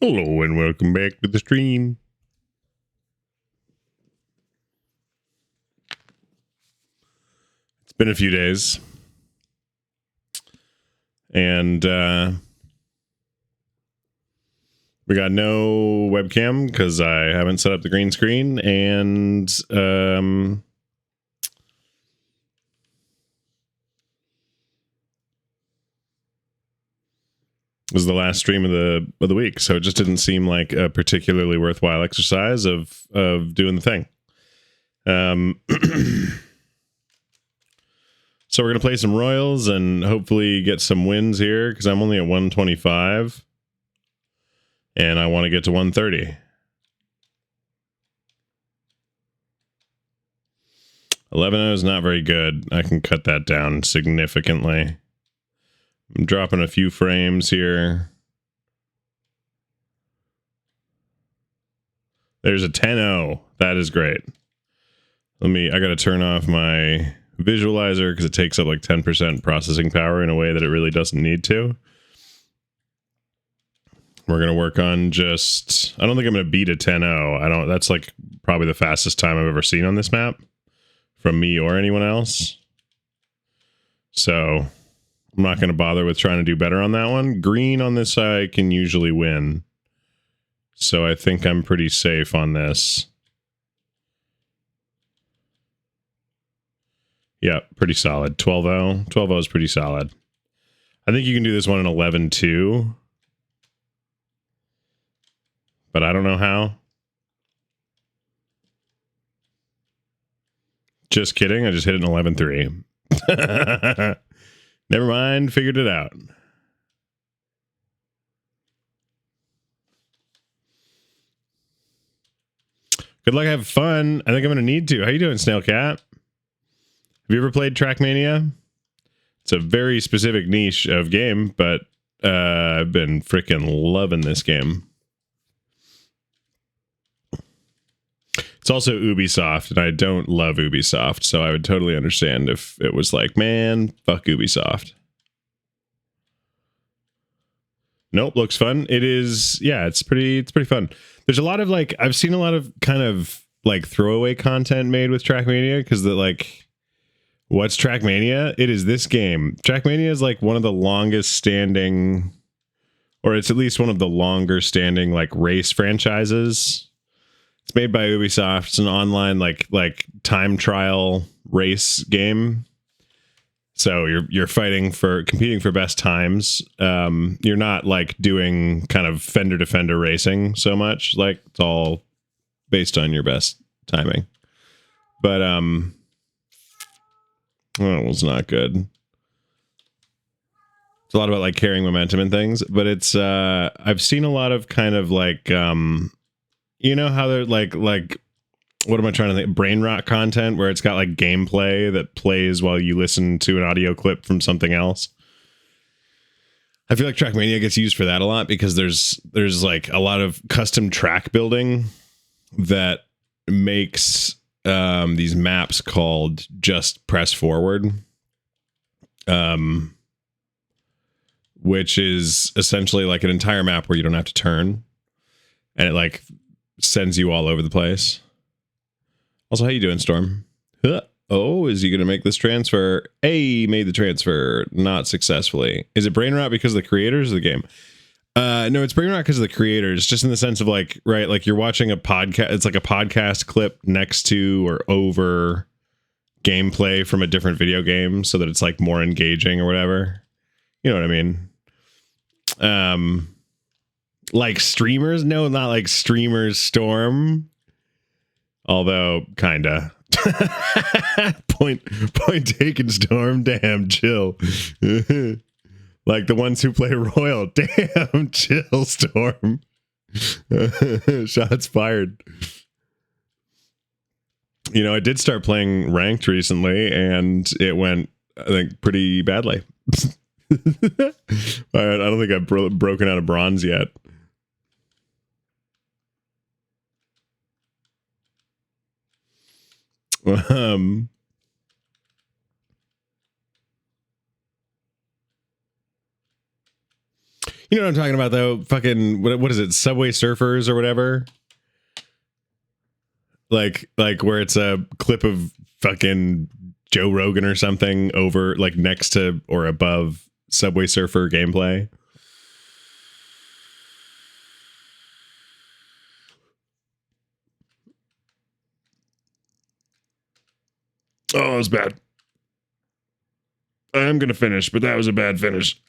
Hello and welcome back to the stream. It's been a few days. And we got no webcam because I haven't set up the green screen, and was the last stream of the week, so it just didn't seem like a particularly worthwhile exercise of doing the thing. So we're gonna play some Royals and hopefully get some wins here because I'm only at 125 and I want to get to 130. 11-0 is not very good. I can cut that down significantly. I'm dropping a few frames here. There's a 10-0. That is great. I gotta turn off my visualizer because it takes up like 10% processing power in a way that it really doesn't need to. We're gonna work on just, I don't think I'm gonna beat a 10-0. That's like probably the fastest time I've ever seen on this map from me or anyone else. So I'm not gonna bother with trying to do better on that one. Green on this side can usually win. So I think I'm pretty safe on this. Yeah, pretty solid. 12-0. 12-0 is pretty solid. I think you can do this one in 11-2. But I don't know how. Just kidding. I just hit it in 11-3. Never mind. Figured it out. Good luck. Have fun. I think I'm going to need to. How you doing, Snail Cat? Have you ever played Trackmania? It's a very specific niche of game, but I've been freaking loving this game. It's also Ubisoft, and I don't love Ubisoft, so I would totally understand if it was like, man, fuck Ubisoft. Nope, looks fun. It is, yeah, it's pretty fun. There's a lot of like, I've seen a lot of kind of like throwaway content made with Trackmania because the like, what's Trackmania? It is this game. Trackmania is like one of the longest standing, or it's at least one of the longer standing like race franchises. It's made by Ubisoft. It's an online like time trial race game. So you're competing for best times. You're not like doing kind of fender to fender racing so much. Like it's all based on your best timing. But it was not good. It's a lot about like carrying momentum and things, but it's I've seen a lot of kind of like you know how they're like what am I trying to think? Brain rot content where it's got like gameplay that plays while you listen to an audio clip from something else. I feel like Trackmania gets used for that a lot because there's like a lot of custom track building that makes these maps called Just Press Forward, which is essentially like an entire map where you don't have to turn, and it like sends you all over the place. Also, how you doing, Storm? Oh, is he going to make this transfer? Hey, made the transfer. Not successfully. Is it brain rot because of the creators of the game? No, it's brain rot because of the creators, just in the sense of like, right, like you're watching a podcast. It's like a podcast clip next to or over gameplay from a different video game so that it's like more engaging or whatever. You know what I mean? Like streamers? No, not like streamers, Storm. Although, kinda. point taken, Storm. Damn, chill. Like the ones who play Royal. Damn, chill, Storm. Shots fired. You know, I did start playing ranked recently, and it went, I think, pretty badly. I don't think I've broken out of bronze yet. You know what I'm talking about, though? Fucking, what is it? Subway Surfers or whatever? Like where it's a clip of fucking Joe Rogan or something over, like, next to or above Subway Surfer gameplay. Oh, that was bad. I am going to finish, but that was a bad finish.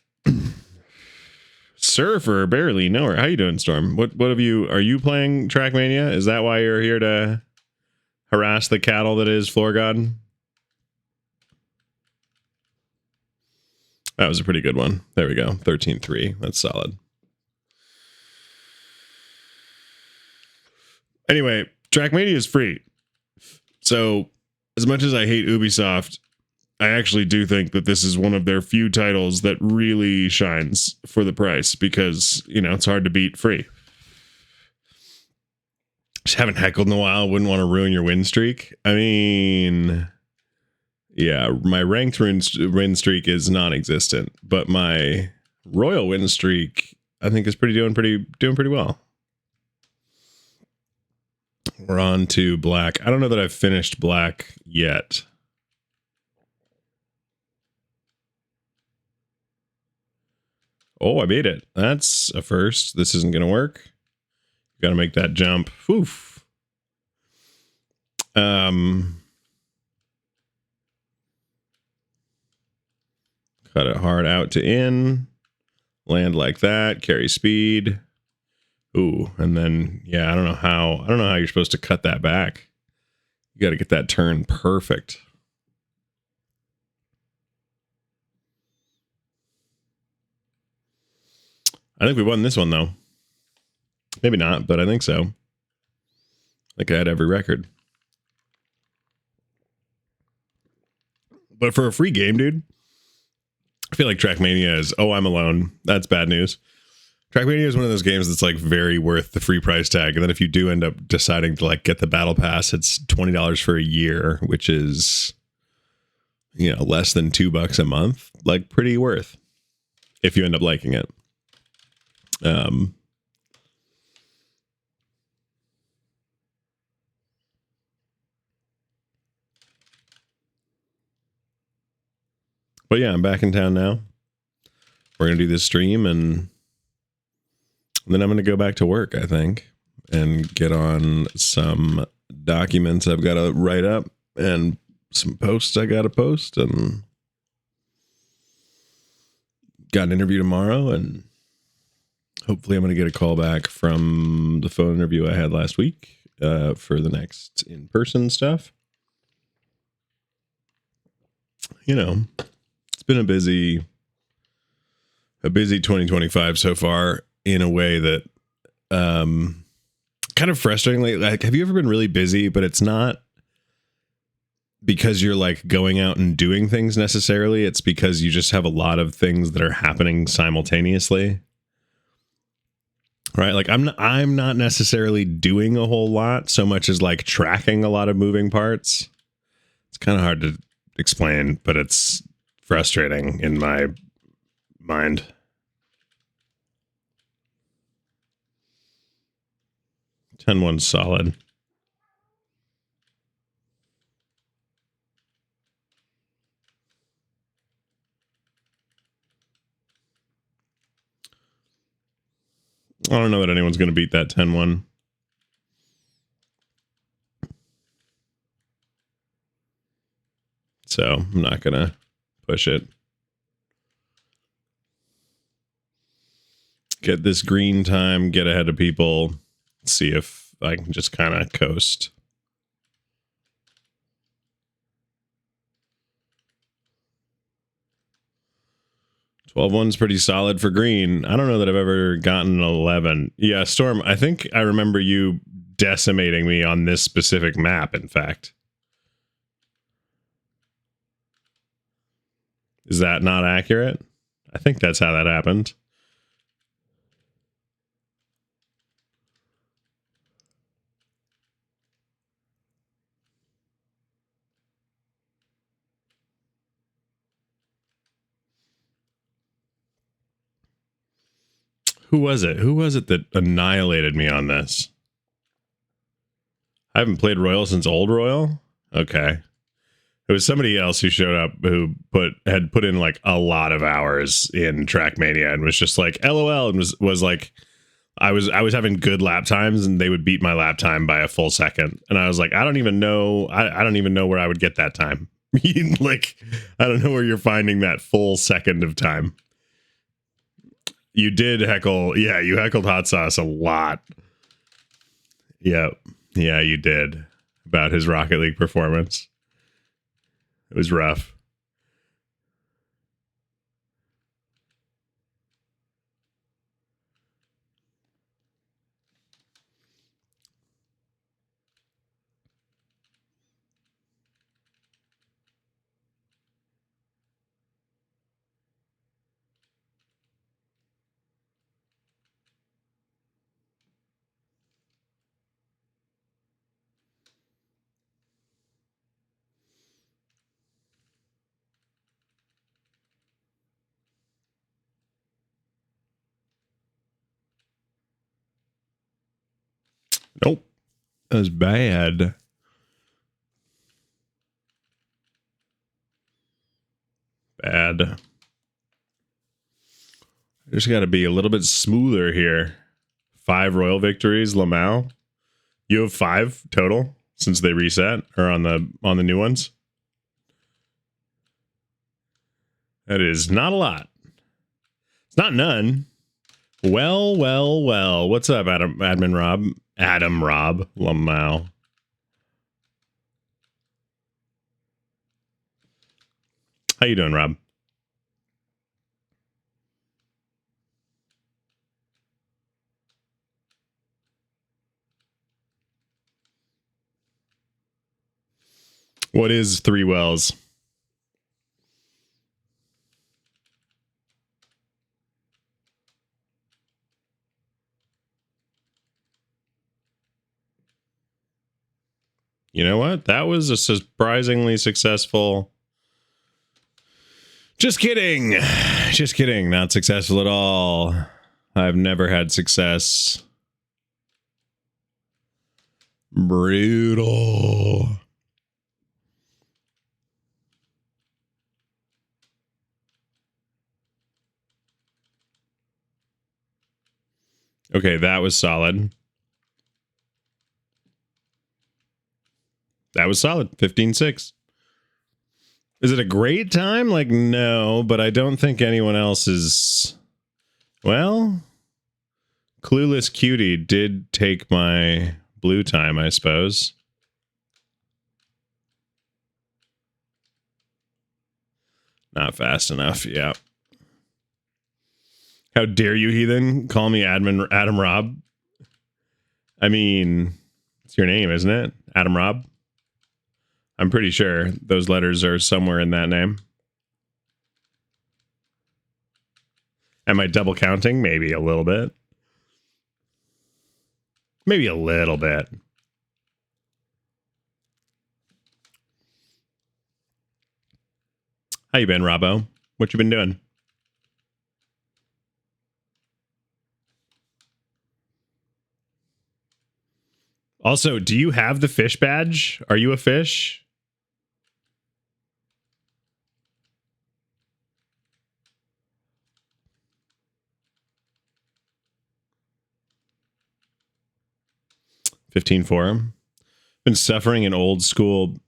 Surfer, barely. No, how you doing, Storm? What have you, are you playing Trackmania? Is that why you're here to harass the cattle that is FloorGod? That was a pretty good one. There we go. 13-3. That's solid. Anyway, Trackmania is free. So, as much as I hate Ubisoft, I actually do think that this is one of their few titles that really shines for the price because, you know, it's hard to beat free. Just haven't heckled in a while. Wouldn't want to ruin your win streak. I mean, yeah, my ranked win streak is non-existent, but my royal win streak, I think, is doing pretty well. We're on to black. I don't know that I've finished black yet. Oh, I made it. That's a first. This isn't going to work. Got to make that jump. Oof. Cut it hard out to in. Land like that. Carry speed. Ooh, and then, yeah, I don't know how you're supposed to cut that back. You got to get that turn perfect. I think we won this one, though. Maybe not, but I think so. I think I had every record. But for a free game, dude, I feel like Trackmania is, oh, I'm alone. That's bad news. Trackmania is one of those games that's like very worth the free price tag. And then if you do end up deciding to like get the battle pass, it's $20 for a year, which is, you know, less than $2 a month. Like pretty worth if you end up liking it. But yeah, I'm back in town now. We're going to do this stream and then I'm going to go back to work, I think, and get on some documents I've got to write up and some posts I got to post, and got an interview tomorrow, and hopefully I'm going to get a call back from the phone interview I had last week for the next in-person stuff. You know, it's been a busy 2025 so far in a way that kind of frustratingly, like, have you ever been really busy, but it's not because you're like going out and doing things necessarily. It's because you just have a lot of things that are happening simultaneously. Right? Like I'm not necessarily doing a whole lot so much as like tracking a lot of moving parts. It's kind of hard to explain, but it's frustrating in my mind. Ten-1 solid. I don't know that anyone's going to beat that 10-1. So I'm not going to push it. Get this green time, get ahead of people, see if I can just kind of coast. 12-1's pretty solid for green. I don't know that I've ever gotten an 11. Yeah, Storm, I think I remember you decimating me on this specific map, in fact. Is that not accurate? I think that's how that happened. Who was it? Who was it that annihilated me on this? I haven't played Royal since Old Royal. Okay. It was somebody else who showed up who had put in like a lot of hours in Trackmania and was just like LOL and was like I was having good lap times and they would beat my lap time by a full second. And I was like, I don't even know where I would get that time. Like, I don't know where you're finding that full second of time. You did heckle. Yeah, you heckled Hot Sauce a lot. Yep. Yeah, you did. About his Rocket League performance. It was rough. Nope. That was bad. Bad. I just got to be a little bit smoother here. 5 royal victories, Meow. You have 5 total since they reset or on the new ones. That is not a lot. It's not none. Well. What's up, Admin Rob? Adam Rob Meow. How you doing, Rob? What is 3 wells? You know what? That was a surprisingly successful. Just kidding. Just kidding. Not successful at all. I've never had success. Brutal. Okay, that was solid. That was solid. 15-6. Is it a great time? Like, no, but I don't think anyone else is. Well, Clueless Cutie did take my blue time, I suppose. Not fast enough, yeah. How dare you, heathen? Call me Adam Rob. I mean, it's your name, isn't it? Adam Rob? I'm pretty sure those letters are somewhere in that name. Am I double counting? Maybe a little bit. Maybe a little bit. How you been, Robbo? What you been doing? Also, do you have the fish badge? Are you a fish? $15.4. Been suffering in old school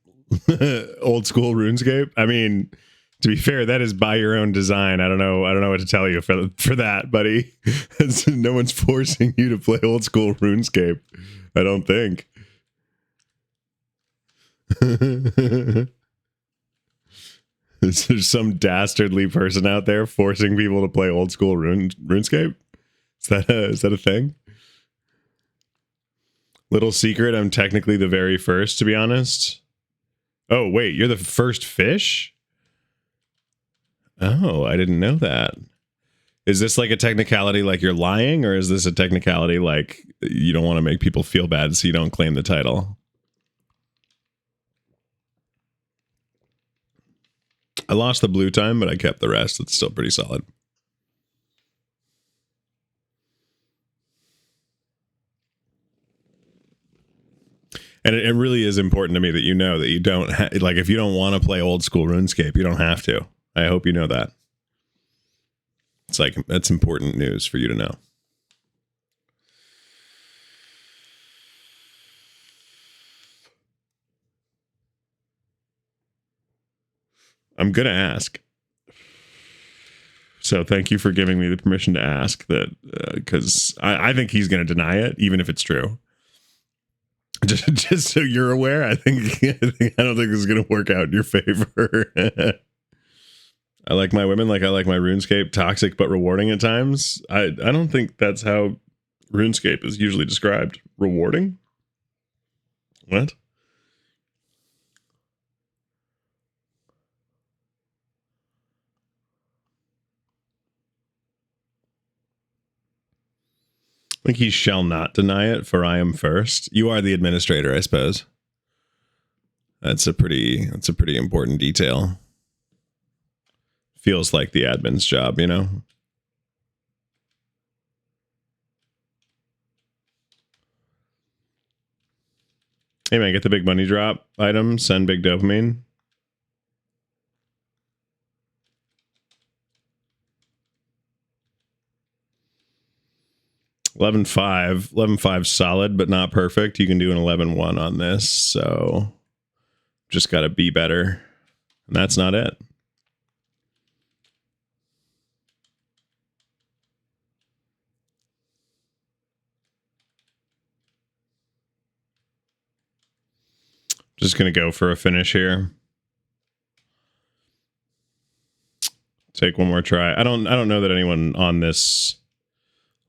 RuneScape. I mean, to be fair, that is by your own design. I don't know what to tell you for that, buddy. No one's forcing you to play old school RuneScape. I don't think. Is there some dastardly person out there forcing people to play old school RuneScape? Is that a thing? Little secret, I'm technically the very first, to be honest. Oh, wait, you're the first fish? Oh, I didn't know that. Is this like a technicality like you're lying, or is this a technicality like you don't want to make people feel bad so you don't claim the title? I lost the blue time, but I kept the rest. It's still pretty solid. And it really is important to me that you know that you don't like, if you don't want to play old school RuneScape, you don't have to. I hope you know that. It's like, that's important news for you to know. I'm going to ask. So thank you for giving me the permission to ask that, because I think he's going to deny it, even if it's true. Just so you're aware, I don't think this is going to work out in your favor. I like my women like I like my RuneScape, toxic but rewarding at times. I don't think that's how RuneScape is usually described. Rewarding? What? I think he shall not deny it, for I am first. You are the administrator, I suppose. That's a pretty important detail. Feels like the admin's job, you know? Hey man, get the big money drop item, send big dopamine. $11.5 solid, but not perfect. You can do an 11.1 on this, so just got to be better. And that's not it. Just going to go for a finish here. Take one more try. I don't know that anyone on this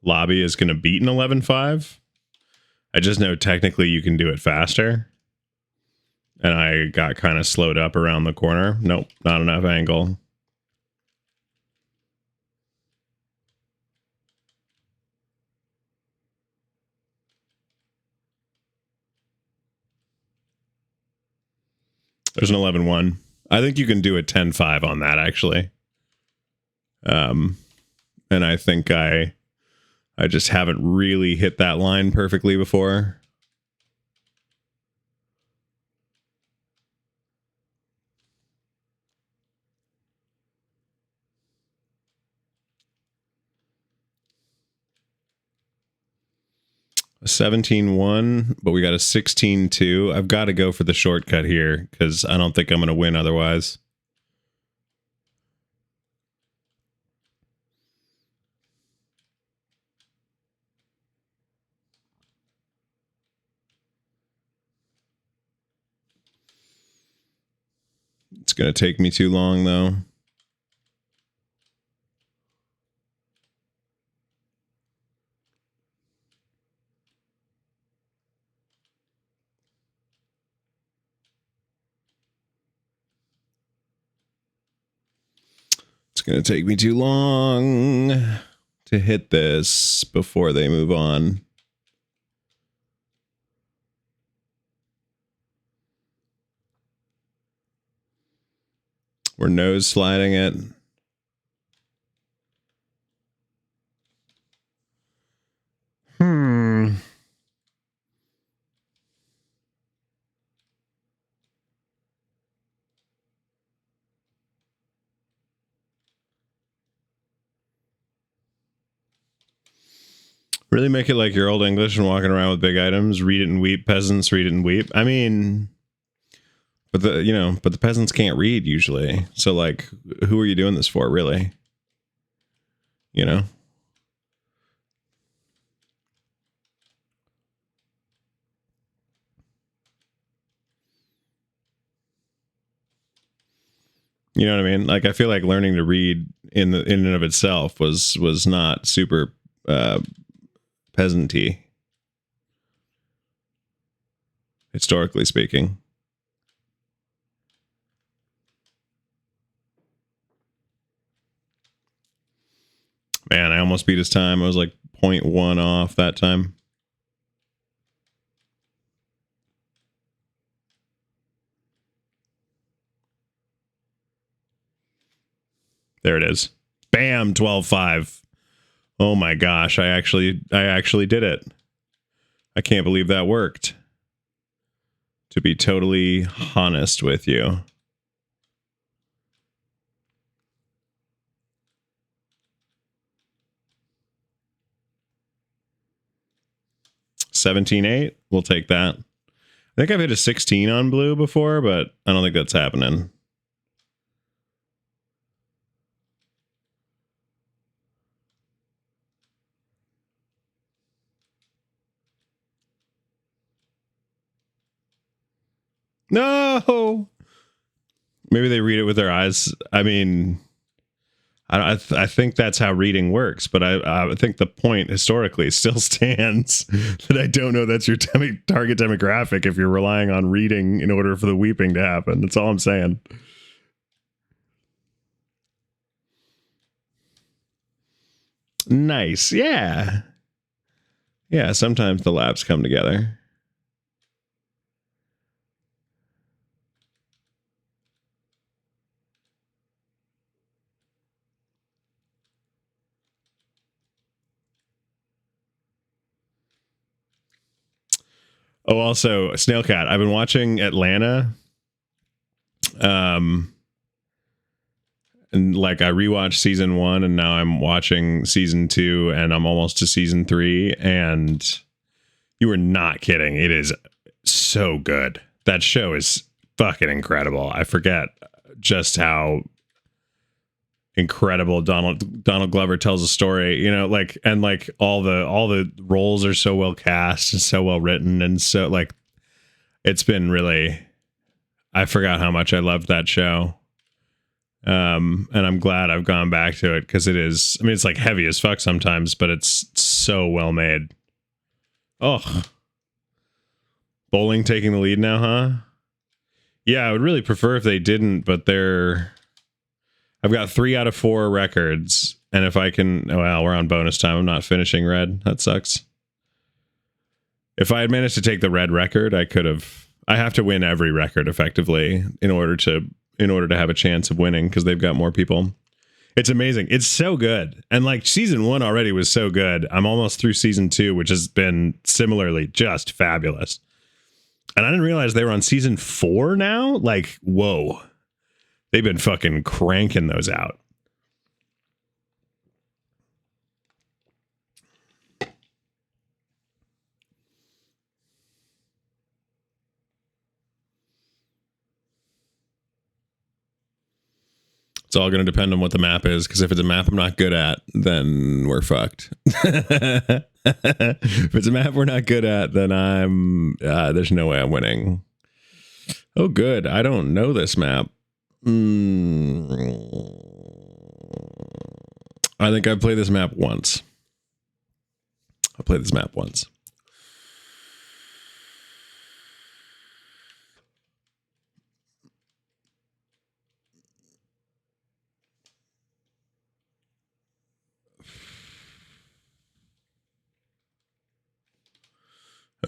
lobby is going to beat an 11.5. I just know technically you can do it faster. And I got kind of slowed up around the corner. Nope, not enough angle. There's an 11.1. I think you can do a 10.5 on that, actually. And I think I just haven't really hit that line perfectly before. A 17.1, but we got a 16.2. I've got to go for the shortcut here because I don't think I'm going to win otherwise. It's going to take me too long, though. It's going to take me too long to hit this before they move on. We're nose sliding it. Really make it like your old English and walking around with big items. Read it and weep, peasants. Read it and weep. I mean, but the peasants can't read usually. So like, who are you doing this for, really? You know. You know what I mean? Like, I feel like learning to read in and of itself was not super peasanty, historically speaking. Man, I almost beat his time. I was like 0.1 off that time. There it is. Bam, 12.5. Oh my gosh, I actually did it. I can't believe that worked. To be totally honest with you. $17.8. We'll take that. I think I've hit a 16 on blue before, but I don't think that's happening. No! Maybe they read it with their eyes. I mean, I think that's how reading works, but I think the point historically still stands that I don't know that's your target demographic if you're relying on reading in order for the weeping to happen. That's all I'm saying. Nice. Yeah. Yeah, sometimes the labs come together. Oh, also, Snail Cat. I've been watching Atlanta. And like I rewatched season 1 and now I'm watching season 2 and I'm almost to season 3 and you are not kidding. It is so good. That show is fucking incredible. I forget just how incredible Donald Glover tells a story, you know, like, and like all the roles are so well cast and so well written, and so like it's been really, I forgot how much I loved that show. And I'm glad I've gone back to it because it is, I mean, it's like heavy as fuck sometimes, but it's so well made. Oh, Bowling taking the lead now, huh? Yeah, I would really prefer if they didn't, but I've got 3 out of 4 records, and if I can, well, we're on bonus time. I'm not finishing red. That sucks. If I had managed to take the red record, I could have. I have to win every record effectively in order to have a chance of winning because they've got more people. It's amazing. It's so good, and like season 1 already was so good. I'm almost through season 2, which has been similarly just fabulous. And I didn't realize they were on season 4 now. Like, whoa. They've been fucking cranking those out. It's all going to depend on what the map is, because if it's a map I'm not good at, then we're fucked. If it's a map we're not good at, then there's no way I'm winning. Oh, good. I don't know this map. I think I've played this map once. I played this map once.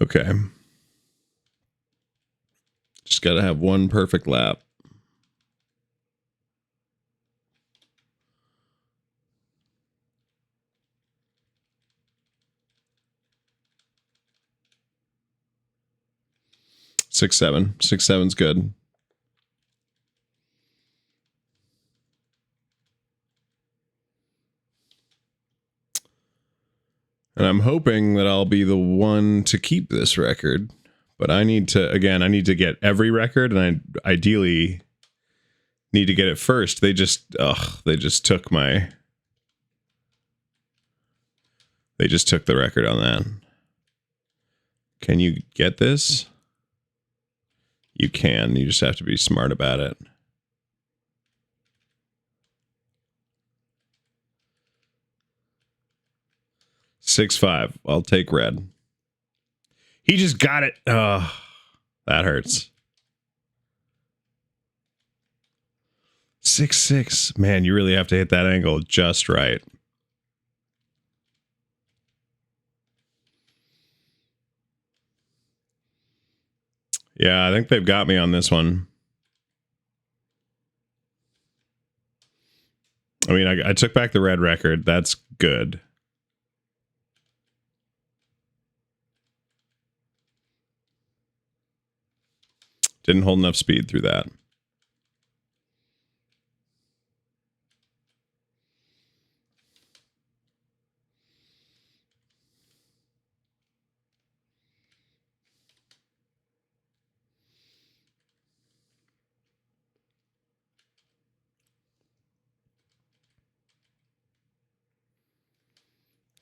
Okay. Just got to have one perfect lap. Six, 7. 6, 7's good. And I'm hoping that I'll be the one to keep this record. But I need to get every record, and I ideally need to get it first. They just took the record on that. Can you get this? You can. You just have to be smart about it. Six, 5. I'll take red. He just got it. Oh, that hurts. 6, 6. Man, you really have to hit that angle just right. Yeah, I think they've got me on this one. I mean, I took back the red record. That's good. Didn't hold enough speed through that.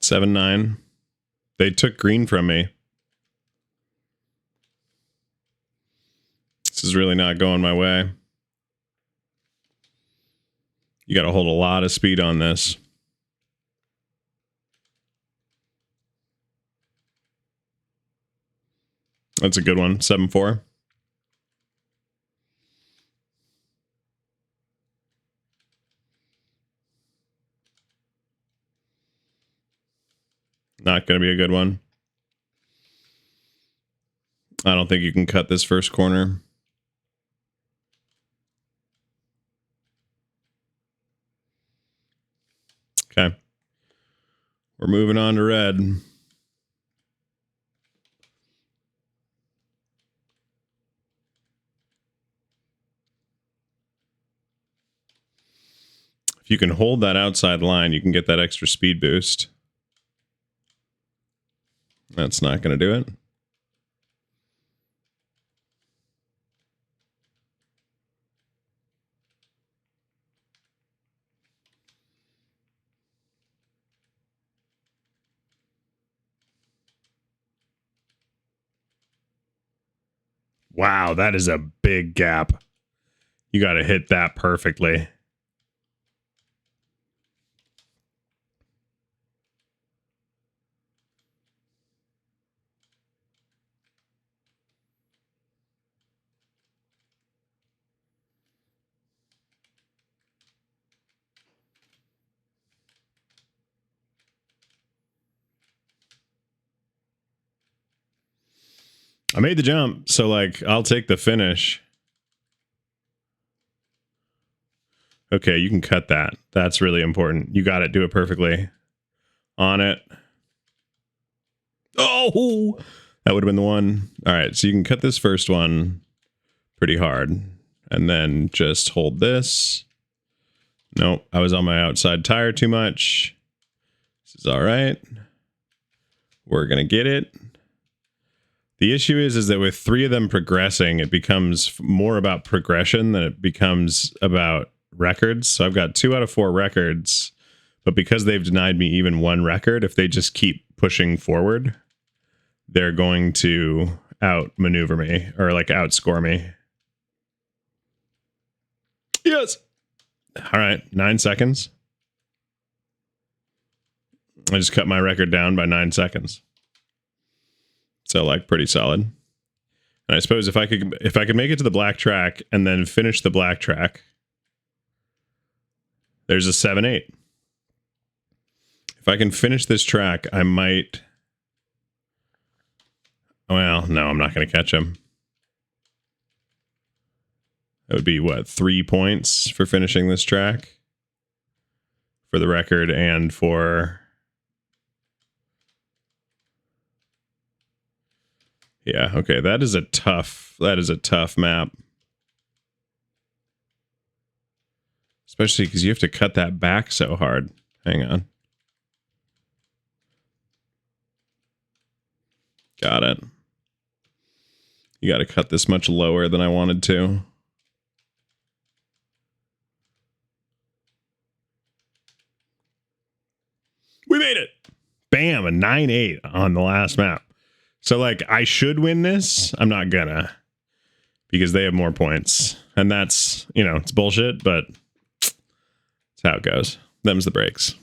Seven, 9. They took green from me. This is really not going my way. You got to hold a lot of speed on this. That's a good one. 7-4. Not going to be a good one. I don't think you can cut this first corner. Okay. We're moving on to red. If you can hold that outside line, you can get that extra speed boost. That's not going to do it. Wow, that is a big gap. You got to hit that perfectly. I made the jump, so like I'll take the finish. Okay, you can cut that. That's really important. You got it. Do it perfectly. On it. Oh, that would have been the one. All right, so you can cut this first one pretty hard. And then just hold this. Nope, I was on my outside tire too much. This is all right. We're going to get it. The issue is that with 3 of them progressing, it becomes more about progression than it becomes about records. So I've got 2 out of 4 records, but because they've denied me even 1 record, if they just keep pushing forward, they're going to outmaneuver me or like outscore me. Yes. All right, 9 seconds. I just cut my record down by 9 seconds. So like pretty solid. And I suppose if I could make it to the black track and then finish the black track, there's a 7-8. If I can finish this track, I might. Well, no, I'm not going to catch him. That would be what, 3 points for finishing this track for the record and for. Yeah, okay, that is a tough map. Especially because you have to cut that back so hard. Hang on. Got it. You got to cut this much lower than I wanted to. We made it. Bam, a 9-8 on the last map. So, like, I should win this. I'm not gonna. Because they have more points. And that's, you know, it's bullshit, but that's how it goes. Them's the breaks.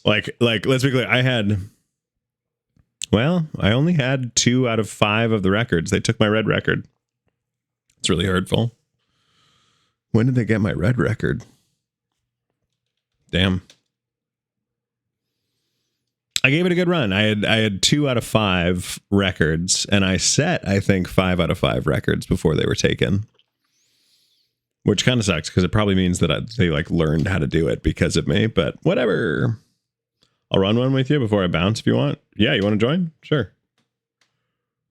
Like, let's be clear. I only had 2 out of 5 of the records. They took my red record. It's really hurtful. When did they get my red record? Damn. I gave it a good run. I had 2 out of 5 records, and I set, I think, 5 out of 5 records before they were taken. Which kind of sucks, because it probably means that they like learned how to do it because of me, but whatever. I'll run one with you before I bounce if you want. Yeah, you want to join? Sure.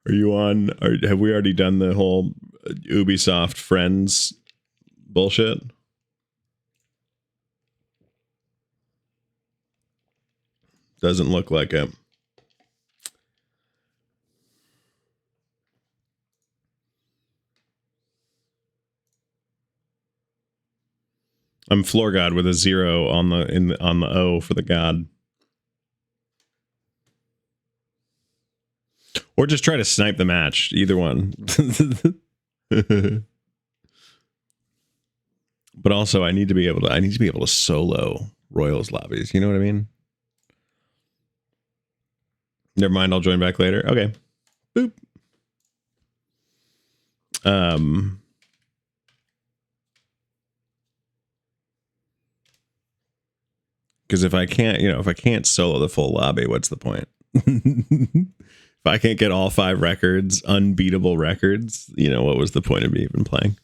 Are you on? Have we already done the whole Ubisoft Friends bullshit? Doesn't look like it. I'm FloorGod with a 0 on the on the O for the god. Or just try to snipe the match. Either one. But also, I need to be able to solo Royals lobbies. You know what I mean? Never mind. I'll join back later. Okay. Boop. Because if I can't solo the full lobby, what's the point? If I can't get all 5 records, unbeatable records, what was the point of me even playing?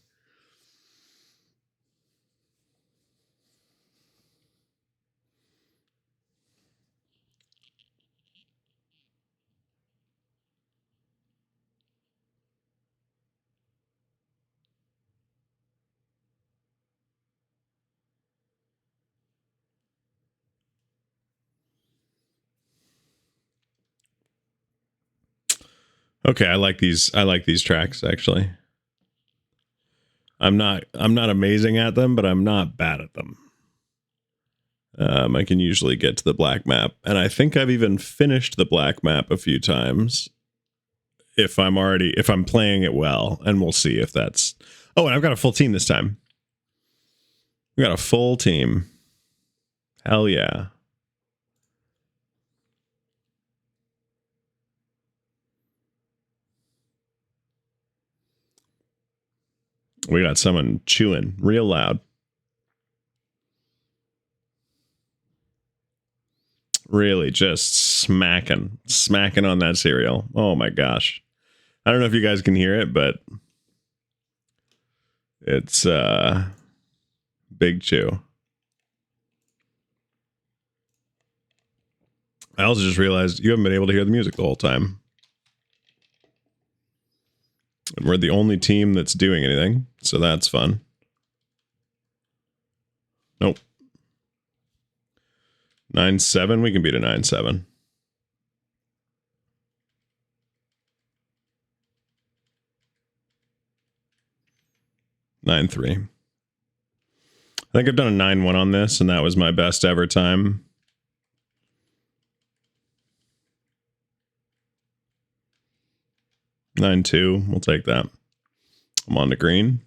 Okay, I like these tracks actually. I'm not amazing at them, but I'm not bad at them. I can usually get to the black map, and I think I've even finished the black map a few times. If I'm playing it well, and we'll see if that's. Oh, and I've got a full team this time. We got a full team. Hell yeah. We got someone chewing real loud. Really just smacking on that cereal. Oh my gosh. I don't know if you guys can hear it, but it's big chew. I also just realized you haven't been able to hear the music the whole time. And we're the only team that's doing anything, so that's fun. Nope. 9-7, we can beat a 9-7. Nine 3. I think I've done a 9-1 on this, and that was my best ever time. Nine 2, we'll take that. I'm on to green.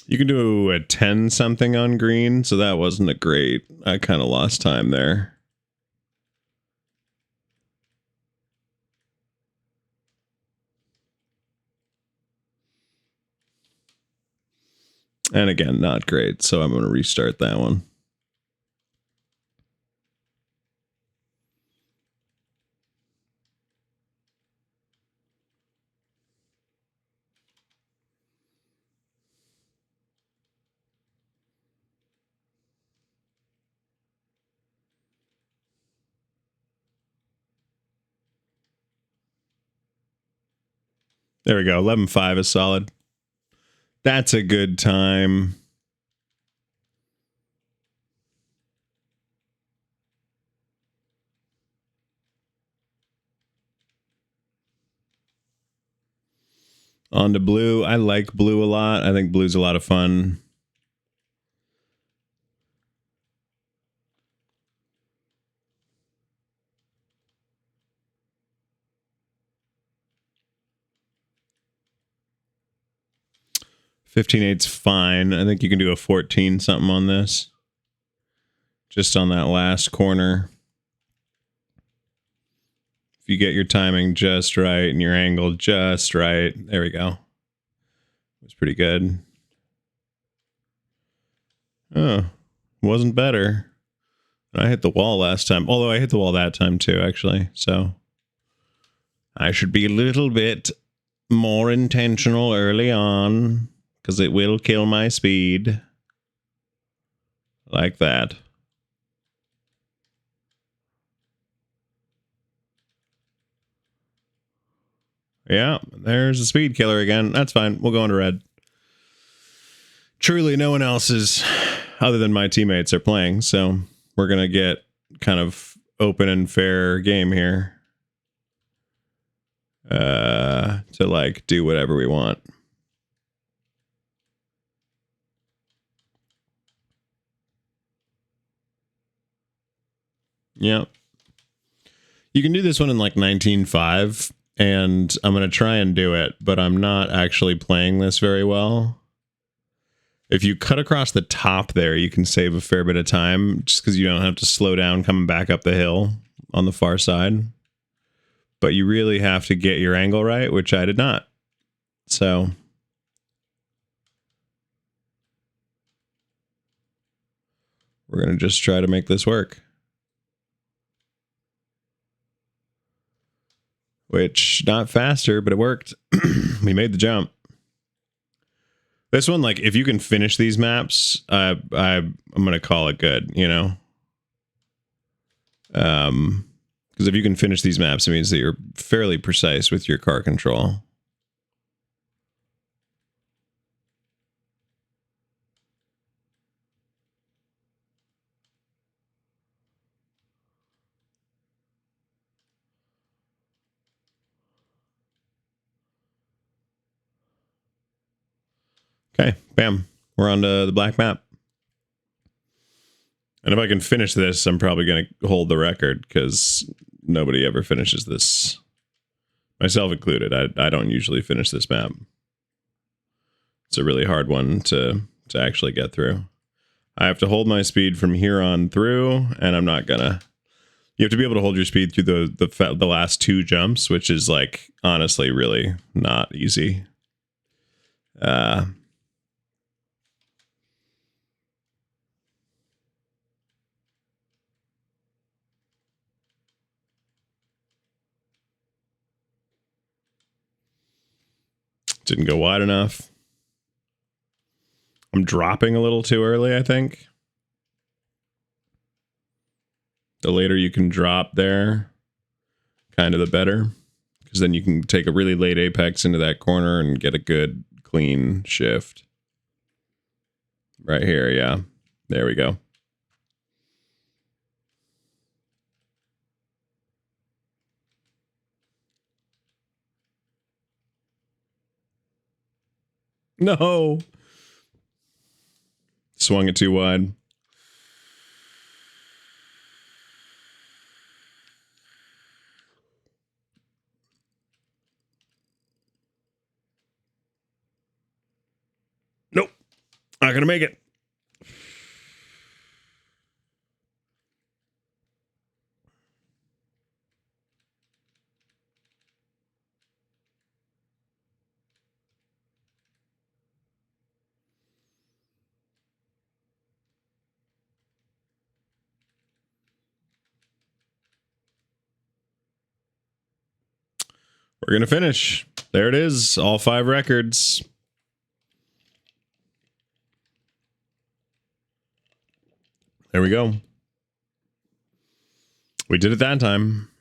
You can do a 10 something on green, so that wasn't a great. I kind of lost time there. And again, not great, so I'm going to restart that one. There we go. 11-5 is solid. That's a good time. On to blue. I like blue a lot. I think blue's a lot of fun. $15.8's fine. I think you can do a 14 something on this. Just on that last corner. If you get your timing just right and your angle just right. There we go. It was pretty good. Oh, wasn't better. I hit the wall last time. Although I hit the wall that time too, actually. So I should be a little bit more intentional early on. because it will kill my speed. Like that. Yeah, there's a speed killer again. That's fine. We'll go into red. Truly, no one else is, other than my teammates, are playing. So we're going to get kind of open and fair game here. To like do whatever we want. Yeah. You can do this one in like 19.5. And I'm going to try and do it, but I'm not actually playing this very well. If you cut across the top there, you can save a fair bit of time just because you don't have to slow down coming back up the hill on the far side. But you really have to get your angle right, which I did not. So we're going to just try to make this work. Which, not faster, but it worked. We made the jump. This one, like, if you can finish these maps, I'm going to call it good, you know? Because if you can finish these maps, it means that you're fairly precise with your car control. Okay, bam. We're on to the black map. And if I can finish this, I'm probably going to hold the record because nobody ever finishes this. Myself included. I don't usually finish this map. It's a really hard one to actually get through. I have to hold my speed from here on through, and I'm not gonna. You have to be able to hold your speed through the last two jumps, which is like honestly really not easy. Didn't go wide enough. I'm dropping a little too early, I think. The later you can drop there, kind of the better. Because then you can take a really late apex into that corner and get a good, clean shift. Right here, yeah. There we go. No! Swung it too wide. Nope. Not gonna make it. We're gonna finish. There it is. All 5 records. There we go. We did it that time.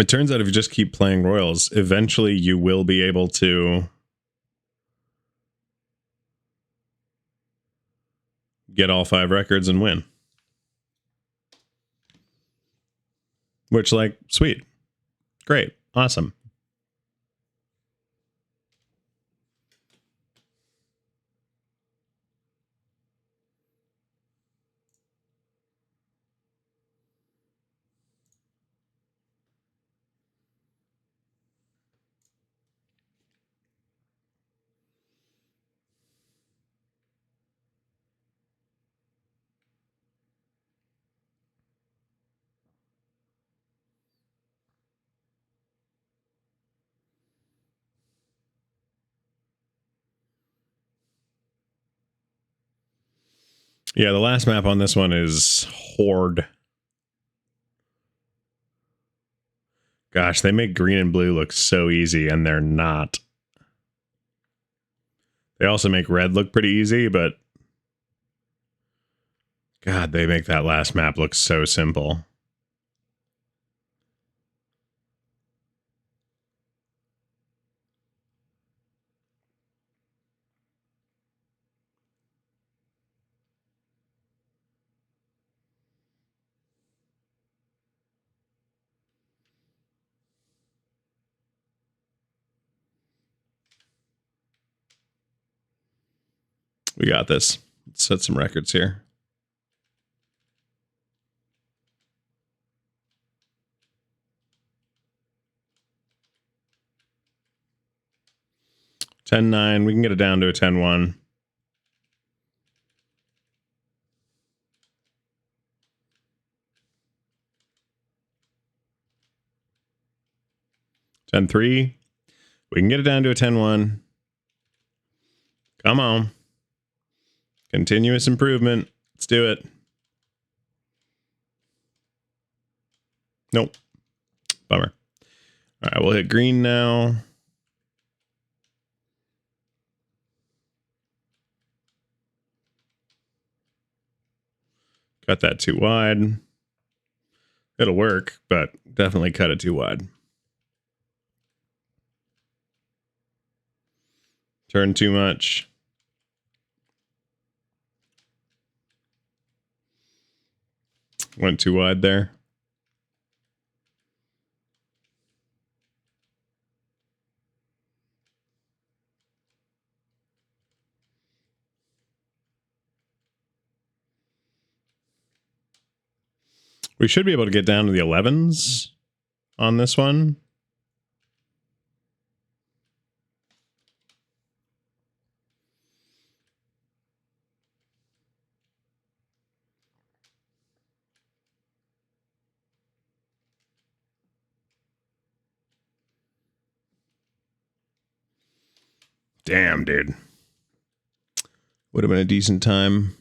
It turns out if you just keep playing Royals, eventually you will be able to get all 5 records and win. Which, like, sweet. Great. Awesome. Yeah, the last map on this one is Horde. Gosh, they make green and blue look so easy, and they're not. They also make red look pretty easy, but God, they make that last map look so simple. We got this. Let's set some records here. $10.9. We can get it down to a 10.1. $10.3. We can get it down to a 10.1. Come on. Continuous improvement. Let's do it. Nope. Bummer. All right, we'll hit green now. Cut that too wide. It'll work, but definitely cut it too wide. Turn too much. Went too wide there. We should be able to get down to the 11s on this one. Damn, dude. Would have been a decent time.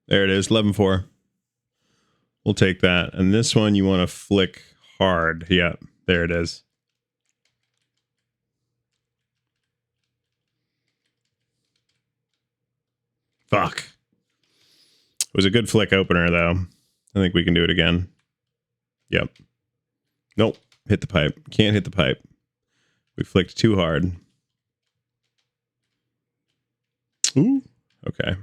There it is, 11.4. We'll take that. And this one you want to flick hard. Yep, there it is. Fuck. It was a good flick opener, though. I think we can do it again. Yep. Nope. Hit the pipe. Can't hit the pipe. We flicked too hard. Ooh. Okay.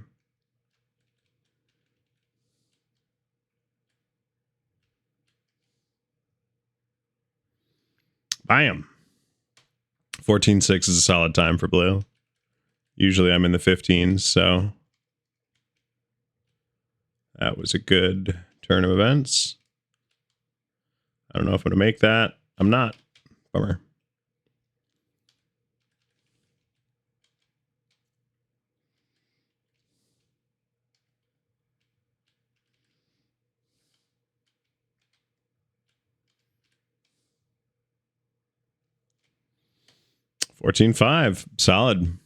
Bam. 14.6 is a solid time for blue. Usually I'm in the 15s, so that was a good turn of events. I don't know if I'm going to make that. I'm not. Bummer. $14.5. Solid.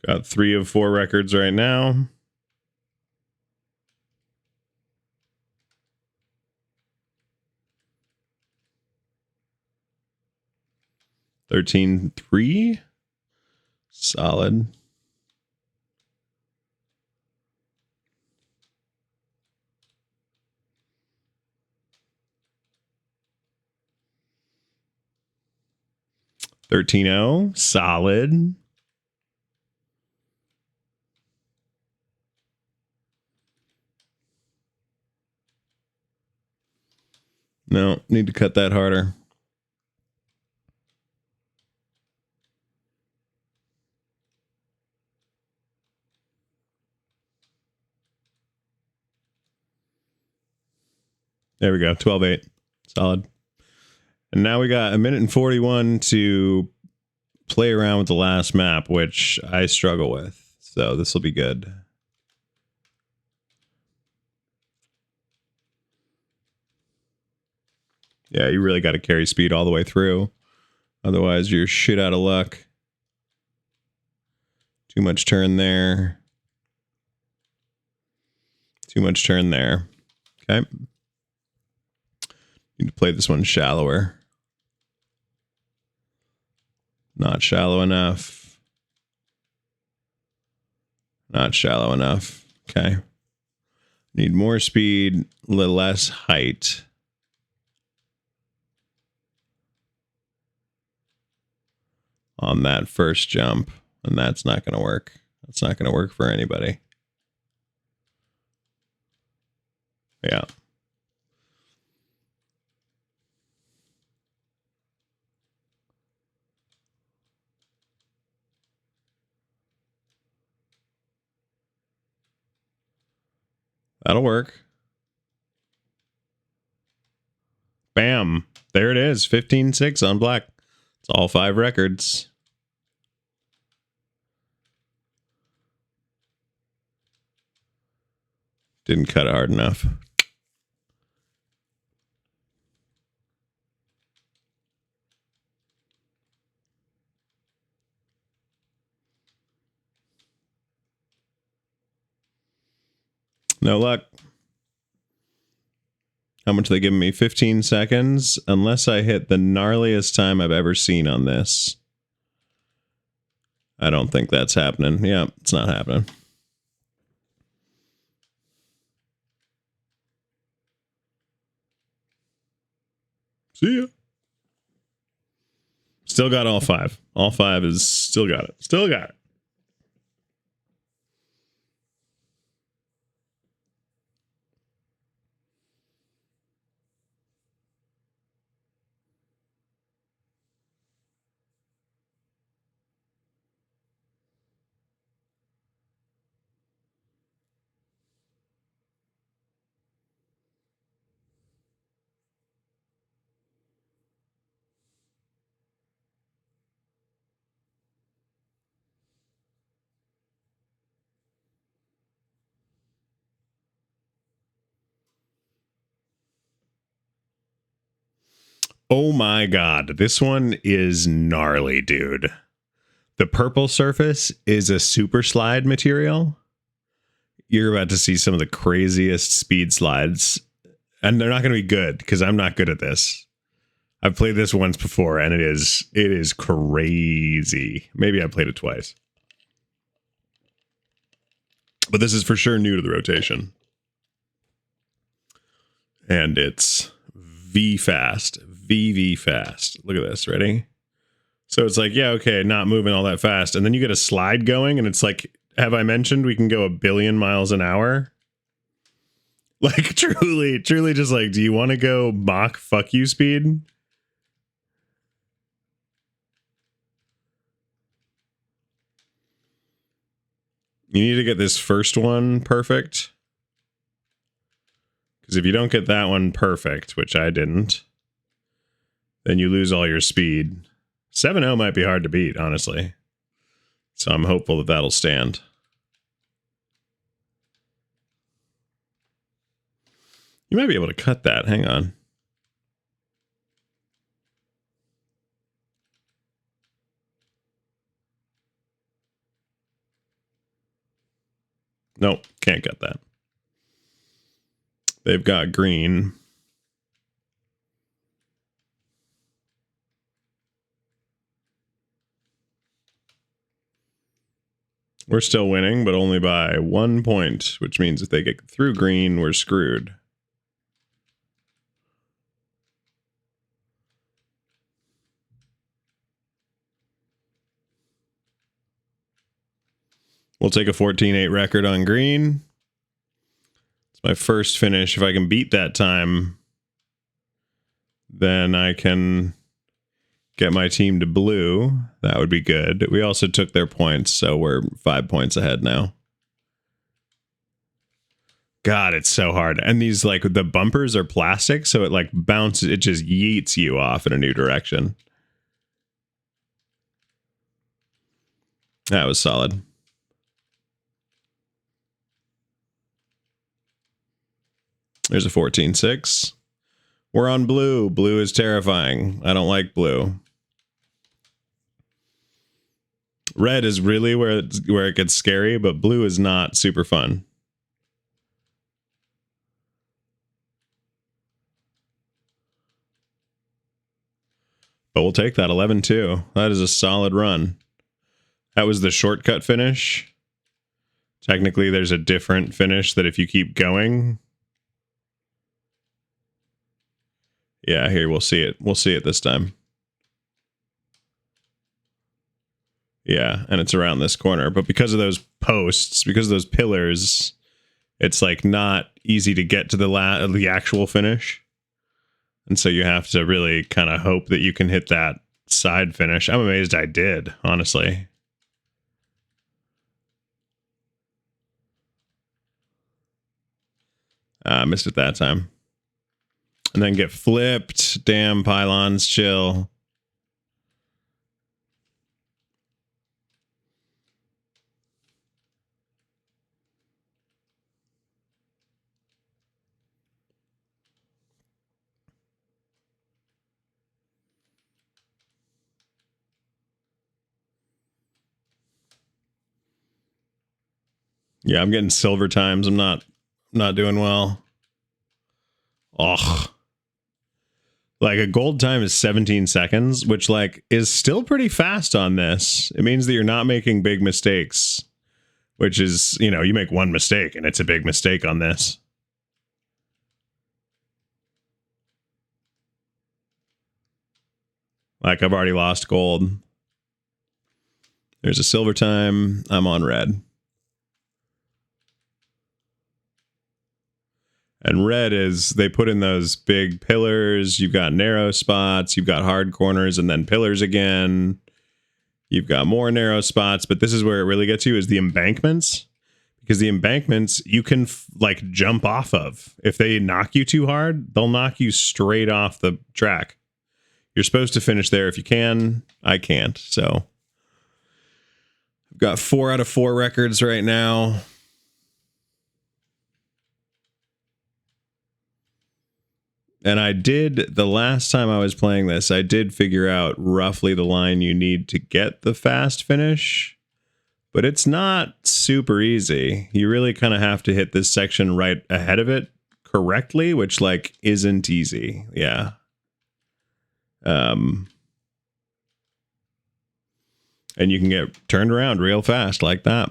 Got 3 of 4 records right now. $13.3. Solid. $13.0. Solid. No, need to cut that harder. There we go. 12.8. Solid. And now we got 1:41 to play around with the last map, which I struggle with. So this will be good. Yeah, you really got to carry speed all the way through. Otherwise, you're shit out of luck. Too much turn there. Too much turn there. Okay. Need to play this one shallower. Not shallow enough. Not shallow enough. Okay. Need more speed, a little less height. On that first jump, and that's not going to work. That's not going to work for anybody. Yeah. That'll work. Bam. There it is. 15-6 on black. It's all 5 records. Didn't cut it hard enough. No luck. How much are they giving me? 15 seconds? Unless I hit the gnarliest time I've ever seen on this. I don't think that's happening. Yeah, it's not happening. See ya. Still got all 5. All 5 is still got it. Still got it. Oh my god, this one is gnarly, dude. The purple surface is a super slide material. You're about to see some of the craziest speed slides. And they're not going to be good, because I'm not good at this. I've played this once before, and it is crazy. Maybe I played it twice. But this is for sure new to the rotation. And it's V fast. VV fast. Look at this. Ready? So it's like, yeah, okay, not moving all that fast. And then you get a slide going, and it's like, have I mentioned we can go 1 billion miles an hour? Like, truly just like, do you want to go Mach fuck you speed? You need to get this first one perfect. Because if you don't get that one perfect, which I didn't, then you lose all your speed. 7-0 might be hard to beat, honestly. So I'm hopeful that that'll stand. You might be able to cut that. Hang on. Nope, can't cut that. They've got green. We're still winning, but only by 1 point, which means if they get through green, we're screwed. We'll take a 14-8 record on green. It's my first finish. If I can beat that time, then I can get my team to blue. That would be good. We also took their points, so we're 5 points ahead now. God, it's so hard. And these, like, the bumpers are plastic, so it, like, bounces. It just yeets you off in a new direction. That was solid. There's a 14-6. We're on blue. Blue is terrifying. I don't like blue. Red is really where it gets scary, but blue is not super fun. But we'll take that 11-2. That is a solid run. That was the shortcut finish. Technically, there's a different finish that if you keep going. Yeah, here, we'll see it. We'll see it this time. Yeah, and it's around this corner. But because of those posts, because of those pillars, it's like not easy to get to the actual finish. And so you have to really kind of hope that you can hit that side finish. I'm amazed I did, honestly. Missed it that time. And then get flipped. Damn, pylons, chill. Yeah, I'm getting silver times. I'm not doing well. Ugh. Like a gold time is 17 seconds, which like is still pretty fast on this. It means that you're not making big mistakes, which is, you know, you make one mistake and it's a big mistake on this. Like I've already lost gold. There's a silver time. I'm on red. And red is, they put in those big pillars. You've got narrow spots. You've got hard corners and then pillars again. You've got more narrow spots. But this is where it really gets you is the embankments. Because the embankments, you can like jump off of. If they knock you too hard, they'll knock you straight off the track. You're supposed to finish there if you can. I can't. So I've got 4 out of 4 records right now. And I did, the last time I was playing this, I did figure out roughly the line you need to get the fast finish. But it's not super easy. You really kind of have to hit this section right ahead of it correctly, which like isn't easy. Yeah. And you can get turned around real fast like that.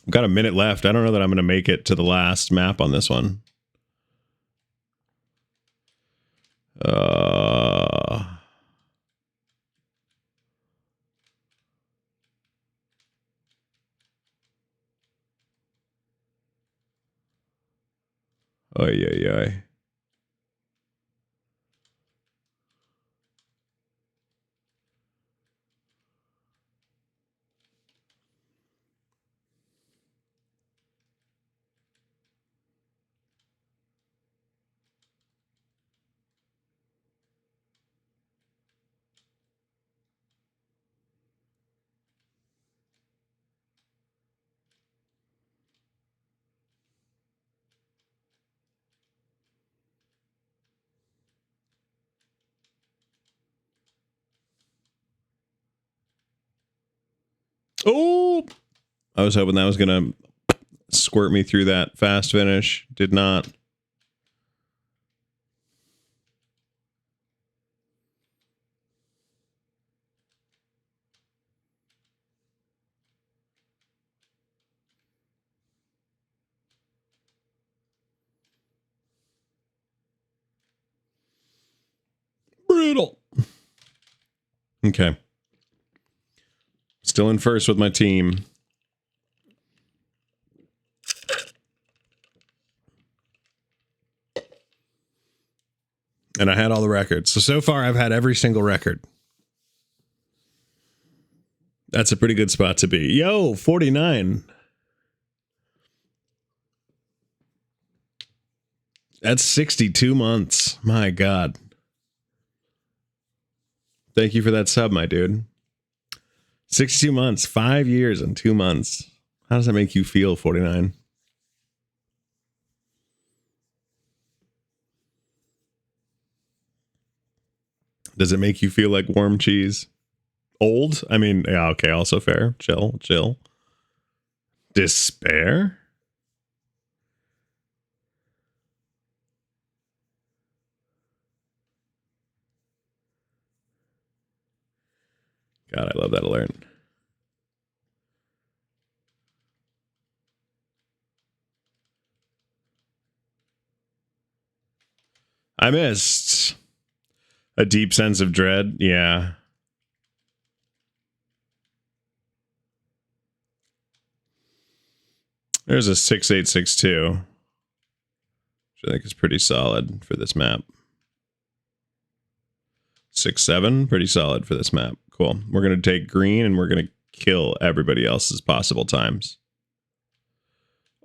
I've got a minute left. I don't know that I'm going to make it to the last map on this one. Oh, yeah. Oh, I was hoping that was going to squirt me through that fast finish. Did not. Brutal. Okay. Still in first with my team. And I had all the records. So far, I've had every single record. That's a pretty good spot to be. Yo, 49. That's 62 months. My God. Thank you for that sub, my dude. 62 months, 5 years and 2 months. How does that make you feel, 49? Does it make you feel like warm cheese? Old? I mean, yeah, okay, also fair. Chill, chill. Despair? God, I love that alert. I missed. A deep sense of dread? Yeah. There's a 6862, which I think is pretty solid for this map. 6-7, pretty solid for this map. Cool. We're going to take green and we're going to kill everybody else's possible times.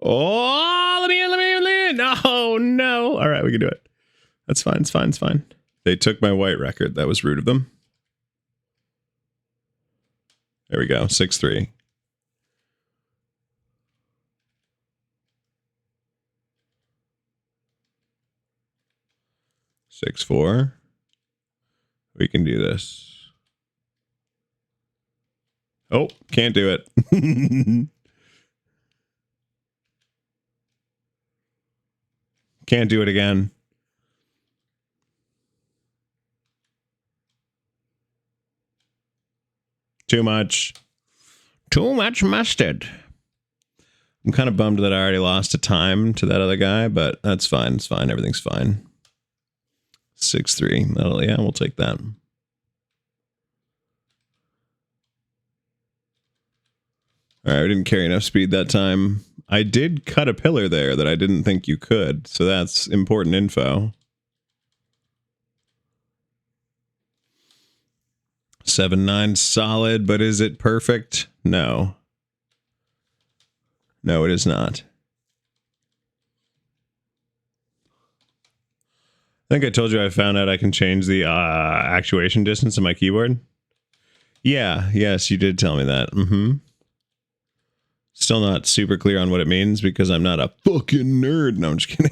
Oh, let me in. No, no. All right, we can do it. That's fine. It's fine. It's fine. They took my white record. That was rude of them. There we go. 6-3. Six, 4. We can do this. Oh, can't do it. Can't do it again. Too much. Too much mustard. I'm kind of bummed that I already lost a time to that other guy, but that's fine. It's fine. Everything's fine. 6-3. Oh, yeah, we'll take that. All right, we didn't carry enough speed that time. I did cut a pillar there that I didn't think you could, so that's important info. 7-9 solid, but is it perfect? No. No, it is not. I think I told you I found out I can change the actuation distance on my keyboard. Yeah, yes, you did tell me that. Still not super clear on what it means because I'm not a fucking nerd. No, I'm just kidding.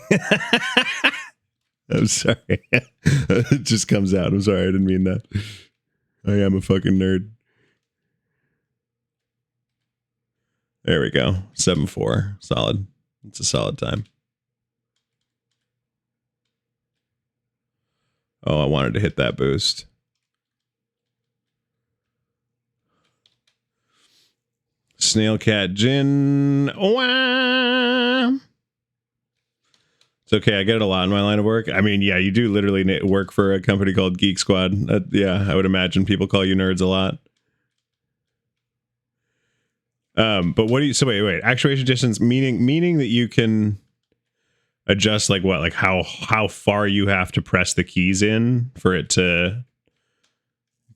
I'm sorry. It just comes out. I'm sorry. I didn't mean that. I am a fucking nerd. There we go. 7-4. Solid. It's a solid time. Oh, I wanted to hit that boost. Snail Cat Gin. Wah! It's okay. I get it a lot in my line of work. I mean, yeah, you do literally work for a company called Geek Squad. Yeah, I would imagine people call you nerds a lot. But what do you? So wait. Actuation distance meaning that you can adjust like what, like how far you have to press the keys in for it to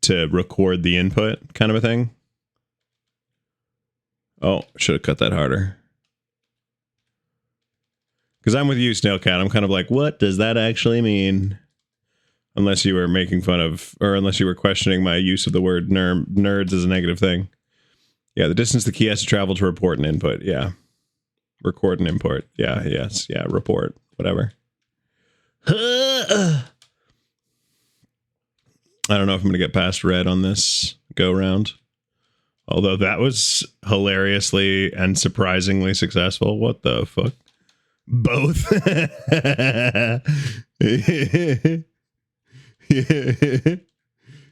record the input, kind of a thing. Oh, should have cut that harder. Because I'm with you, Snailcat. I'm kind of like, what does that actually mean? Unless you were making fun of, or unless you were questioning my use of the word nerds as a negative thing. Yeah, the distance the key has to travel to report an input. Yeah. Record and import. Yeah, yes. Yeah, report. Whatever. I don't know if I'm going to get past red on this go round. Although that was hilariously and surprisingly successful. What the fuck? Both.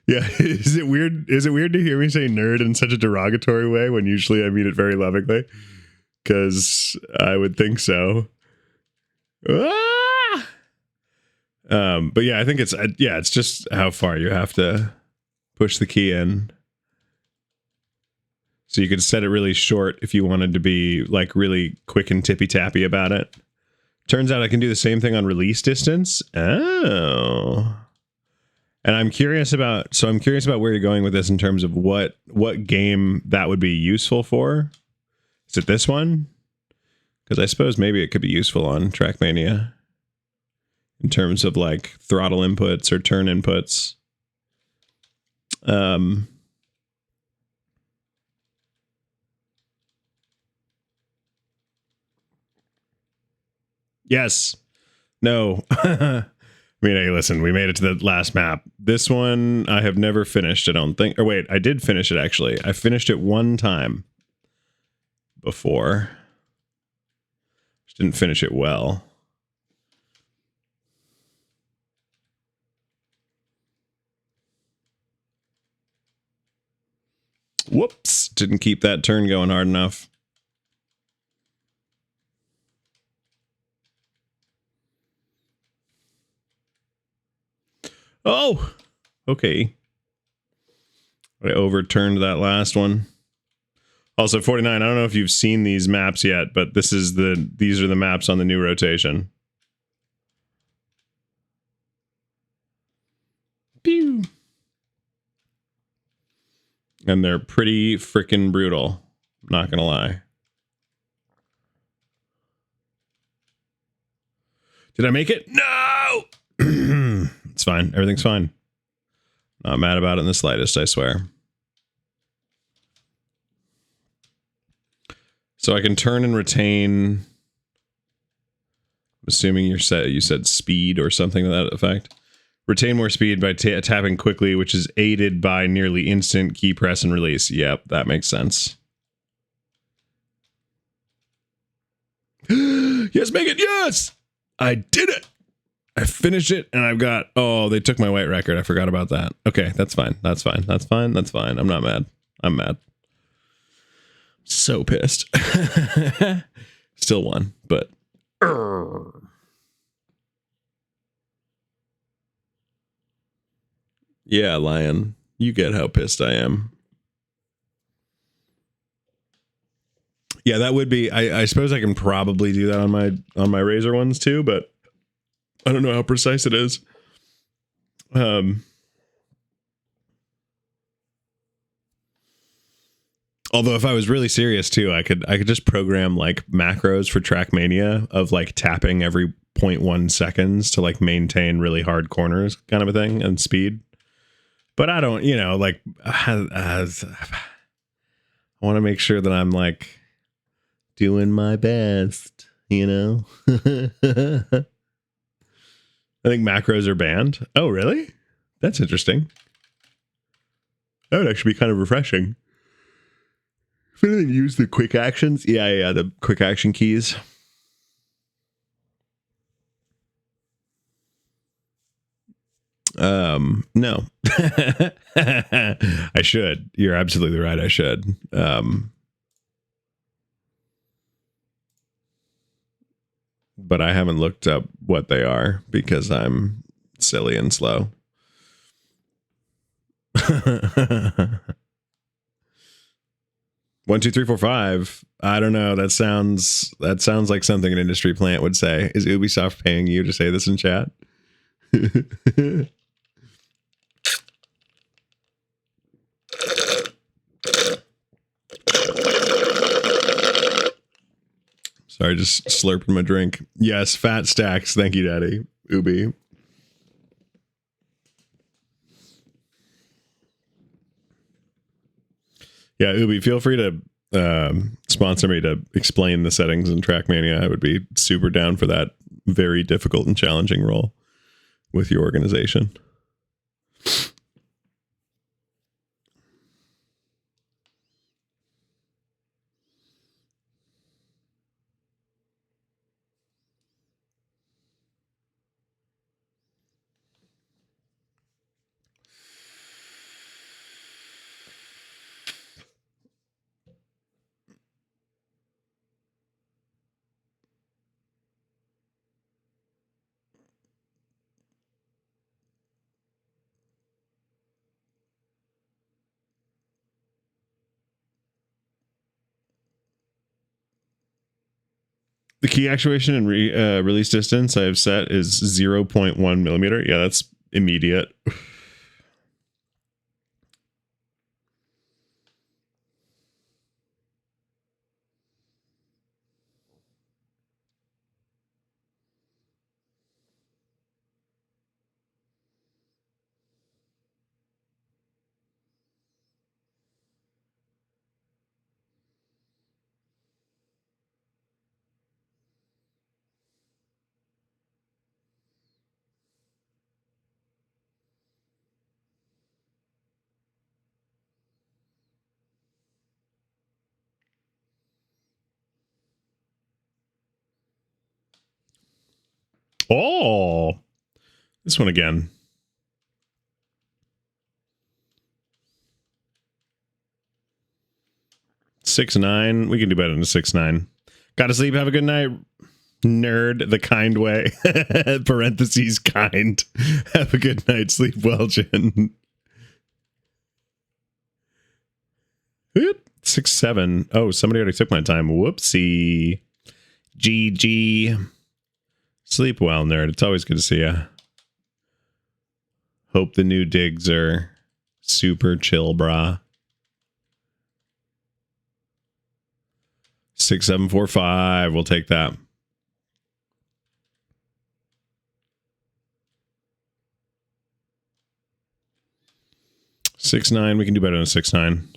Yeah. Is it weird? Is it weird to hear me say nerd in such a derogatory way when usually I mean it very lovingly? Because I would think so. Ah! But yeah, I think it's just how far you have to push the key in. So you could set it really short if you wanted to be like really quick and tippy-tappy about it. Turns out I can do the same thing on release distance. Oh. And I'm curious about where you're going with this in terms of what game that would be useful for. Is it this one? Because I suppose maybe it could be useful on Trackmania in terms of like throttle inputs or turn inputs. Yes. No. I mean, hey, listen, we made it to the last map. This one I have never finished, I don't think. Or wait, I did finish it, actually. I finished it one time before. Just didn't finish it well. Whoops, didn't keep that turn going hard enough. Oh, okay. I overturned that last one. Also, 49, I don't know if you've seen these maps yet, but these are the maps on the new rotation. Pew. And they're pretty freaking brutal. Not gonna lie. Did I make it? No! It's fine. Everything's fine. Not mad about it in the slightest, I swear. So I can turn and retain. I'm assuming you said speed or something to that effect. Retain more speed by tapping quickly, which is aided by nearly instant key press and release. Yep, that makes sense. Yes, make it. Yes, I did it. I finished it, and I've got. Oh, they took my white record. I forgot about that. Okay, that's fine. That's fine. That's fine. That's fine. I'm not mad. I'm mad. So pissed. Still won, but. Yeah, Lion. You get how pissed I am. Yeah, that would be. I suppose I can probably do that on my Razor ones too, but I don't know how precise it is. Although if I was really serious too, I could just program like macros for Trackmania of like tapping every 0.1 seconds to like maintain really hard corners kind of a thing and speed. But I don't, like I want to make sure that I'm like doing my best, I think macros are banned. Oh, really? That's interesting. That would actually be kind of refreshing. If anything, use the quick actions. Yeah, the quick action keys. No. I should. You're absolutely right. I should. But I haven't looked up what they are because I'm silly and slow. 1, 2, 3, 4, 5. I don't know. That sounds like something an industry plant would say. Is Ubisoft paying you to say this in chat? Sorry, just slurping my drink. Yes, fat stacks. Thank you, Daddy. Ubi. Yeah, Ubi, feel free to sponsor me to explain the settings in Trackmania. I would be super down for that very difficult and challenging role with your organization. The key actuation and release distance I have set is 0.1 millimeter. Yeah, that's immediate. Oh, this one again. $6.9. We can do better than a 6.9. Gotta sleep. Have a good night. Nerd the kind way. Parentheses kind. Have a good night. Sleep well, Jen. 6.7. Oh, somebody already took my time. Whoopsie. GG. Sleep well, nerd. It's always good to see you. Hope the new digs are super chill, brah. 6745. We'll take that. $6.9. We can do better than 6.9.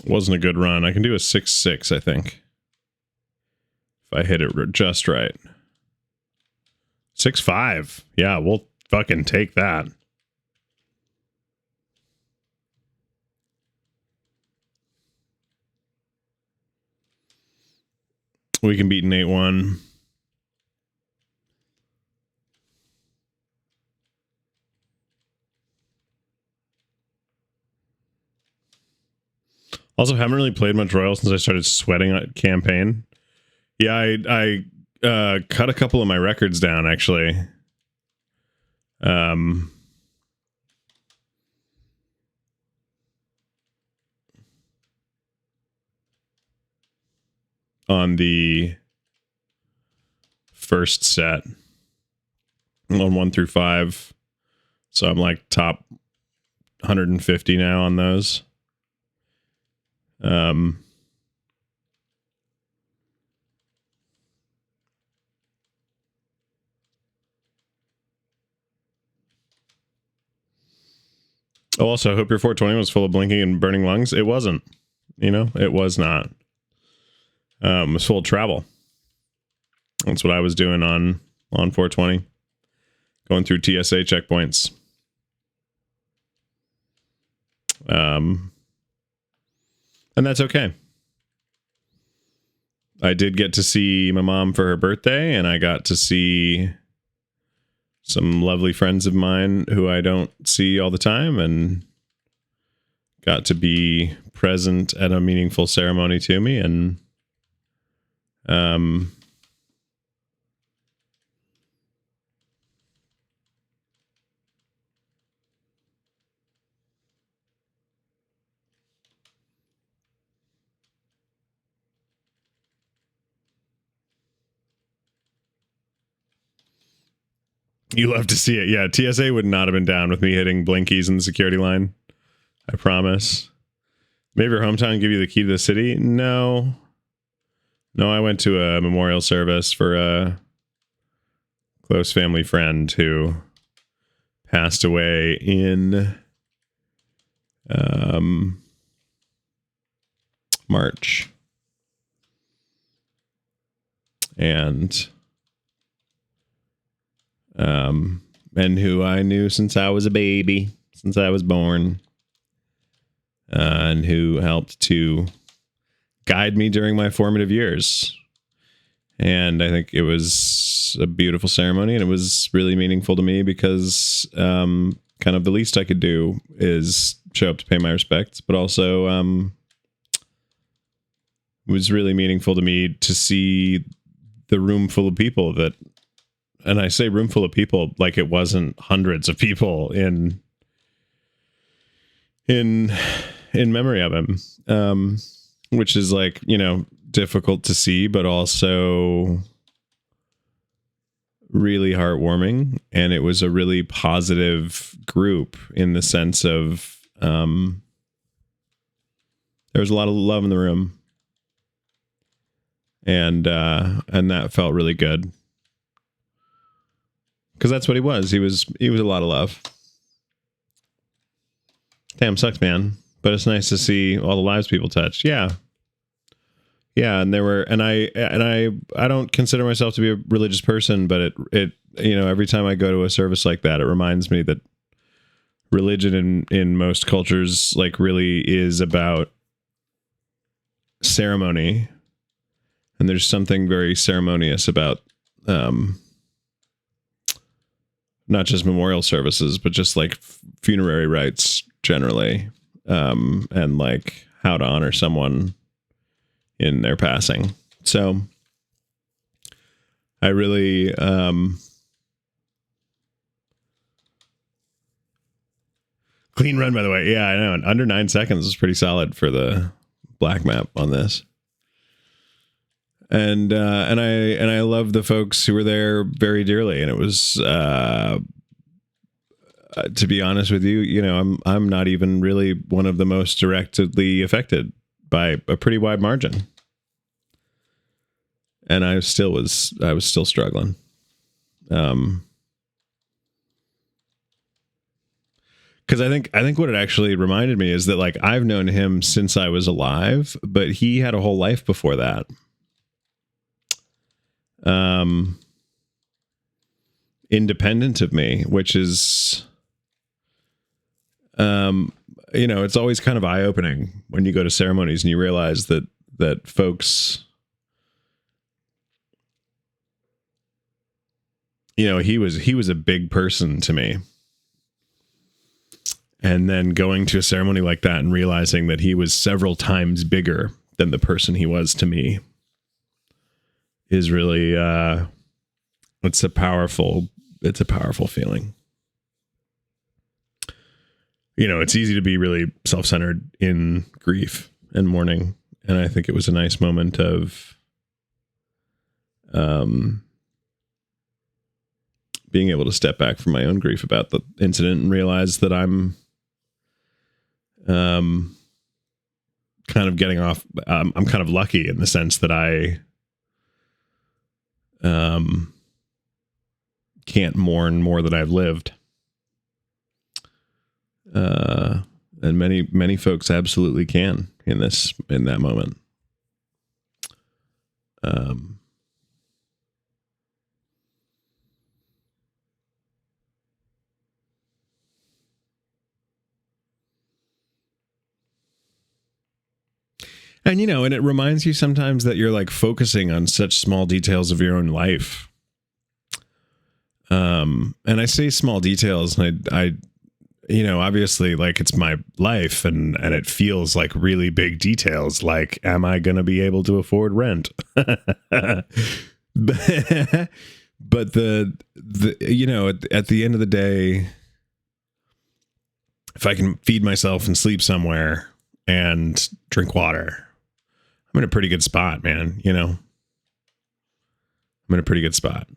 Wasn't a good run. I can do a 6.6, I think. If I hit it just right. 6.5. Yeah, we'll fucking take that. We can beat an 8.1. Also, haven't really played much Royal since I started sweating at campaign. Yeah, I cut a couple of my records down, actually. On the first set. On 1 through 5. So I'm like top 150 now on those. Also, I hope your 420 was full of blinking and burning lungs. It wasn't. You know, it was not. It was full of travel. That's what I was doing on 420. Going through TSA checkpoints. And that's okay. I did get to see my mom for her birthday, and I got to see some lovely friends of mine who I don't see all the time, and got to be present at a meaningful ceremony to me. And you love to see it. Yeah, TSA would not have been down with me hitting blinkies in the security line. I promise. Maybe your hometown give you the key to the city? No. No, I went to a memorial service for a close family friend who passed away in March. And who I knew since I was a baby, since I was born, and who helped to guide me during my formative years. And I think it was a beautiful ceremony, and it was really meaningful to me because kind of the least I could do is show up to pay my respects, but also it was really meaningful to me to see the room full of people that, and I say room full of people like it wasn't hundreds of people in memory of him, which is like, you know, difficult to see, but also really heartwarming. And it was a really positive group in the sense of there was a lot of love in the room, and that felt really good. Because that's what he was. He was a lot of love. Damn, sucks, man. But it's nice to see all the lives people touched. Yeah. Yeah, and there were, and I don't consider myself to be a religious person, but it you know, every time I go to a service like that, it reminds me religion in most cultures like really is about ceremony, and there's something very ceremonious about not just memorial services but just like funerary rites generally, and like how to honor someone in their passing. So I really clean run, by the way. Yeah, I know. Under 9 seconds is pretty solid for the black map on this. And I love the folks who were there very dearly. And it was, to be honest with you, you know, I'm not even really one of the most directly affected by a pretty wide margin. And I was still struggling. Because I think what it actually reminded me is that like I've known him since I was alive, but he had a whole life before that. Independent of me, which is, you know, it's always kind of eye-opening when you go to ceremonies and you realize that folks, you know, he was a big person to me. And then going to a ceremony like that and realizing that he was several times bigger than the person he was to me is really, it's a powerful feeling. You know, it's easy to be really self-centered in grief and mourning. And I think it was a nice moment of, being able to step back from my own grief about the incident and realize that I'm, kind of getting off. I'm kind of lucky in the sense that I can't mourn more than I've lived. And many folks absolutely can in that moment. And, you know, and it reminds you sometimes that you're like focusing on such small details of your own life. And I say small details, and I, you know, obviously like it's my life and it feels like really big details. Like, am I going to be able to afford rent? But the, you know, at the end of the day, if I can feed myself and sleep somewhere and drink water, I'm in a pretty good spot, man. You know, I'm in a pretty good spot.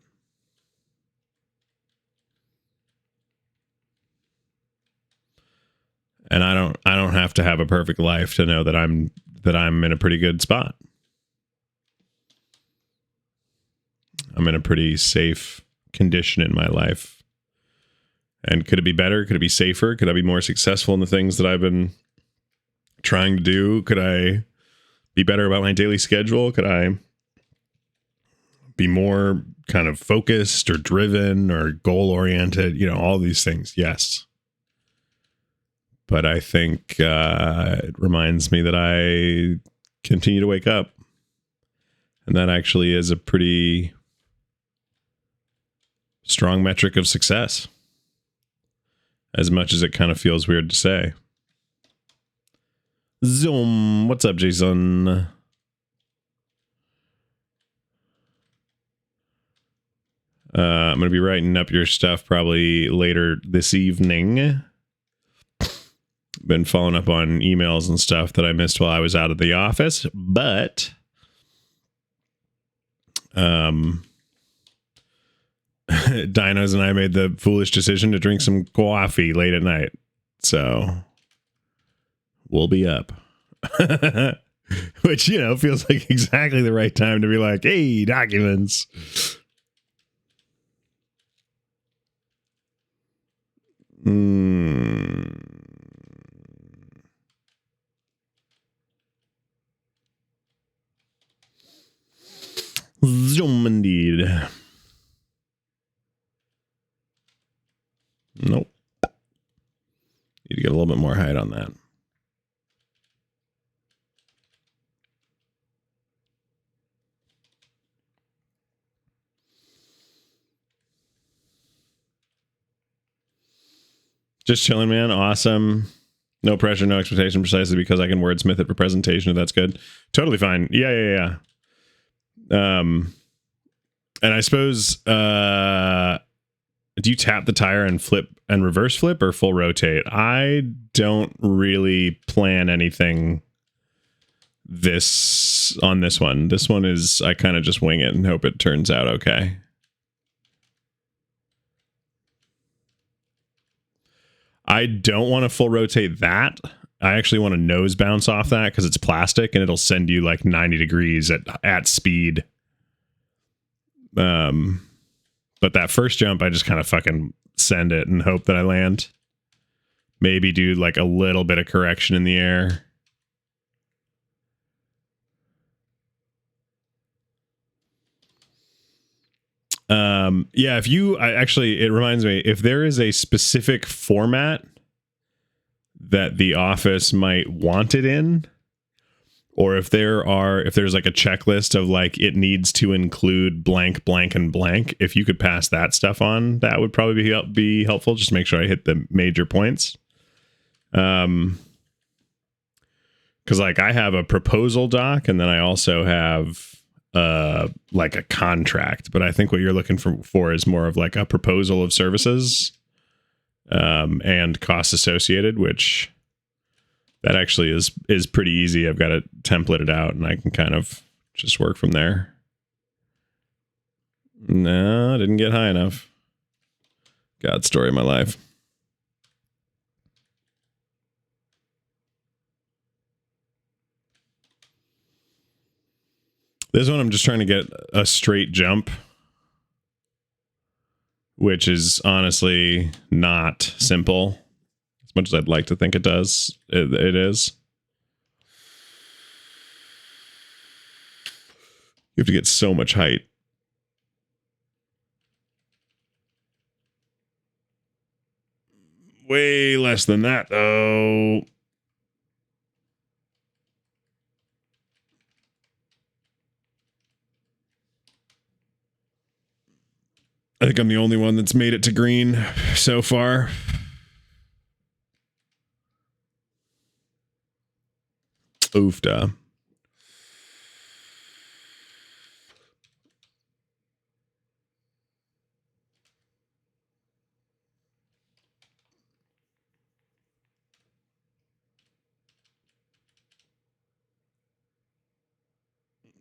And I don't have to have a perfect life to know that I'm in a pretty good spot. I'm in a pretty safe condition in my life. And could it be better? Could it be safer? Could I be more successful in the things that I've been trying to do? Could I be better about my daily schedule? Could I be more kind of focused or driven or goal oriented? You know, all these things. Yes. But I think it reminds me that I continue to wake up. And that actually is a pretty strong metric of success. As much as it kind of feels weird to say. Zoom. What's up, Jason? I'm going to be writing up your stuff probably later this evening. Been following up on emails and stuff that I missed while I was out of the office, but Dinos and I made the foolish decision to drink some coffee late at night. So we'll be up. Which, you know, feels like exactly the right time to be like, hey, documents. Zoom indeed. Nope. get a little bit more height on that. Just chilling, man. Awesome. No pressure, no expectation, precisely because I can wordsmith it for presentation, if that's good. Totally fine. Yeah. And I suppose, do you tap the tire and flip and reverse flip or full rotate? I don't really plan anything on this one. This one is, I kind of just wing it and hope it turns out okay. I don't want to full rotate that. I actually want to nose bounce off that because it's plastic and it'll send you like 90 degrees at speed. But that first jump, I just kind of fucking send it and hope that I land. Maybe do like a little bit of correction in the air. Yeah, it reminds me, if there is a specific format that the office might want it in, or if there's like a checklist of like, it needs to include blank, blank, and blank, if you could pass that stuff on, that would probably be helpful. Just make sure I hit the major points. Because like I have a proposal doc and then I also have like a contract, but I think what you're looking for is more of like a proposal of services and costs associated, which that actually is pretty easy. I've got it templated out and I can kind of just work from there. No, I didn't get high enough. God, story of my life. This one, I'm just trying to get a straight jump, which is honestly not simple, as much as I'd like to think it does. It is. You have to get so much height. Way less than that, though. I think I'm the only one that's made it to green so far. Oofda.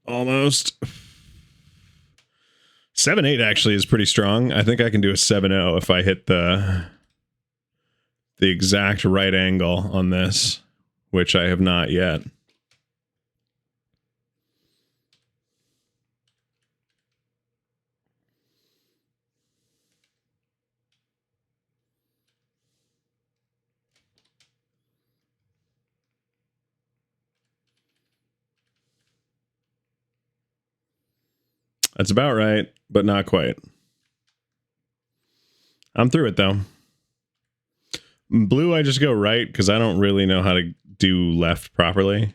Almost. 7.8 actually is pretty strong. I think I can do a 7.0 if I hit the exact right angle on this, which I have not yet. That's about right, but not quite. I'm through it, though. Blue, I just go right because I don't really know how to do left properly.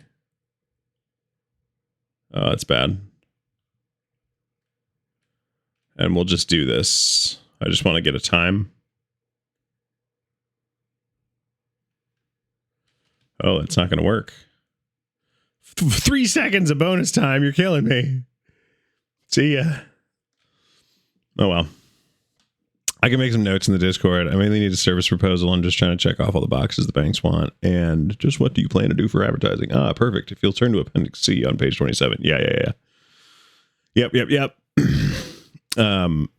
Oh, it's bad. And we'll just do this. I just want to get a time. Oh, it's not going to work. 3 seconds of bonus time. You're killing me. See ya. Oh, well. I can make some notes in the Discord. I mainly need a service proposal. I'm just trying to check off all the boxes the banks want. And just what do you plan to do for advertising? Ah, perfect. If you'll turn to Appendix C on page 27. Yeah. Yep.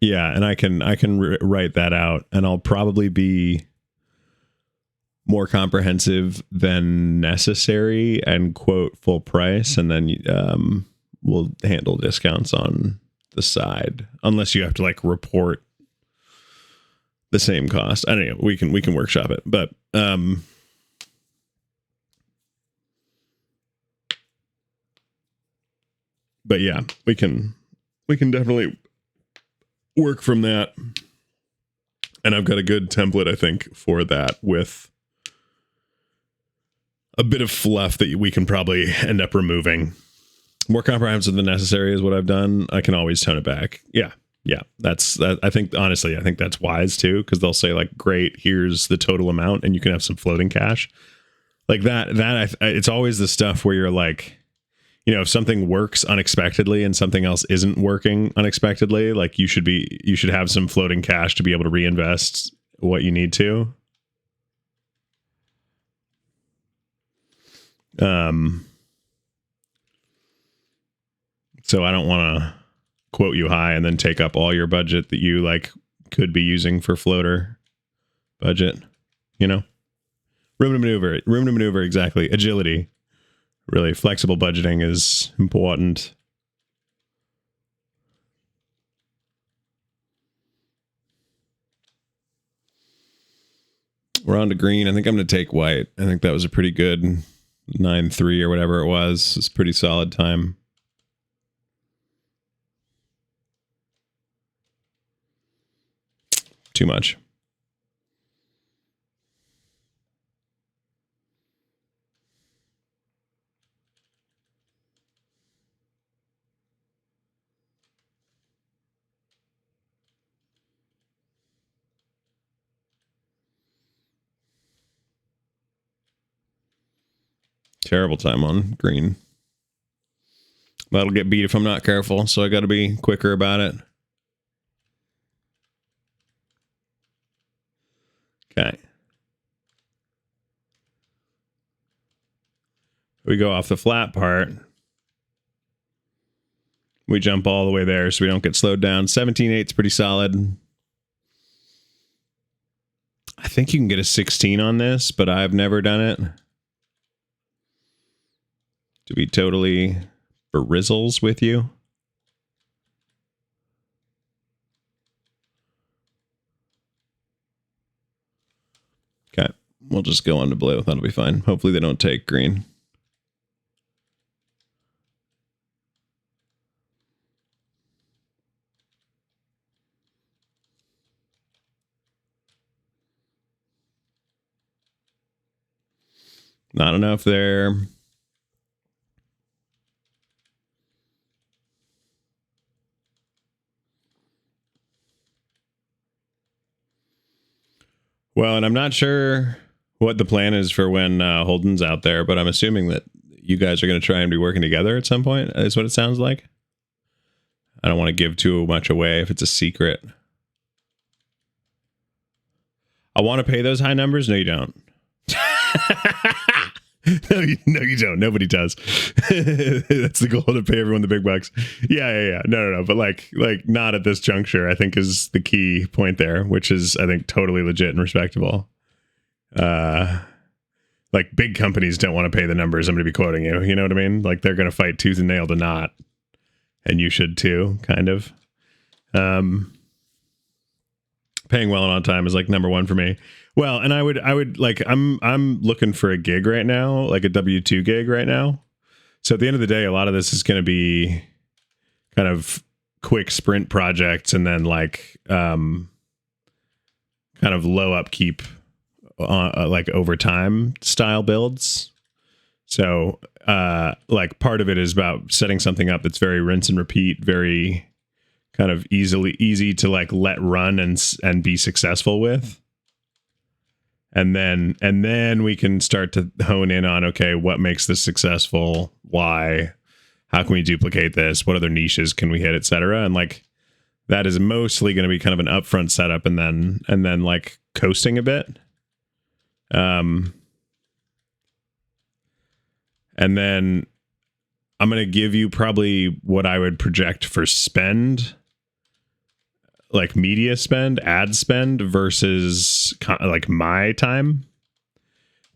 Yeah, and I can write that out, and I'll probably be more comprehensive than necessary and quote full price, and then we'll handle discounts on the side, unless you have to like report the same cost. I don't know. We can workshop it, but yeah, we can definitely work from that. And I've got a good template, I think, for that with a bit of fluff that we can probably end up removing. More comprehensive than necessary is what I've done. I can always tone it back. Yeah. That's that. I think honestly, I think that's wise too, because they'll say like, "Great, here's the total amount," and you can have some floating cash like that. It's always the stuff where you're like, you know, if something works unexpectedly and something else isn't working unexpectedly, like you should have some floating cash to be able to reinvest what you need to. So I don't want to quote you high and then take up all your budget that you like could be using for floater budget, you know? Room to maneuver, exactly. Agility. Really, flexible budgeting is important. We're on to green. I think I'm going to take white. I think that was a pretty good 9-3 or whatever it was. It's a pretty solid time. Too much. Terrible time on green. That'll get beat if I'm not careful, so I got to be quicker about it. Okay. We go off the flat part. We jump all the way there so we don't get slowed down. 17-8 is pretty solid. I think you can get a 16 on this, but I've never done it. To be totally berizzles with you. Okay, we'll just go on to blue. That'll be fine. Hopefully they don't take green. Not enough there. Well, and I'm not sure what the plan is for when Holden's out there, but I'm assuming that you guys are going to try and be working together at some point, is what it sounds like. I don't want to give too much away if it's a secret. I want to pay those high numbers. No, you don't. No, you don't. Nobody does. That's the goal, to pay everyone the big bucks. Yeah. No. But like not at this juncture, I think is the key point there, which is, I think, totally legit and respectable. Like big companies don't want to pay the numbers I'm going to be quoting you. You know what I mean? Like they're going to fight tooth and nail to not. And you should too, kind of. Paying well and on time is like number one for me. Well, and I would like, I'm looking for a gig right now, like a W-2 gig right now. So at the end of the day, a lot of this is going to be kind of quick sprint projects and then like, kind of low upkeep, like over time style builds. So, like part of it is about setting something up that's very rinse and repeat, very kind of easy to like let run and be successful with. And then we can start to hone in on, okay, what makes this successful? Why? How can we duplicate this? What other niches can we hit, et cetera? And like, that is mostly going to be kind of an upfront setup and then like coasting a bit. And then I'm going to give you probably what I would project for spend, like media spend, ad spend versus like my time.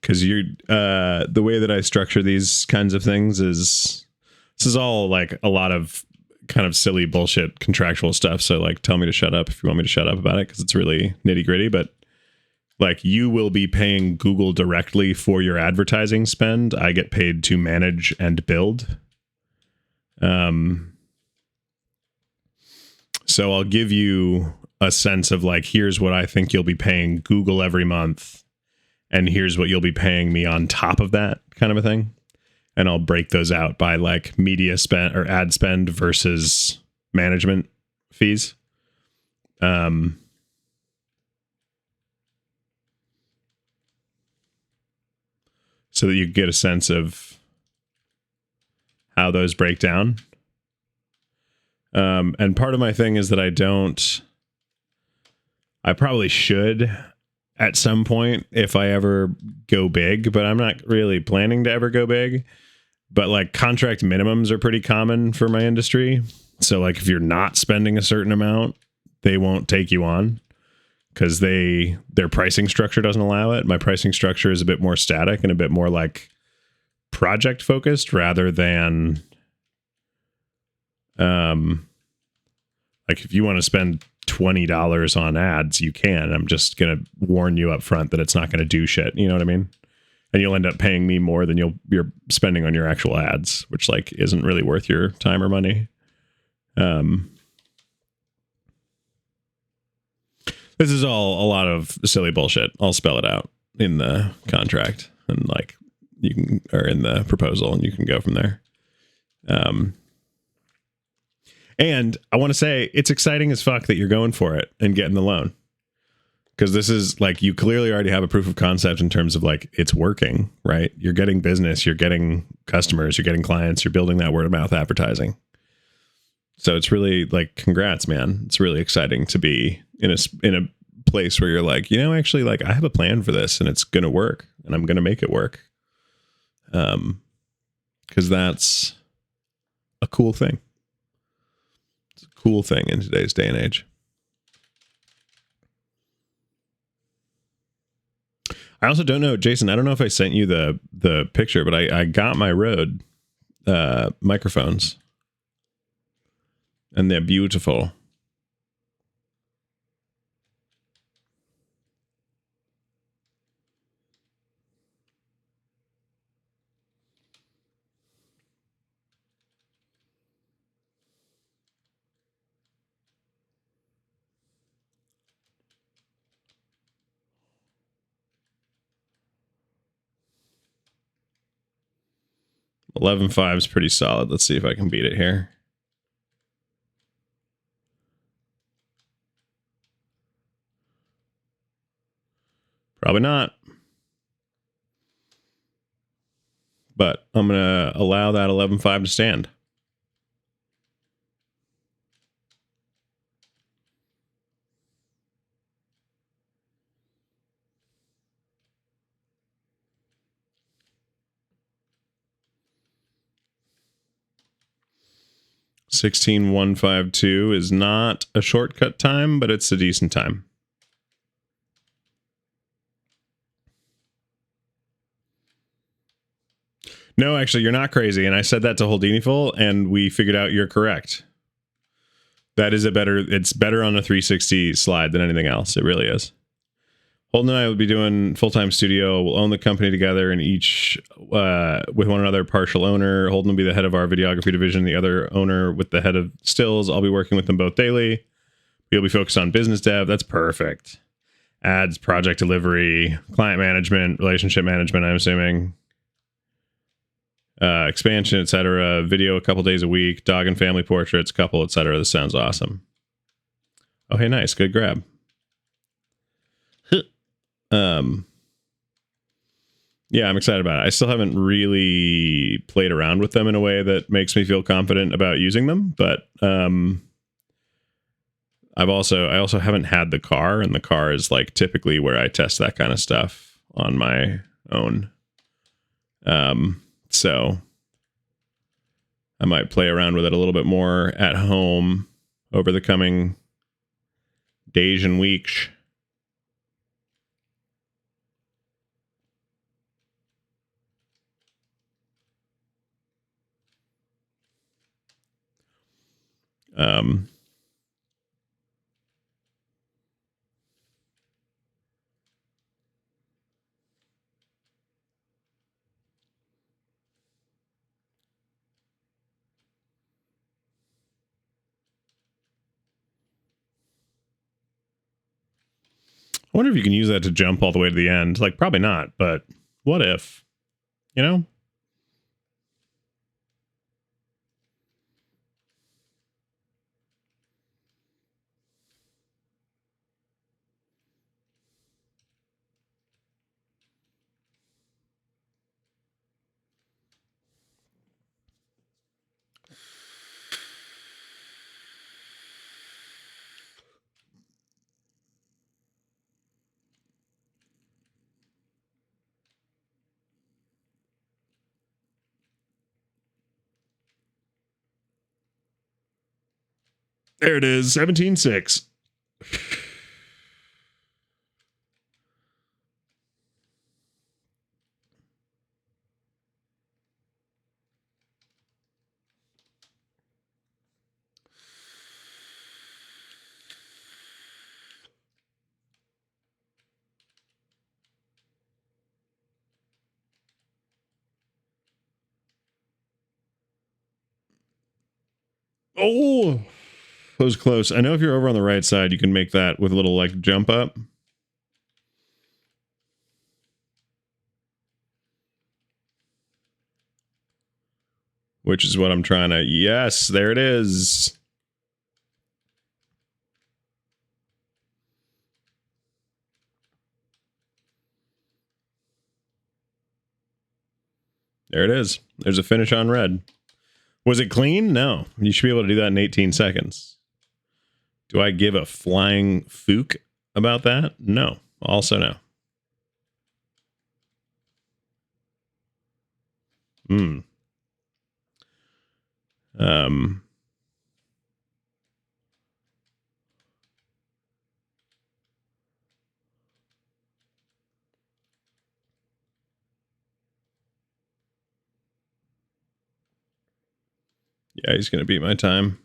Because you're the way that I structure these kinds of things is, this is all like a lot of kind of silly bullshit contractual stuff. So like, tell me to shut up if you want me to shut up about it, because it's really nitty gritty. But like, you will be paying Google directly for your advertising spend. I get paid to manage and build. So I'll give you a sense of like, here's what I think you'll be paying Google every month. and here's what you'll be paying me on top of that, kind of a thing. And I'll break those out by like media spend or ad spend versus management fees. So that you get a sense of how those break down. And part of my thing is that I probably should at some point if I ever go big, but I'm not really planning to ever go big. But like contract minimums are pretty common for my industry. So like if you're not spending a certain amount, they won't take you on because their pricing structure doesn't allow it. My pricing structure is a bit more static and a bit more like project focused rather than like if you want to spend $20 on ads, you can. I'm just going to warn you up front that it's not going to do shit. You know what I mean? And you'll end up paying me more than you're spending on your actual ads, which like isn't really worth your time or money. This is all a lot of silly bullshit. I'll spell it out in the contract and like you can, or in the proposal, and you can go from there. And I want to say it's exciting as fuck that you're going for it and getting the loan. Because this is like, you clearly already have a proof of concept in terms of like, it's working, right? You're getting business, you're getting customers, you're getting clients, you're building that word of mouth advertising. So it's really like, congrats, man. It's really exciting to be in a place where you're like, actually like I have a plan for this and it's going to work and I'm going to make it work. Because that's a cool thing. It's a cool thing in today's day and age. I also don't know, Jason, I don't know if I sent you the picture, but I got my Rode microphones. And they're beautiful. $11.5 is pretty solid. Let's see if I can beat it here. Probably not. But I'm going to allow that 11.5 to stand. $16,152 is not a shortcut time, but it's a decent time. No, actually, you're not crazy. And I said that to Holdiniful, and we figured out you're correct. That is it's better on a 360 slide than anything else. It really is. Holden and I will be doing full-time studio. We'll own the company together and each with one another partial owner. Holden will be the head of our videography division, the other owner with the head of stills. I'll be working with them both daily. We'll be focused on business dev. That's perfect. Ads, project delivery, client management, relationship management, I'm assuming. Expansion, etc. Video a couple days a week. Dog and family portraits, couple, etc. This sounds awesome. Oh, hey, nice. Good grab. Yeah, I'm excited about it. I still haven't really played around with them in a way that makes me feel confident about using them, but I also haven't had the car, and the car is like typically where I test that kind of stuff on my own. So I might play around with it a little bit more at home over the coming days and weeks. I wonder if you can use that to jump all the way to the end. Like, probably not, but what if? You know? There it is, 17.6. Oh, that was close. I know if you're over on the right side, you can make that with a little like jump up. Which is what I'm trying to... Yes, there it is. There it is. There's a finish on red. Was it clean? No. You should be able to do that in 18 seconds. Do I give a flying fook about that? No. Also no. Yeah, he's going to beat my time.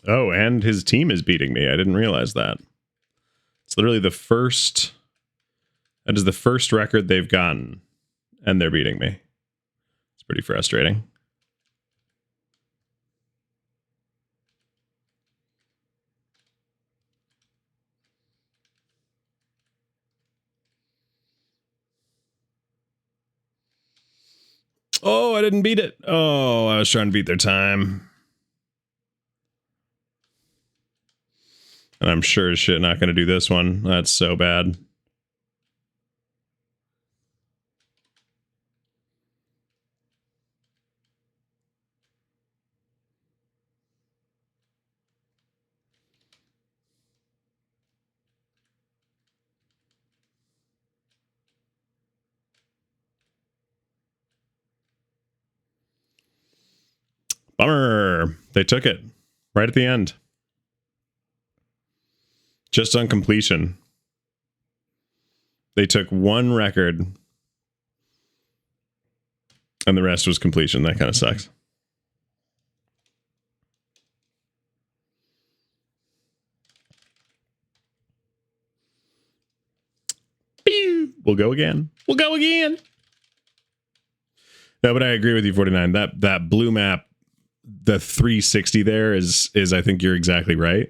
Oh, and his team is beating me. I didn't realize that. It's literally the first... That is the first record they've gotten, and they're beating me. It's pretty frustrating. Oh, I didn't beat it. Oh, I was trying to beat their time. And I'm sure as shit not going to do this one. That's so bad. Bummer. They took it right at the end. Just on completion. They took one record and the rest was completion. That kind of sucks. We'll go again. We'll go again. No, but I agree with you, 49. That blue map, the 360 there is I think you're exactly right.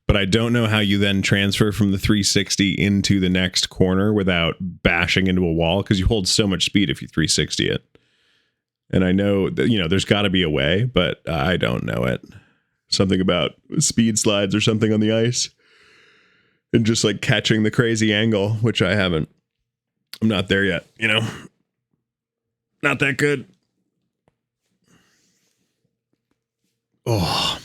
But I don't know how you then transfer from the 360 into the next corner without bashing into a wall, because you hold so much speed if you 360 it. And I know that, you know, there's got to be a way, but I don't know it. Something about speed slides or something on the ice. And just like catching the crazy angle, which I haven't. I'm not there yet, you know? Not that good. Oh.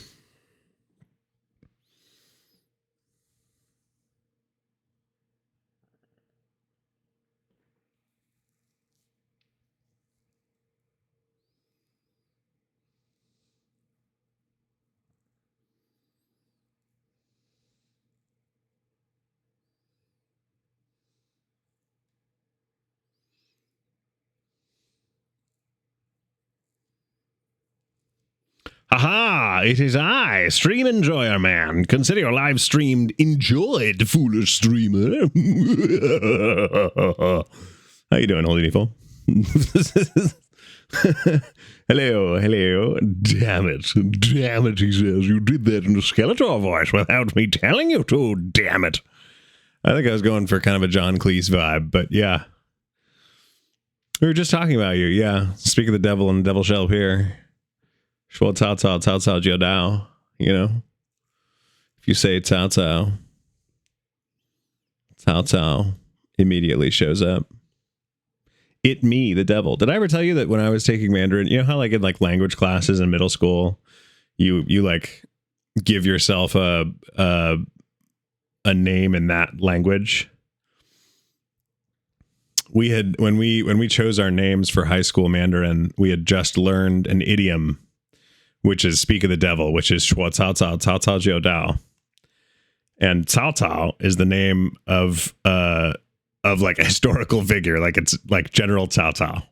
Haha, it is I, Stream Enjoyer Man. Consider your live stream enjoyed, foolish streamer. How you doing, Holy Needful? Hello, hello. Damn it, he says. You did that in a Skeletor voice without me telling you to, damn it. I think I was going for kind of a John Cleese vibe, but yeah. We were just talking about you, yeah. Speak of the devil and the devil shall appear. Shua Cao Cao Cao Cao Jiao Dao, you know? If you say Cao Cao, Cao Cao immediately shows up. It me, the devil. Did I ever tell you that when I was taking Mandarin, you know how like in like language classes in middle school, you like give yourself a name in that language? We had when we chose our names for high school Mandarin, we had just learned an idiom, which is speak of the devil, which is Shua Cao Cao Cao Cao Jiao Dao. And Cao Cao is the name of like a historical figure, like it's like General Cao Cao,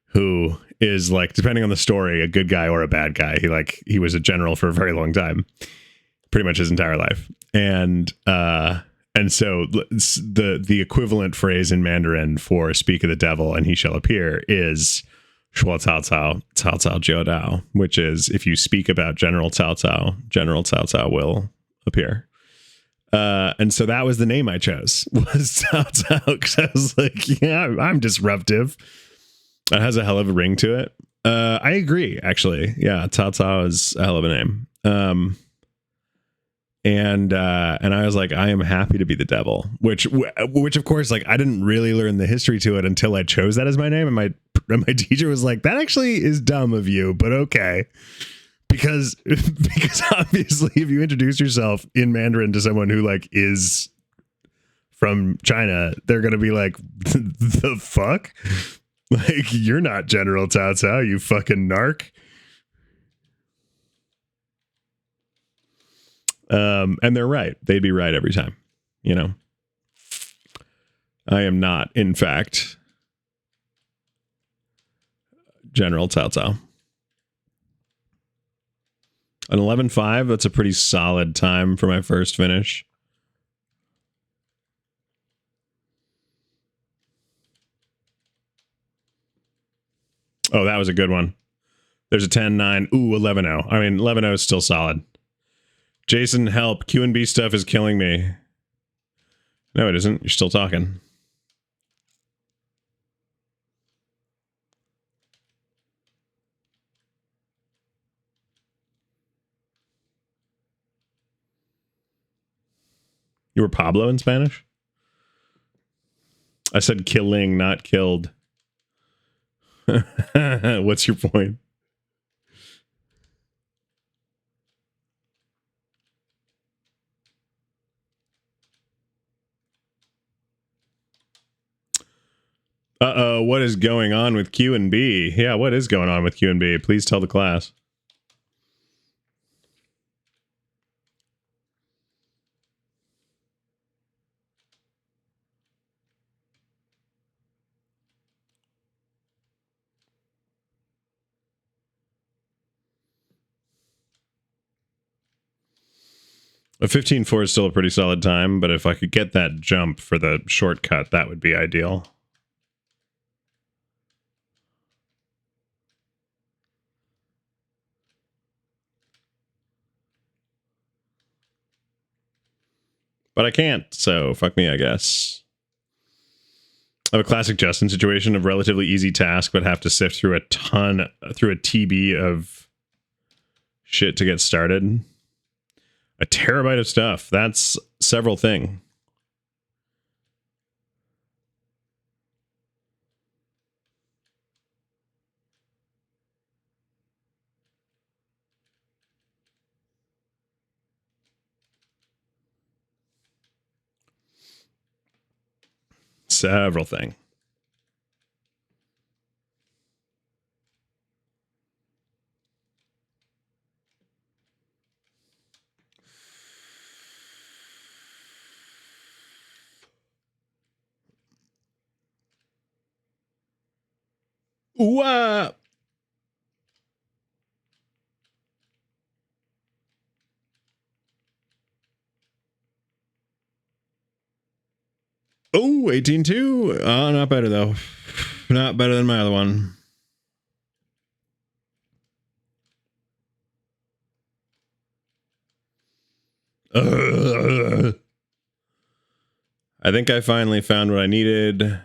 who is like, depending on the story, a good guy or a bad guy. He was a general for a very long time, pretty much his entire life. And so the equivalent phrase in Mandarin for speak of the devil and he shall appear is Shua Cao Cao Cao Cao Jiao Dao, which is if you speak about General Cao Cao, General Cao Cao will appear. And so that was the name I chose, was Cao Cao, because I was like, yeah, I'm disruptive. It has a hell of a ring to it. I agree, actually. Yeah, Cao Cao is a hell of a name. And I was like, I am happy to be the devil, which of course, like I didn't really learn the history to it until I chose that as my name. And my teacher was like, that actually is dumb of you, but okay. Because obviously if you introduce yourself in Mandarin to someone who like is from China, they're going to be like, the fuck? Like, you're not General Cao Cao, you fucking narc. And they're right. They'd be right every time, you know. I am not, in fact, General Cao Cao. An 11.5, that's a pretty solid time for my first finish. Oh, that was a good one. There's a 10.9. Ooh, 11.0. I mean, 11.0 is still solid. Jason, help. Q&B stuff is killing me. No, it isn't. You're still talking. You were Pablo in Spanish? I said killing, not killed. What's your point? Uh-oh, what is going on with Q and B? Yeah, what is going on with Q and B? Please tell the class. A 15.4 is still a pretty solid time, but if I could get that jump for the shortcut, that would be ideal. But I can't, so fuck me, I guess. I have a classic Justin situation of relatively easy task, but have to sift through a TB of shit to get started. A terabyte of stuff. That's several things. Several things. Ooh, Oh, 18.2. Not better, though. Not better than my other one. I think I finally found what I needed.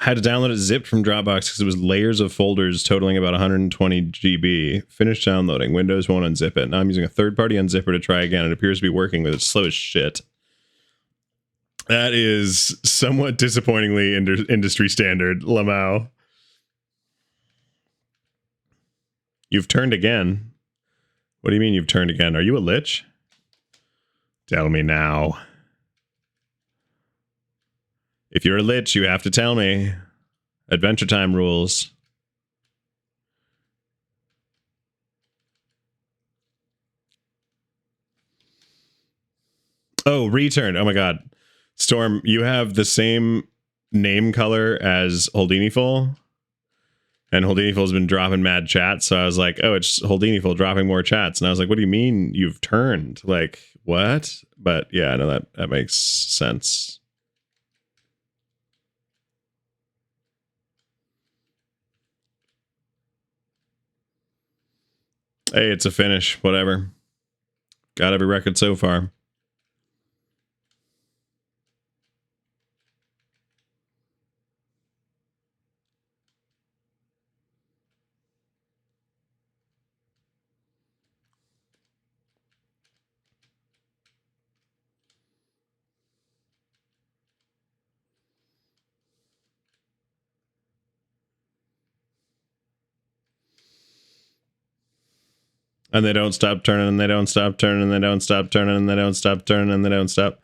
Had to download it zipped from Dropbox because it was layers of folders totaling about 120 GB. Finished downloading. Windows won't unzip it. Now I'm using a third-party unzipper to try again. It appears to be working, but it's slow as shit. That is somewhat disappointingly industry standard, Lamau. You've turned again. What do you mean you've turned again? Are you a lich? Tell me now. If you're a lich, you have to tell me. Adventure Time rules. Oh, return. Oh my god. Storm, you have the same name color as Holdiniful. And Holdiniful has been dropping mad chats. So I was like, oh, it's Holdiniful dropping more chats. And I was like, what do you mean you've turned? Like, what? But yeah, no, that makes sense. Hey, it's a finish. Whatever. Got every record so far. And they don't stop turning, and they don't stop turning, and they don't stop turning, and they don't stop turning, and they don't stop.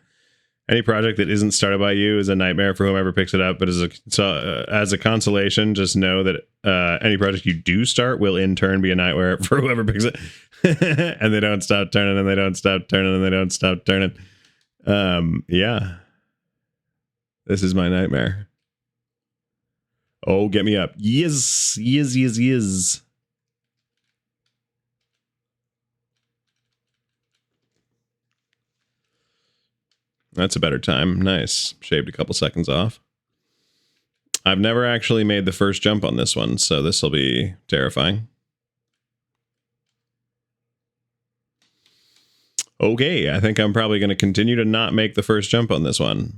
Any project that isn't started by you is a nightmare for whomever picks it up. But as a consolation, just know that any project you do start will in turn be a nightmare for whoever picks it. And they don't stop turning, and they don't stop turning, and they don't stop turning. Yeah. This is my nightmare. Oh, get me up. Yes, yes, yes, yes. That's a better time. Nice. Shaved a couple seconds off. I've never actually made the first jump on this one, so this will be terrifying. Okay, I think I'm probably going to continue to not make the first jump on this one.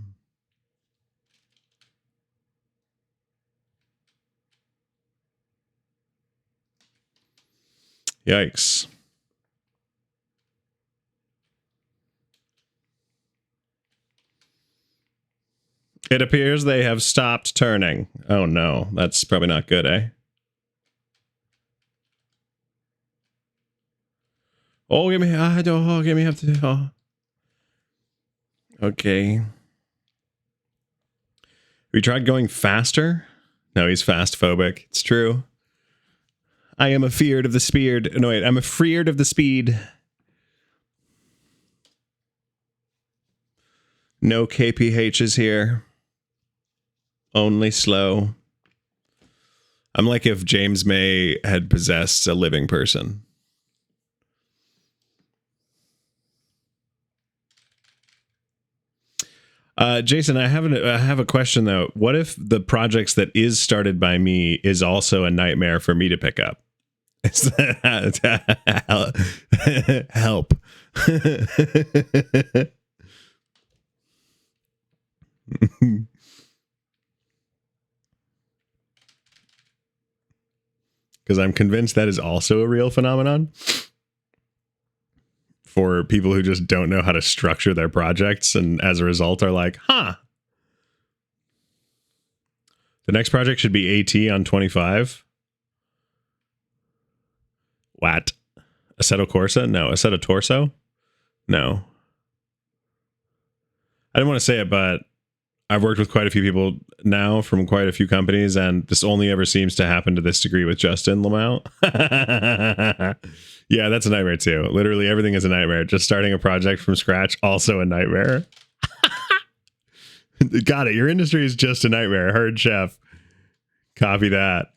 Yikes. It appears they have stopped turning. Oh no, that's probably not good, eh? Oh, give me, give me have to. Oh. Okay. We tried going faster. No, he's fast phobic. It's true. I am afeared of the speed. No, wait, I'm afeared of the speed. No KPHs here. Only slow. I'm like if James May had possessed a living person. Jason, I have a question though. What if the projects that is started by me is also a nightmare for me to pick up? Is that help? Because I'm convinced that is also a real phenomenon for people who just don't know how to structure their projects and as a result are like, huh. The next project should be AT on 25. What? Assetto Corsa? No. Assetto Torso? No. I didn't want to say it, but I've worked with quite a few people now from quite a few companies, and this only ever seems to happen to this degree with Justin Lamau. Yeah, that's a nightmare too. Literally everything is a nightmare. Just starting a project from scratch, also a nightmare. Got it. Your industry is just a nightmare. Heard, chef. Copy that.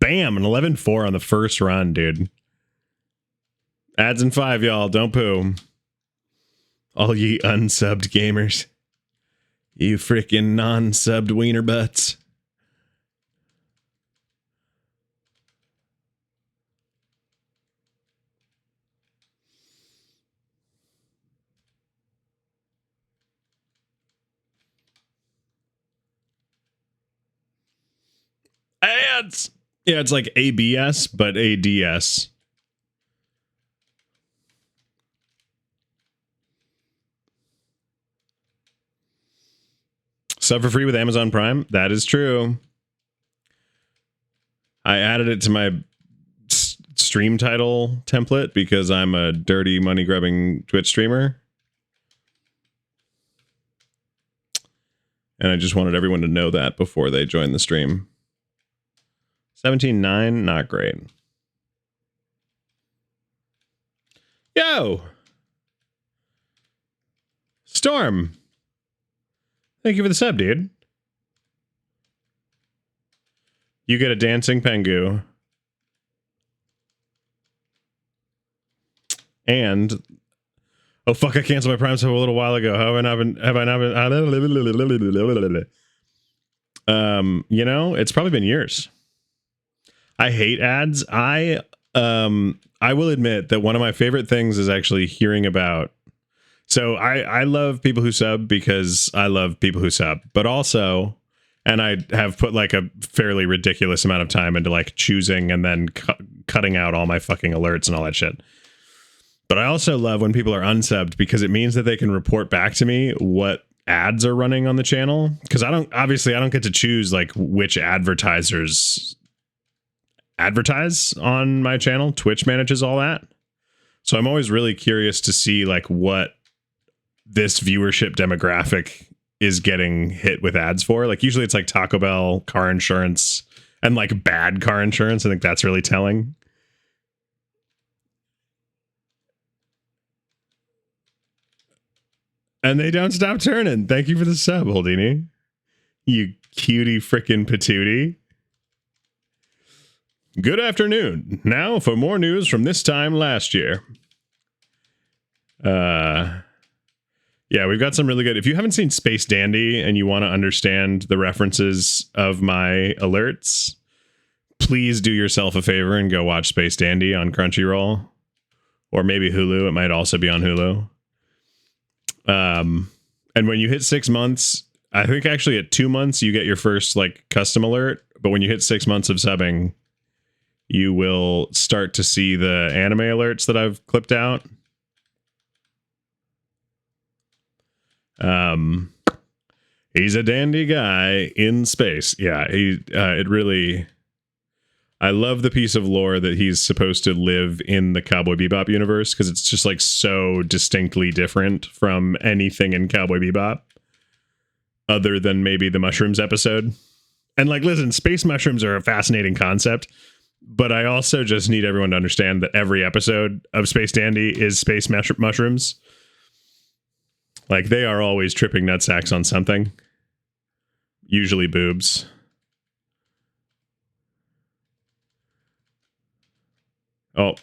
Bam, an 11-4 on the first run, dude. Ads in 5, y'all. Don't poo. All ye unsubbed gamers. You freaking non-subbed wiener butts. Ads! Yeah, it's like ABS, but ADS. Sub for free with Amazon Prime? That is true. I added it to my stream title template because I'm a dirty money-grubbing Twitch streamer. And I just wanted everyone to know that before they join the stream. 17.9, not great. Yo! Storm! Thank you for the sub, dude. You get a dancing Pengu. And oh fuck, I canceled my Prime sub a little while ago. Have I not been you know, it's probably been years. I hate ads. I will admit that one of my favorite things is actually hearing about. So I love people who sub because I love people who sub, but also, and I have put like a fairly ridiculous amount of time into like choosing and then cutting out all my fucking alerts and all that shit. But I also love when people are unsubbed because it means that they can report back to me what ads are running on the channel. Because I don't get to choose like which advertisers advertise on my channel. Twitch manages all that. So I'm always really curious to see like what this viewership demographic is getting hit with ads for. Like usually it's like Taco Bell, car insurance, and like bad car insurance. I think that's really telling. And they don't stop turning. Thank you for the sub, Holdini. You cutie frickin' patootie. Good afternoon. Now for more news from this time last year. Yeah, we've got some really good. If you haven't seen Space Dandy and you want to understand the references of my alerts, please do yourself a favor and go watch Space Dandy on Crunchyroll. Or maybe Hulu. It might also be on Hulu. And when you hit 6 months, I think actually at 2 months, you get your first like custom alert. But when you hit 6 months of subbing, you will start to see the anime alerts that I've clipped out. He's a dandy guy in space. Yeah, it really. I love the piece of lore that he's supposed to live in the Cowboy Bebop universe because it's just like so distinctly different from anything in Cowboy Bebop other than maybe the mushrooms episode. And like, listen, space mushrooms are a fascinating concept, but I also just need everyone to understand that every episode of Space Dandy is space mushrooms. Like they are always tripping nutsacks on something, usually boobs. Oh,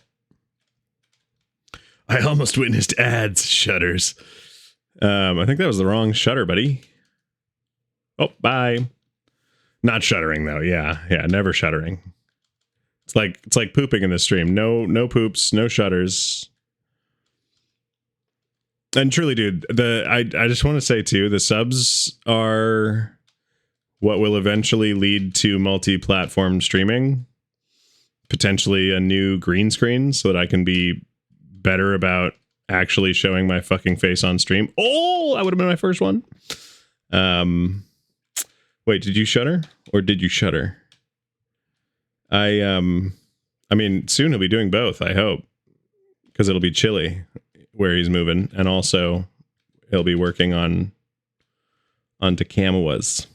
I almost witnessed ads. Shudders. I think that was the wrong shutter, buddy. Oh, bye. Not shuddering though. Yeah, never shuddering. It's like pooping in the stream. No poops, no shudders. And truly, dude, I just want to say too, the subs are what will eventually lead to multi-platform streaming. Potentially a new green screen so that I can be better about actually showing my fucking face on stream. Oh, that would have been my first one. Wait, did you shutter or did you shutter? I mean, soon he'll be doing both, I hope, because it'll be chilly where he's moving, and also he'll be working on Takamas.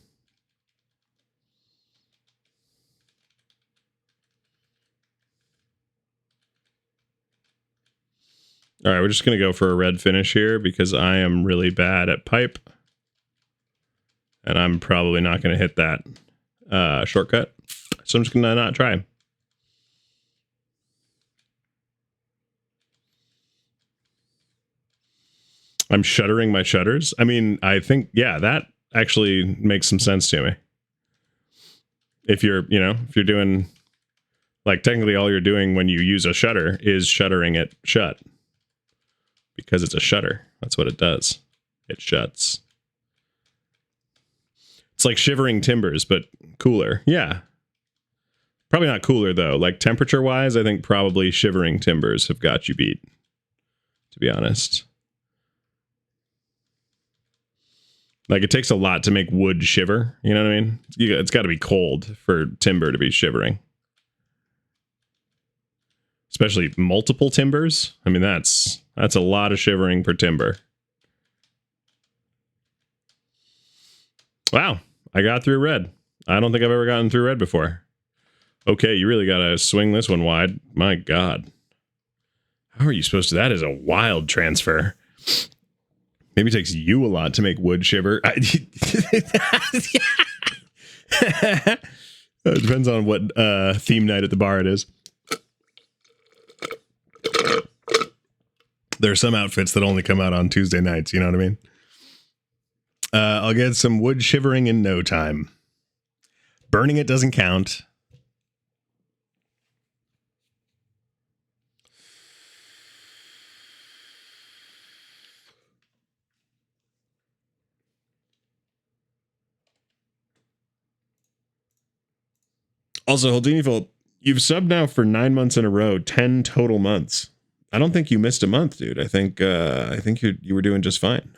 All right, we're just going to go for a red finish here because I am really bad at pipe. And I'm probably not going to hit that shortcut. So I'm just going to not try. I'm shuttering my shutters. I mean, I think, yeah, that actually makes some sense to me. If you're doing, like, technically all you're doing when you use a shutter is shuttering it shut. Because it's a shutter. That's what it does. It shuts. It's like shivering timbers, but cooler. Yeah. Probably not cooler, though. Like, temperature-wise, I think probably shivering timbers have got you beat, to be honest. Like, it takes a lot to make wood shiver. You know what I mean? It's got to be cold for timber to be shivering. Especially multiple timbers. I mean, that's a lot of shivering per timber. Wow, I got through red. I don't think I've ever gotten through red before. Okay, you really got to swing this one wide. My God. How are you supposed to? That is a wild transfer. Maybe it takes you a lot to make wood shiver. It depends on what theme night at the bar it is. There are some outfits that only come out on Tuesday nights, you know what I mean? I'll get some wood shivering in no time. Burning it doesn't count. Also, Holdini, you've subbed now for 9 months in a row, 10 total months. I don't think you missed a month, dude. I think you were doing just fine.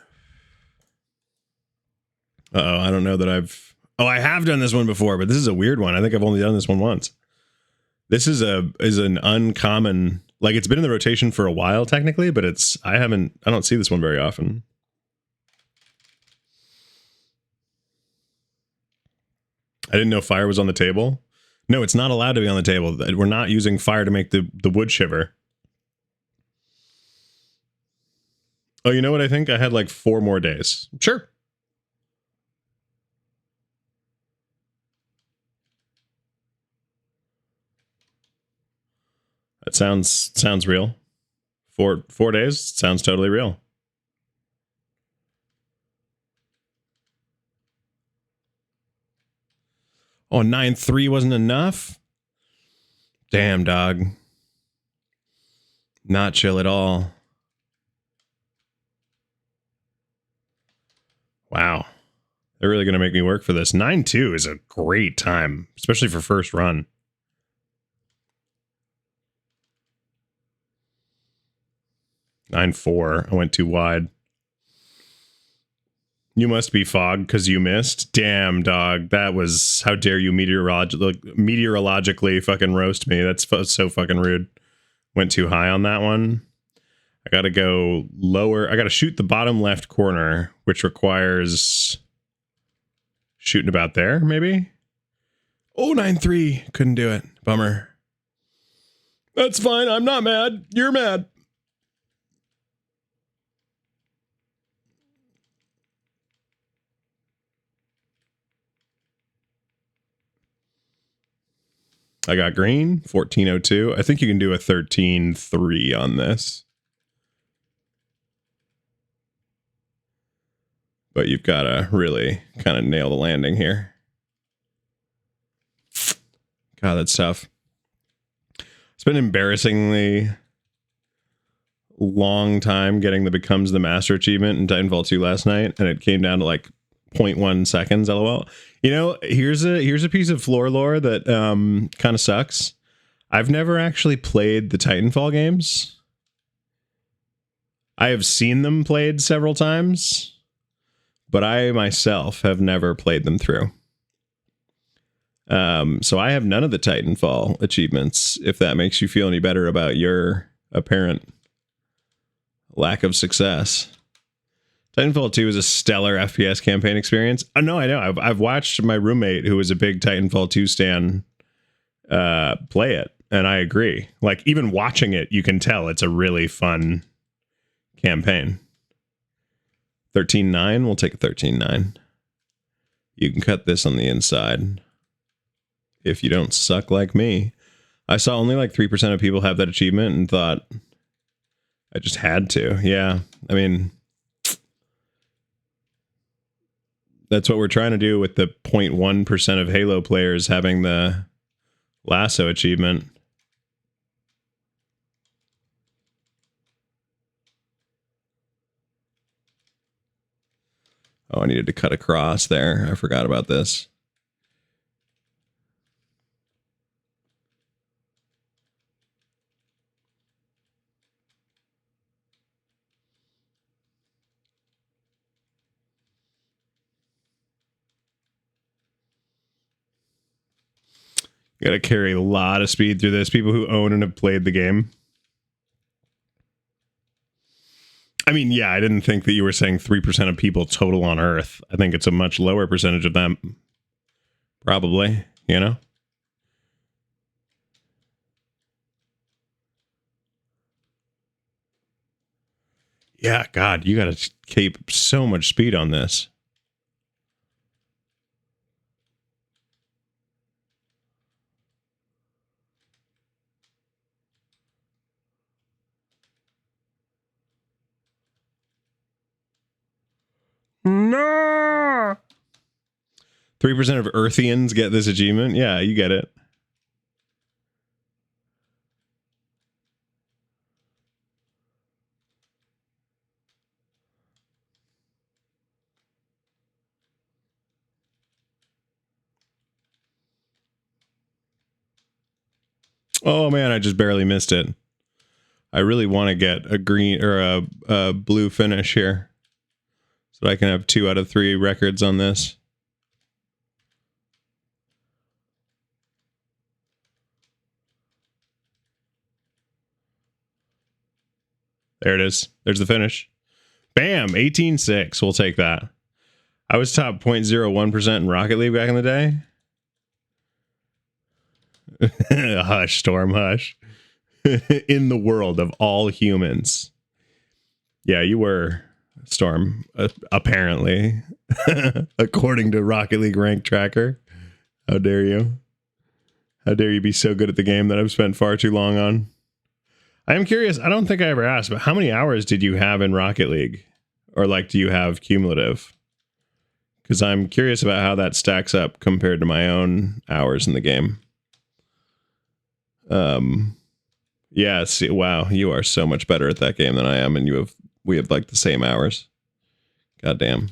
Uh-oh, I don't know that I've... Oh, I have done this one before, but this is a weird one. I think I've only done this one once. This is an uncommon... Like, it's been in the rotation for a while, technically, but I don't see this one very often. I didn't know fire was on the table. No, it's not allowed to be on the table. We're not using fire to make the wood shiver. Oh, you know what I think? I had like 4 more days. Sure. That sounds real. 4 days sounds totally real. Oh, 9-3 wasn't enough? Damn, dog. Not chill at all. Wow. They're really going to make me work for this. 9-2 is a great time, especially for first run. (9-4). I went too wide. You must be Fog because you missed. Damn, dog. That was... How dare you meteorologically fucking roast me. That's so fucking rude. Went too high on that one. I gotta go lower. I gotta shoot the bottom left corner, which requires shooting about there, maybe? Oh, 9-3. Couldn't do it. Bummer. That's fine. I'm not mad. You're mad. I got green, 1402. I think you can do a 13-3 on this. But you've got to really kind of nail the landing here. God, that's tough. It's been embarrassingly long time getting the Becomes the Master achievement in Titanfall 2 last night, and it came down to like 0.1 seconds, lol. You know, here's a piece of floor lore that kind of sucks. I've never actually played the Titanfall games. I have seen them played several times, but I myself have never played them through. So I have none of the Titanfall achievements, if that makes you feel any better about your apparent lack of success. Titanfall 2 is a stellar FPS campaign experience. Oh, no, I know. I've watched my roommate, who is a big Titanfall 2 stan, play it, and I agree. Like, even watching it, you can tell it's a really fun campaign. 13.9? We'll take a 13.9. You can cut this on the inside if you don't suck like me. I saw only like 3% of people have that achievement and thought I just had to. Yeah, I mean... That's what we're trying to do with the 0.1% of Halo players having the lasso achievement. Oh, I needed to cut across there. I forgot about this. You got to carry a lot of speed through this. People who own and have played the game. I mean, yeah, I didn't think that you were saying 3% of people total on Earth. I think it's a much lower percentage of them. Probably, you know? Yeah, God, you got to keep so much speed on this. No! 3% of Earthians get this achievement? Yeah, you get it. Oh man, I just barely missed it. I really want to get a green or a blue finish here, so that I can have 2 out of 3 records on this. There it is. There's the finish. Bam, 18.6. We'll take that. I was top 0.01% in Rocket League back in the day. Hush, Storm, hush. In the world of all humans. Yeah, you were, Storm, apparently. According to Rocket League rank tracker. How dare you? How dare you be so good at the game that I've spent far too long on? I am curious, I don't think I ever asked, but how many hours did you have in Rocket League? Or like, do you have cumulative? Because I'm curious about how that stacks up compared to my own hours in the game. Yeah, see, wow, you are so much better at that game than I am, and we have like the same hours. God damn.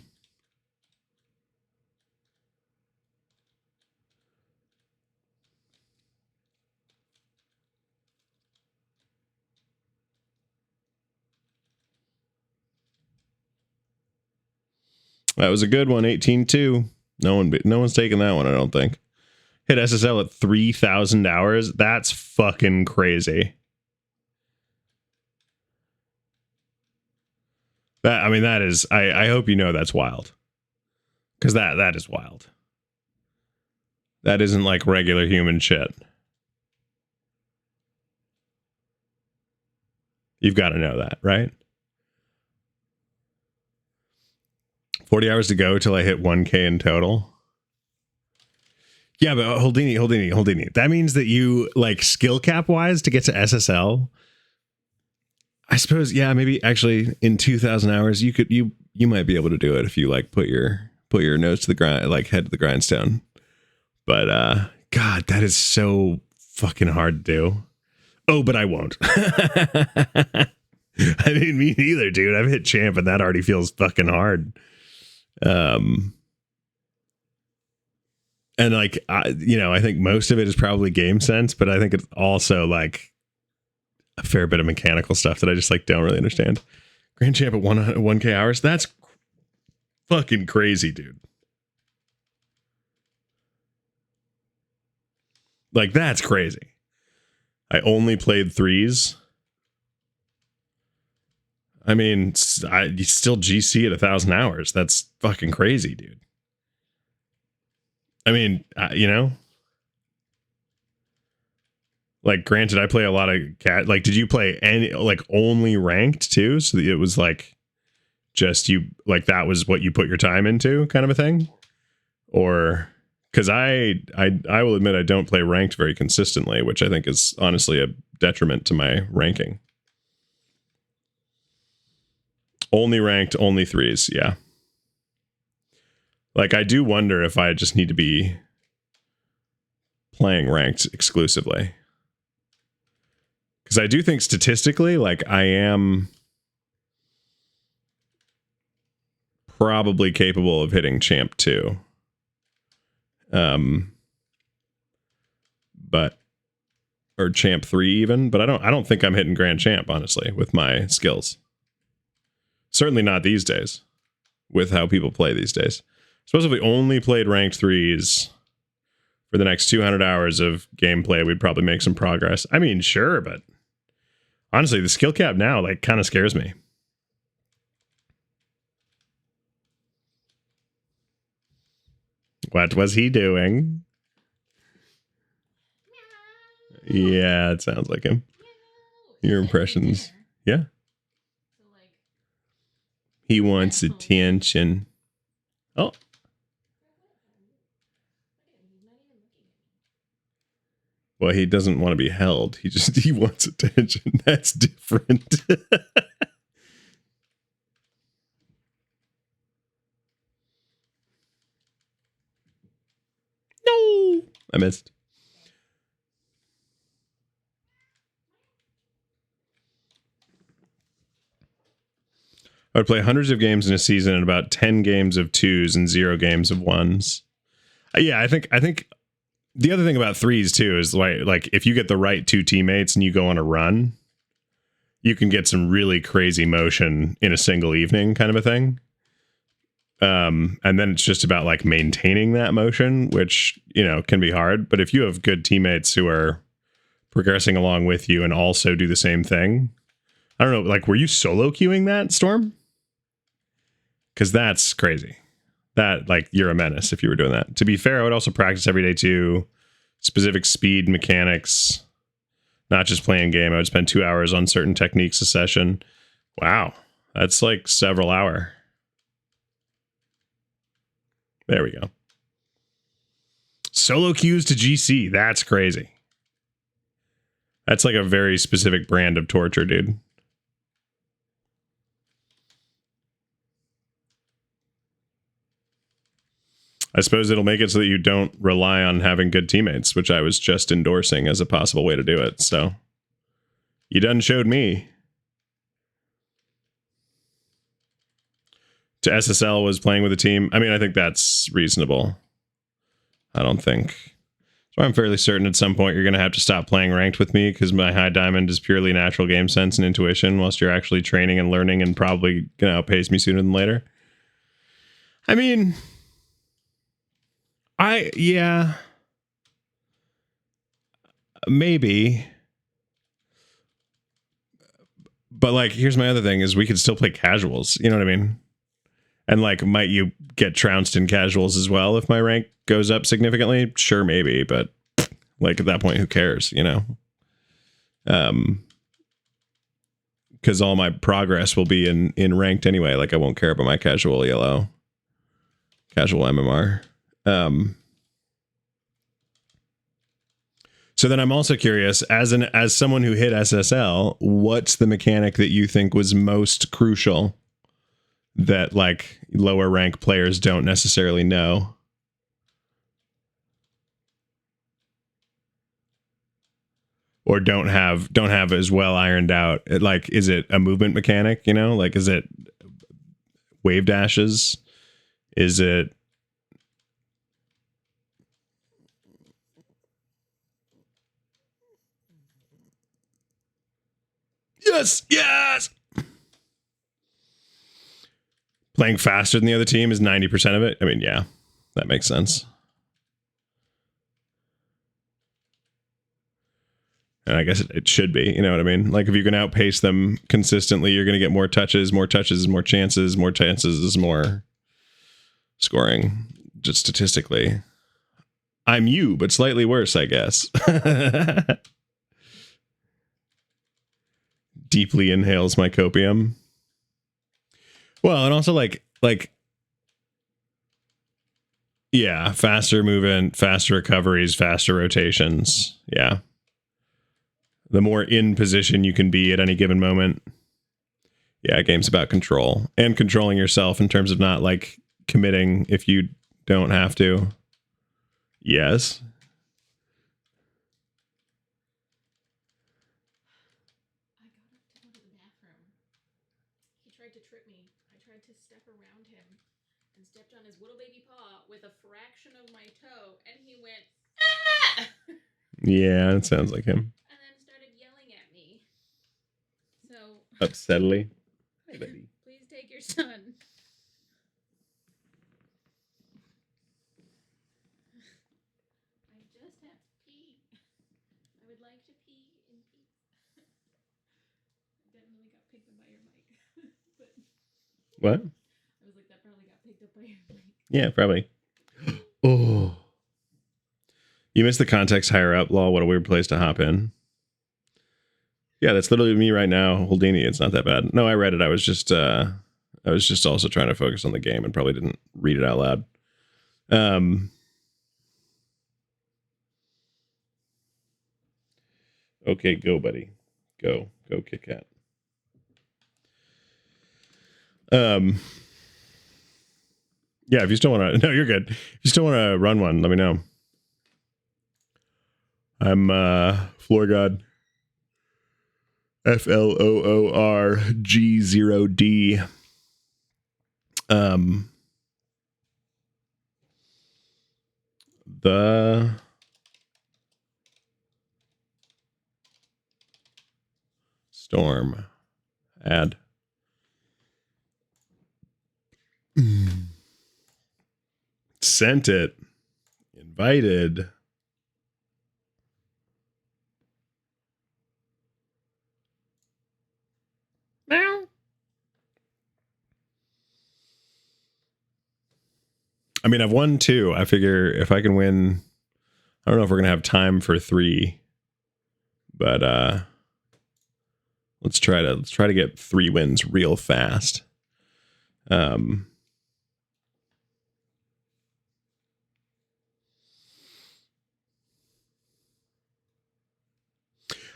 That was a good one, 18-2. No one's taking that one, I don't think. Hit SSL at 3,000 hours. That's fucking crazy. That is. I hope you know that's wild, because that is wild. That isn't like regular human shit. You've got to know that, right? 40 hours to go till I hit 1K in total. Yeah, but Holdini. That means that you, like, skill cap wise to get to SSL, I suppose, yeah, maybe actually in 2,000 hours you might be able to do it if you like put your nose to the grind, like head to the grindstone. But God, that is so fucking hard to do. Oh, but I won't. I mean, me neither, dude. I've hit champ and that already feels fucking hard. And like, I think most of it is probably game sense, but I think it's also like a fair bit of mechanical stuff that I just like don't really understand. Grand champ at 1K hours. That's fucking crazy, dude. Like, that's crazy. I only played 3s. I mean, you still GC at 1,000 hours. That's fucking crazy, dude. I mean, like, granted, I play a lot of cat. Like, did you play any, like, only ranked too? So it was like, just you, like, that was what you put your time into, kind of a thing? Or, because I will admit I don't play ranked very consistently, which I think is honestly a detriment to my ranking. Only ranked, only 3s, yeah. Like, I do wonder if I just need to be playing ranked exclusively. Because I do think statistically, like, I am probably capable of hitting champ 2. But or champ 3 even, but I don't think I'm hitting grand champ, honestly, with my skills. Certainly not these days, with how people play these days. Suppose if we only played ranked 3s for the next 200 hours of gameplay, we'd probably make some progress. I mean, sure, but honestly, the skill cap now, like, kind of scares me. What was he doing? Yeah, it sounds like him. Your impressions. Yeah. He wants attention. Oh. Well, he doesn't want to be held. He wants attention. That's different. No. I missed. I would play hundreds of games in a season and about 10 games of 2s and 0 games of 1s. Yeah, I think the other thing about 3s too is like if you get the right 2 teammates and you go on a run, you can get some really crazy motion in a single evening, kind of a thing. And then it's just about like maintaining that motion, which, you know, can be hard. But if you have good teammates who are progressing along with you and also do the same thing, I don't know, like, were you solo queuing that, Storm? Because that's crazy. That, like, you're a menace if you were doing that. To be fair, I would also practice every day too. Specific speed mechanics, not just playing game. I would spend 2 hours on certain techniques a session. Wow, that's like several hour. There we go. Solo queues to GC. That's crazy. That's like a very specific brand of torture, dude. I suppose it'll make it so that you don't rely on having good teammates, which I was just endorsing as a possible way to do it. So you done showed me. To SSL was playing with a team. I mean, I think that's reasonable. I don't think. So I'm fairly certain at some point you're going to have to stop playing ranked with me because my high diamond is purely natural game sense and intuition, whilst you're actually training and learning and probably going to outpace me sooner than later. I mean... yeah, maybe. But like, here's my other thing is we could still play casuals. You know what I mean? And like, might you get trounced in casuals as well if my rank goes up significantly? Sure, maybe. But like at that point, who cares, you know? Because all my progress will be in ranked anyway. Like I won't care about my casual yellow, casual MMR. So then I'm also curious, as someone who hit SSL, what's the mechanic that you think was most crucial that like lower rank players don't necessarily know? Or don't have as well ironed out? Like, is it a movement mechanic, you know? Like, is it wave dashes? Is it... Yes! Playing faster than the other team is 90% of it? I mean, yeah, that makes sense. And I guess it should be, you know what I mean? Like, if you can outpace them consistently, you're going to get more touches is more chances is more scoring, just statistically. I'm you, but slightly worse, I guess. Deeply inhales my copium. Well, and also like yeah, faster movement, faster recoveries, faster rotations. Yeah. The more in position you can be at any given moment. Yeah, game's about control and controlling yourself in terms of not like committing if you don't have to. Yes. I got up to go to the bathroom. He tried to trip me. I tried to step around him and stepped on his little baby paw with a fraction of my toe, and he went, ah! Yeah, it sounds like him. And then started yelling at me. So upsetly. Hey, buddy. Please take your son. I just have to pee. I would like to pee in peace. Definitely got picked up by your mic. But What? I was like, that probably got picked up by your mic. Yeah, probably. Oh. You missed the context higher up, lol. What a weird place to hop in. Yeah, that's literally me right now, Houdini. It's not that bad. No, I read it. I was just also trying to focus on the game and probably didn't read it out loud. Okay, go, buddy. Go, Kit Kat. Yeah, if you still want to, no, you're good. If you still want to run one, let me know. I'm FloorGod. FLOORG0D. The storm ad. Sent it. Invited. Meow. I mean, I've won 2. I figure if I can win, I don't know if we're gonna have time for 3, but let's try to get 3 wins real fast.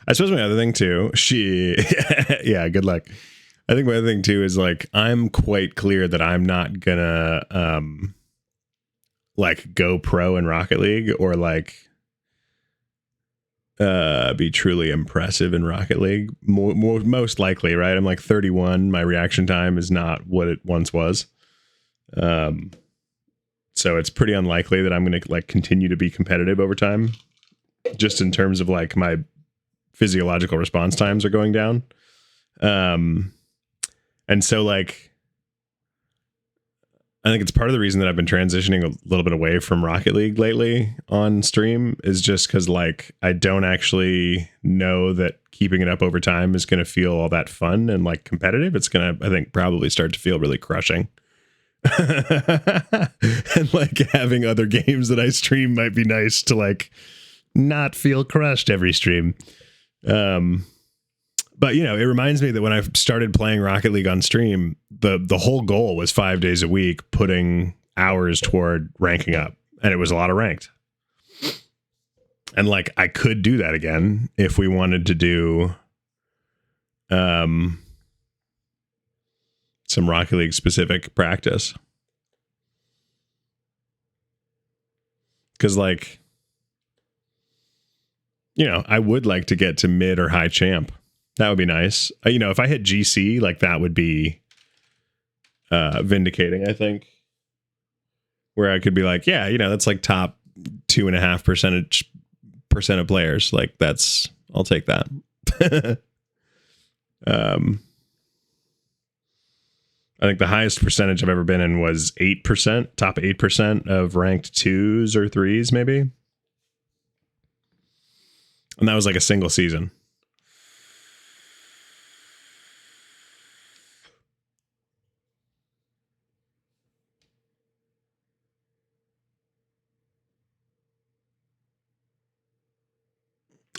I suppose my other thing too, yeah, good luck. I think my other thing too is like, I'm quite clear that I'm not gonna like go pro in Rocket League or like be truly impressive in Rocket League. Most likely, right? I'm like 31. My reaction time is not what it once was. So it's pretty unlikely that I'm gonna like continue to be competitive over time. Just in terms of like my physiological response times are going down. And so like, I think it's part of the reason that I've been transitioning a little bit away from Rocket League lately on stream is just because like, I don't actually know that keeping it up over time is going to feel all that fun and like competitive. It's going to, I think, probably start to feel really crushing. And like having other games that I stream might be nice to like not feel crushed every stream. But you know, it reminds me that when I started playing Rocket League on stream, the whole goal was 5 days a week, putting hours toward ranking up, and it was a lot of ranked. And like, I could do that again if we wanted to do, some Rocket League specific practice. Cause like, you know, I would like to get to mid or high champ. That would be nice. You know, if I hit GC, like that would be vindicating, I think. Where I could be like, yeah, you know, that's like top 2.5% of players. Like that's, I'll take that. I think the highest percentage I've ever been in was 8%, top 8% of ranked 2s or 3s, maybe. And that was like a single season.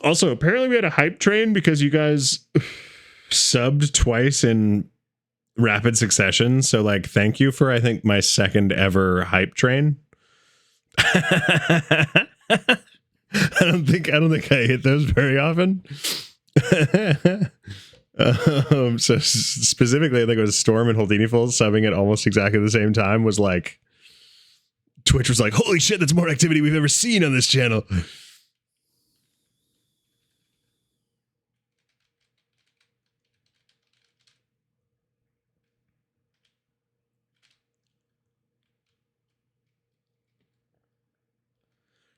Also, apparently we had a hype train because you guys subbed twice in rapid succession. So like, thank you for, I think, my second ever hype train. I don't think I hit those very often. So specifically, I think it was Storm and Holdinifuls subbing at almost exactly the same time was like Twitch was like, holy shit, that's more activity we've ever seen on this channel.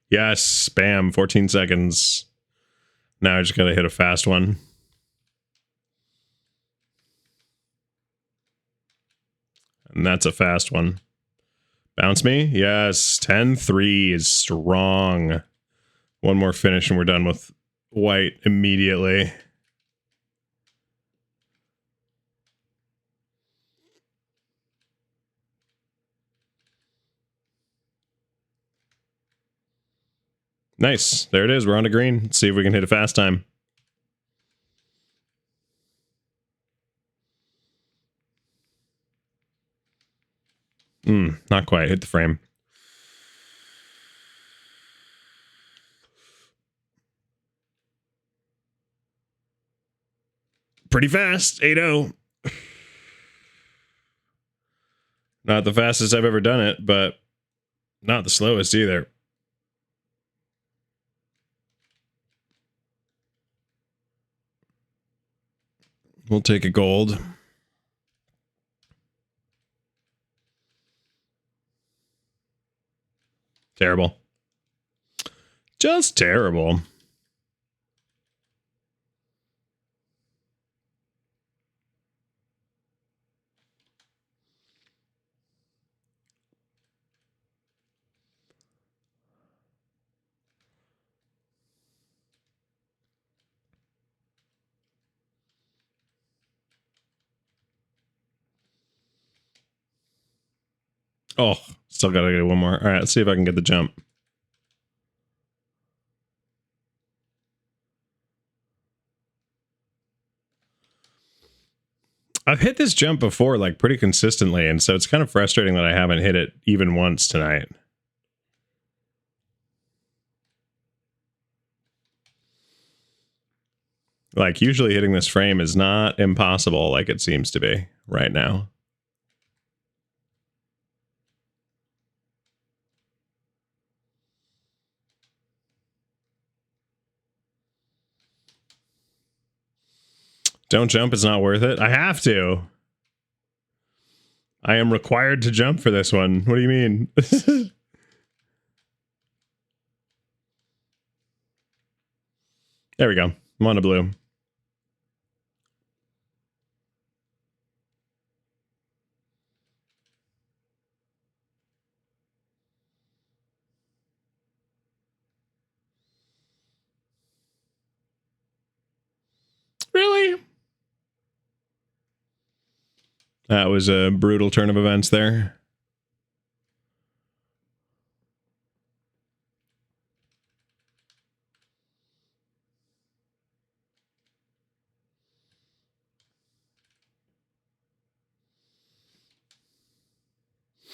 Yes, spam, 14 seconds. Now I just gotta hit a fast one. And that's a fast one. Bounce me? Yes, 10-3 is strong. One more finish and we're done with white immediately. Nice. There it is. We're on to green. Let's see if we can hit a fast time. Not quite. Hit the frame. Pretty fast. 8-0. Not the fastest I've ever done it, but not the slowest either. We'll take a gold. Terrible. Just terrible. Oh, still gotta get one more. All right, let's see if I can get the jump. I've hit this jump before, like, pretty consistently, and so it's kind of frustrating that I haven't hit it even once tonight. Like, usually hitting this frame is not impossible like it seems to be right now. Don't jump, it's not worth it. I have to. I am required to jump for this one. What do you mean? There we go. I'm on a blue. Really? That was a brutal turn of events there.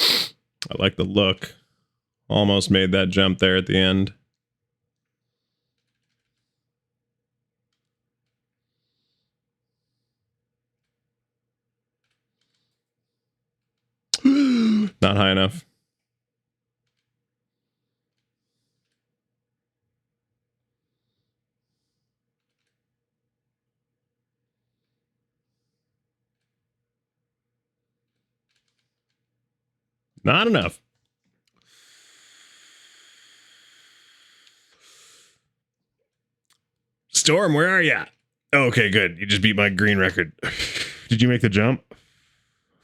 I like the look. Almost made that jump there at the end. Not high enough. Not enough. Storm, where are ya? Okay, good. You just beat my green record. Did you make the jump?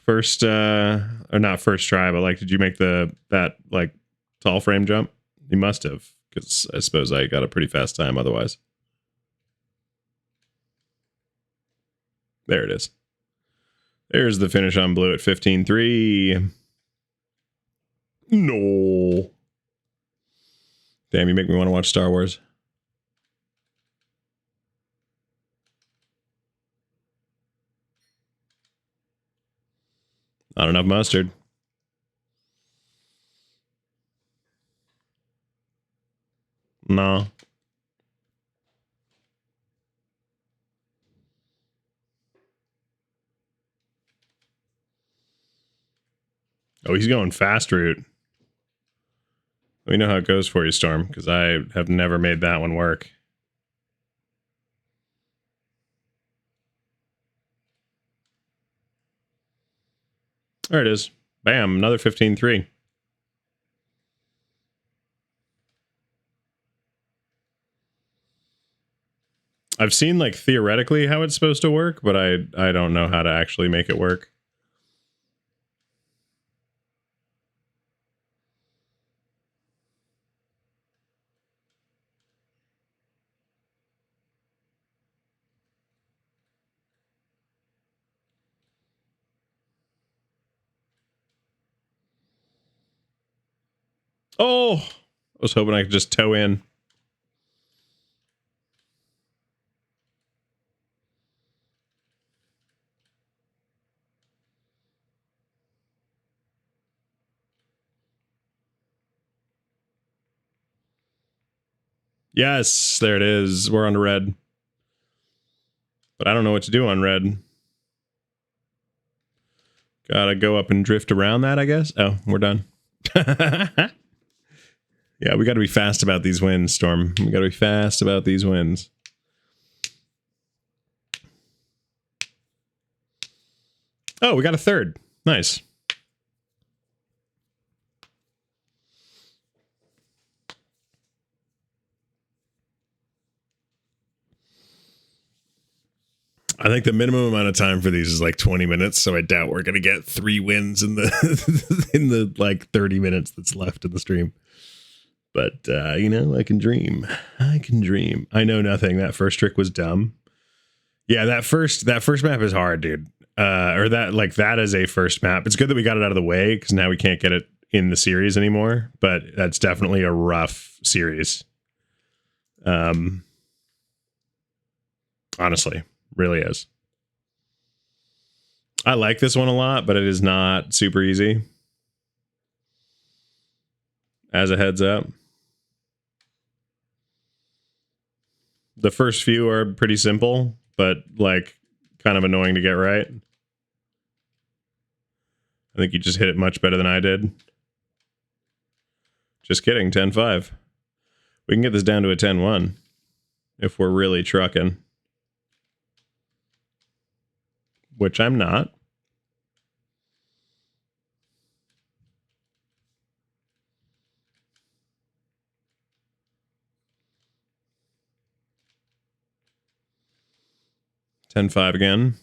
First, or not first try, but like, did you make that like tall frame jump? You must have, because I suppose I got a pretty fast time otherwise. There it is. There's the finish on blue at 15-3. No. Damn, you make me want to watch Star Wars. Not enough mustard. No. Oh, he's going fast route. Let me know how it goes for you, Storm, because I have never made that one work. There it is. Bam, another 15-3. I've seen, like, theoretically how it's supposed to work, but I don't know how to actually make it work. Oh! I was hoping I could just toe in. Yes, there it is. We're on red. But I don't know what to do on red. Gotta go up and drift around that, I guess. Oh, we're done. Yeah, we gotta be fast about these wins, Storm. We gotta be fast about these wins. Oh, we got a third. Nice. I think the minimum amount of time for these is like 20 minutes, so I doubt we're gonna get 3 wins in the in the like 30 minutes that's left in the stream. But you know, I can dream. I can dream. I know nothing. That first trick was dumb. Yeah, that first map is hard, dude. Or that is a first map. It's good that we got it out of the way because now we can't get it in the series anymore. But that's definitely a rough series. Honestly, really is. I like this one a lot, but it is not super easy. As a heads up. The first few are pretty simple, but like kind of annoying to get right. I think you just hit it much better than I did. Just kidding, 10-5. We can get this down to a 10-1 if we're really trucking. Which I'm not. $10-5 again.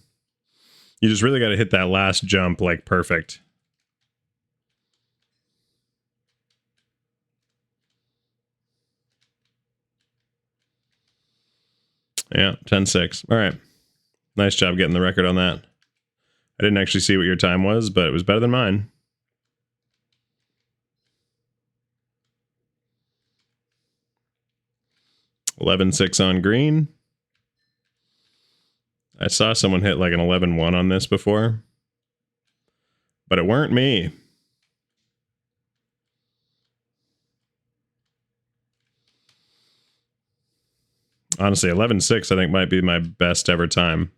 You just really got to hit that last jump like perfect. Yeah, 10-6. All right. Nice job getting the record on that. I didn't actually see what your time was, but it was better than mine. $11-6 on green. I saw someone hit like an 11-1 on this before, but it weren't me. Honestly, 11-6 I think might be my best ever time.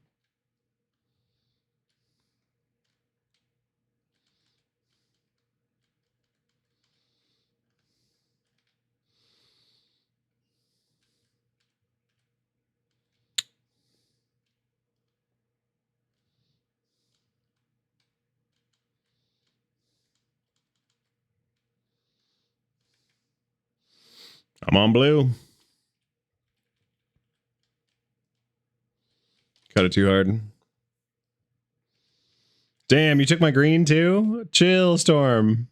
I'm on blue. Cut it too hard. Damn, you took my green too? Chill, Storm.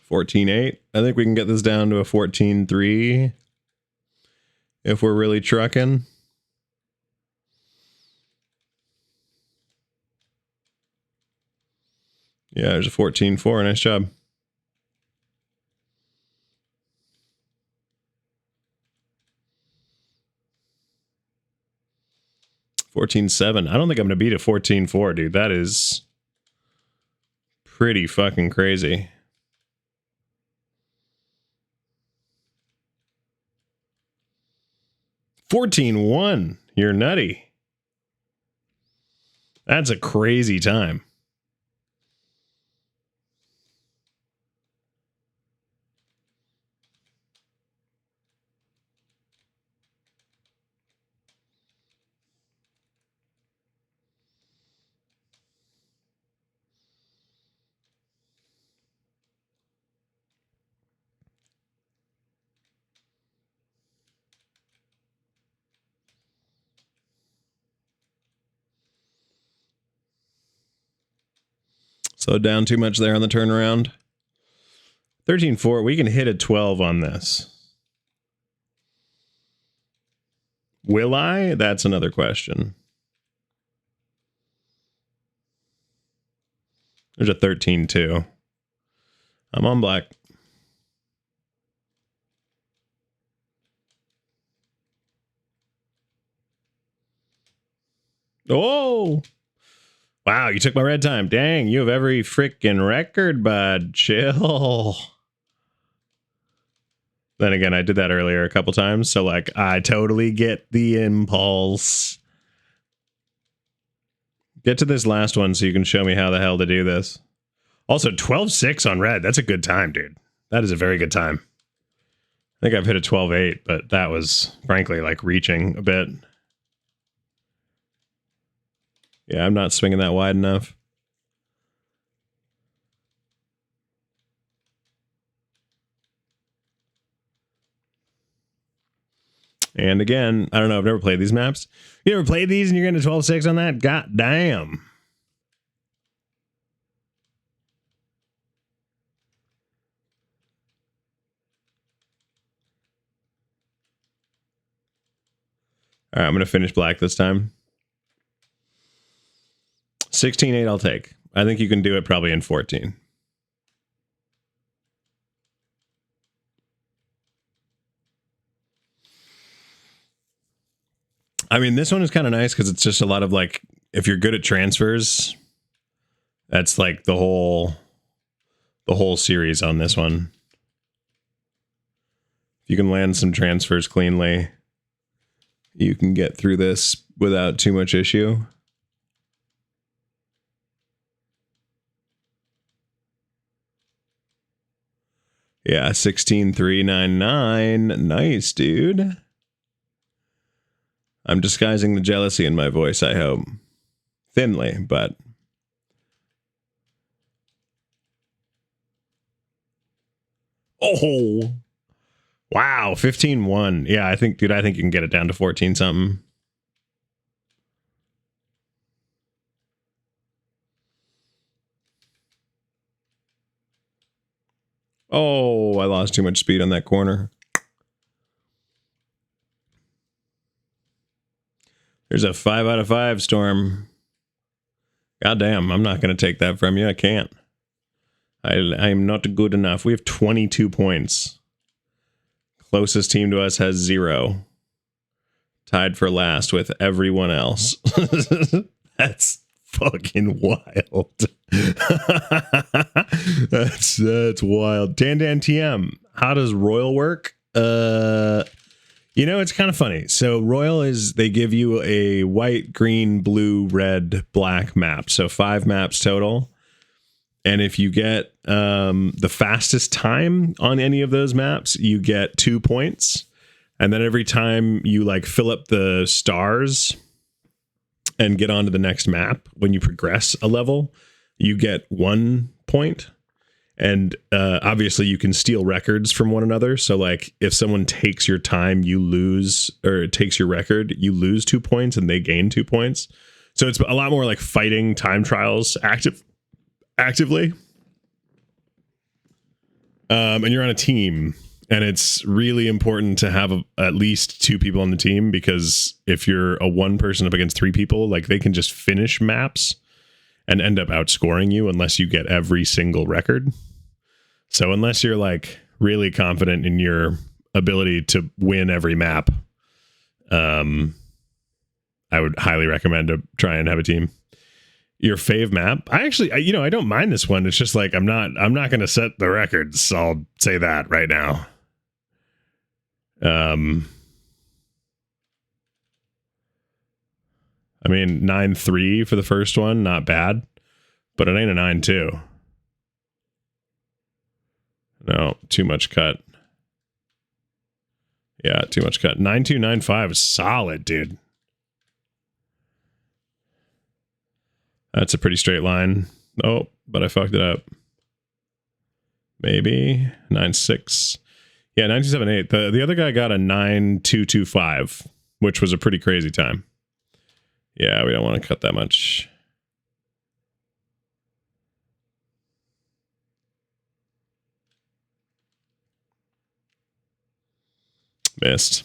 $14-8. I think we can get this down to a 14-3 if we're really trucking. Yeah, there's a 14-4. Nice job. $14-7. I don't think I'm going to beat a 14-4, dude. That is pretty fucking crazy. $14-1. You're nutty. That's a crazy time. Slowed down too much there on the turnaround. 13-4. We can hit a 12 on this. Will I? That's another question. There's a 13-2. I'm on black. Oh! Wow, you took my red time. Dang, you have every freaking record, bud. Chill. Then again, I did that earlier a couple times, so like I totally get the impulse. Get to this last one so you can show me how the hell to do this. Also, 12-6 on red. That's a good time, dude. That is a very good time. I think I've hit a 12-8, but that was, frankly, like reaching a bit. Yeah, I'm not swinging that wide enough. And again, I don't know. I've never played these maps. You ever played these and you're getting a 12-6 on that? God damn. All right, I'm going to finish black this time. 16-8 I'll take. I think you can do it probably in 14. I mean, this one is kind of nice because it's just a lot of like, if you're good at transfers, that's like the whole series on this one. If you can land some transfers cleanly, you can get through this without too much issue. Yeah, 16-3-9-9. Nice, dude. I'm disguising the jealousy in my voice, I hope. Thinly, but... Oh! Wow, 15-1. Yeah, I think, dude, I think you can get it down to 14-something. Oh, I lost too much speed on that corner. There's a 5 out of 5, Storm. Goddamn, I'm not going to take that from you. I can't. I'm not good enough. We have 22 points. Closest team to us has 0. Tied for last with everyone else. That's fucking wild. That's wild. Dandan TM. How does Royal work? You know, it's kind of funny. So Royal is, they give you a white, green, blue, red, black map. So 5 maps total. And if you get the fastest time on any of those maps, you get 2 points. And then every time you like fill up the stars and get onto the next map, when you progress a level, you get 1 point. And obviously you can steal records from one another. So like if someone takes your time, you lose, or takes your record, you lose 2 points and they gain 2 points. So it's a lot more like fighting time trials actively. And you're on a team, and it's really important to have at least 2 people on the team, because if you're a 1 person up against 3 people, like they can just finish maps and end up outscoring you unless you get every single record. So unless you're like really confident in your ability to win every map, I would highly recommend to try and have a team. Your fave map, I don't mind this one. It's just like I'm not going to set the records. I'll say that right now. I mean, 9.3 for the first one, not bad, but it ain't a 9.2. No, too much cut. Yeah, too much cut. 9.295 is solid, dude. That's a pretty straight line. Oh, but I fucked it up. Maybe 9.6. Yeah, 9.278. The other guy got a 9.225, which was a pretty crazy time. Yeah, we don't want to cut that much. Missed.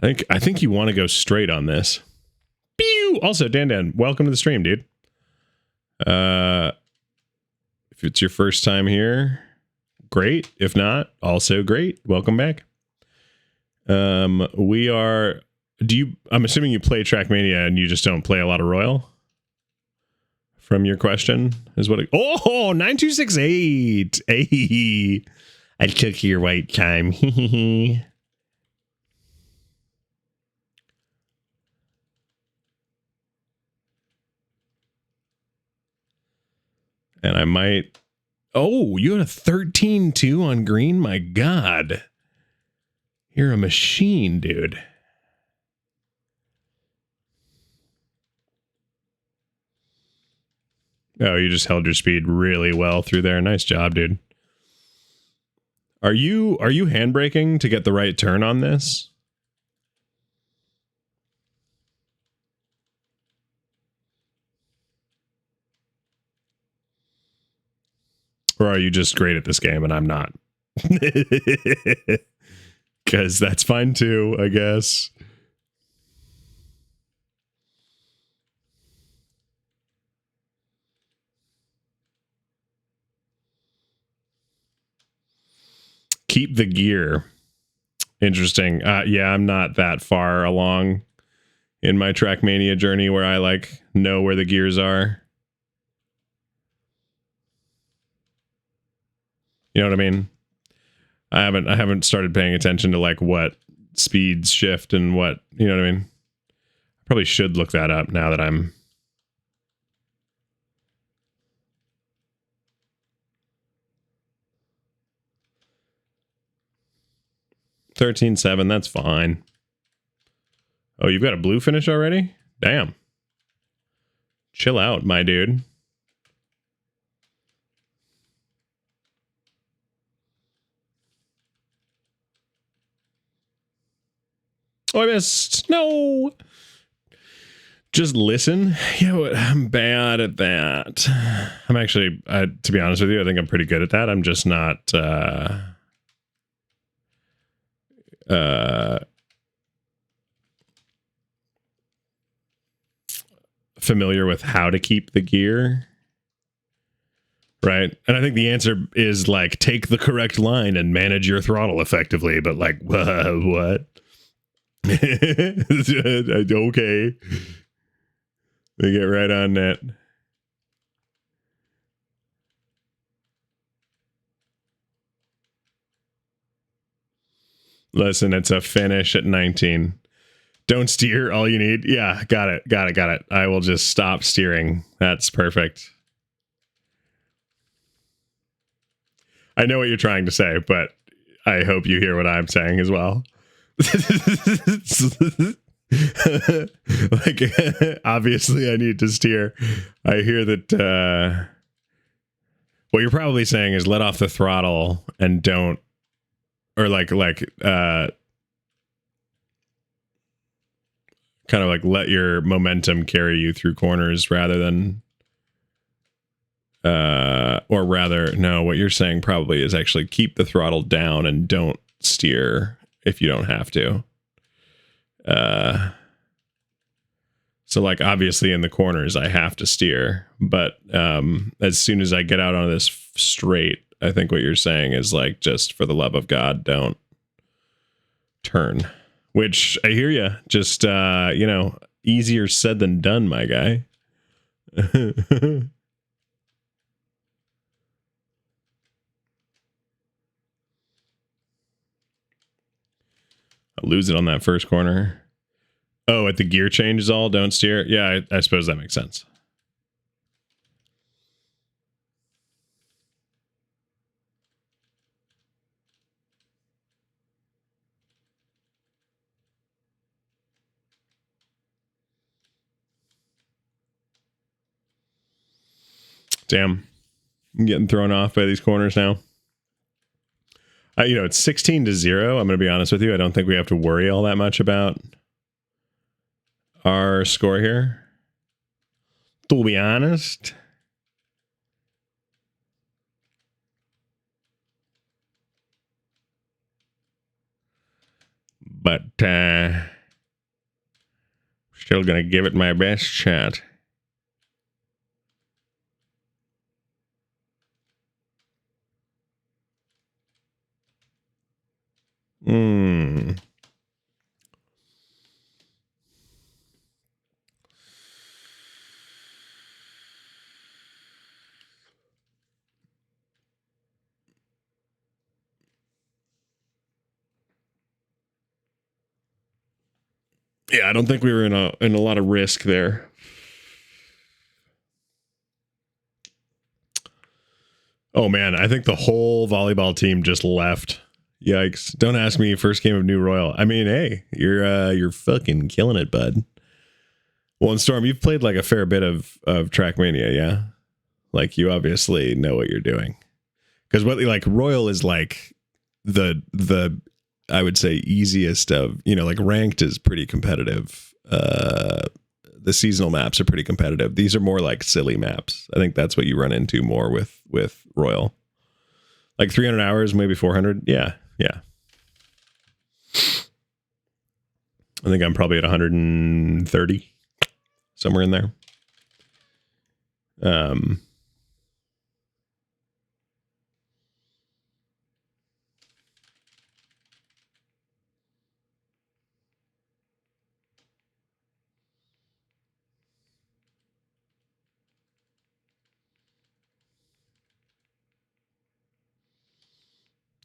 I think you want to go straight on this. Pew! Also, Dan, welcome to the stream, dude. If it's your first time here, great. If not, also great. Welcome back. We are. I'm assuming you play Trackmania and you just don't play a lot of Royal? From your question, is what it. Oh, 9268. Hey, I took your white time. And I might. Oh, you had a 13-2 on green? My God. You're a machine, dude. Oh, you just held your speed really well through there. Nice job, dude. Are you handbraking to get the right turn on this? Or are you just great at this game and I'm not? Because that's fine too, I guess. Keep the gear. Interesting. Yeah, I'm not that far along in my Trackmania journey where I like know where the gears are. You know what I mean? I haven't started paying attention to like what speeds shift and what, you know what I mean? I probably should look that up now that I'm 13.7. That's fine. Oh, you've got a blue finish already? Damn. Chill out, my dude. Oh, I missed. No. Just listen. Yeah, I'm bad at that. I'm actually, to be honest with you, I think I'm pretty good at that. I'm just not familiar with how to keep the gear. Right. And I think the answer is like take the correct line and manage your throttle effectively. But like, what? Okay. They get right on that. Listen, it's a finish at 19. Don't steer, all you need. Yeah, got it. I will just stop steering. That's perfect. I know what you're trying to say, but I hope you hear what I'm saying as well. Like, obviously I need to steer. I hear that what you're probably saying is let off the throttle and don't, or kind of like let your momentum carry you through corners rather than or rather, no, what you're saying probably is actually keep the throttle down and don't steer if you don't have to. So like obviously in the corners I have to steer, but as soon as I get out on this straight, I think what you're saying is like, just for the love of God, don't turn. Which I hear you. Just you know, easier said than done, my guy. I lose it on that first corner. Oh, at the gear change is all, don't steer. Yeah, I suppose that makes sense. Damn. I'm getting thrown off by these corners now. It's 16-0. I'm going to be honest with you. I don't think we have to worry all that much about our score here. To be honest. But still going to give it my best shot. Hmm. Yeah, I don't think we were in a lot of risk there. Oh man, I think the whole volleyball team just left. Yikes! Don't ask me. First game of New Royal. I mean, hey, you're fucking killing it, bud. Well, and Storm, you've played like a fair bit of Trackmania, yeah. Like you obviously know what you're doing. Because what like Royal is like the I would say easiest of, like ranked is pretty competitive. The seasonal maps are pretty competitive. These are more like silly maps. I think that's what you run into more with Royal. Like 300 hours, maybe 400. Yeah. I think I'm probably at 130, somewhere in there.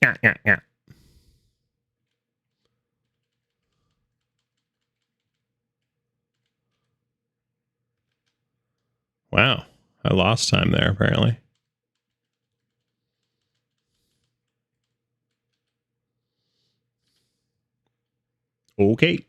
Yeah. Wow. I lost time there, apparently. Okay.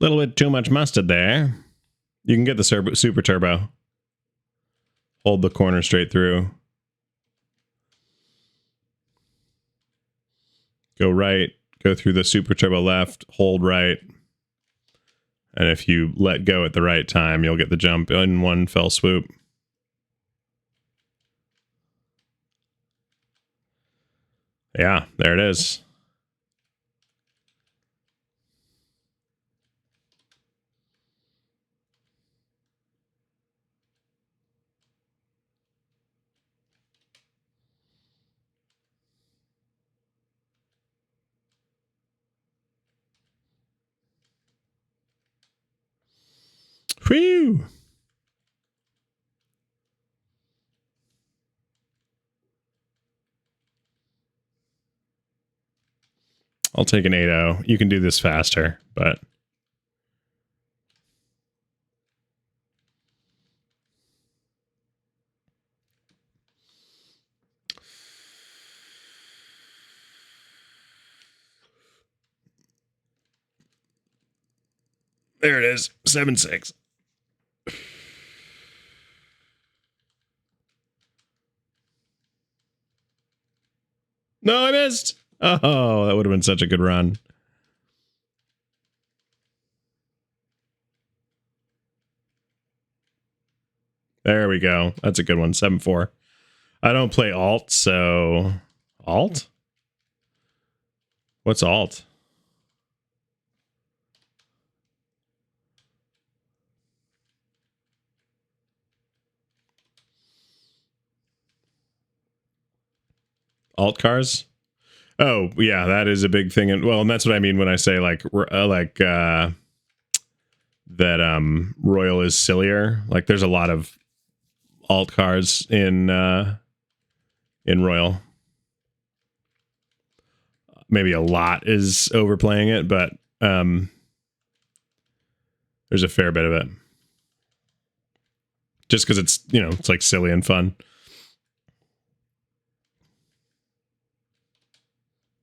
Little bit too much mustard there. You can get the super turbo. Hold the corner straight through. Go right. Go through the super turbo left. Hold right. And if you let go at the right time, you'll get the jump in one fell swoop. Yeah, there it is. Whew. I'll take an 8-0. You can do this faster, but there it is. 7-6. No, I missed. Oh, that would have been such a good run. There we go. That's a good one. 7-4. I don't play alt, so alt? What's alt? Alt cars? Oh yeah, that is a big thing, and well, and that's what I mean when I say that Royal is sillier. Like there's a lot of alt cards in Royal. Maybe a lot is overplaying it, but there's a fair bit of it. Just because it's, you know, it's like silly and fun.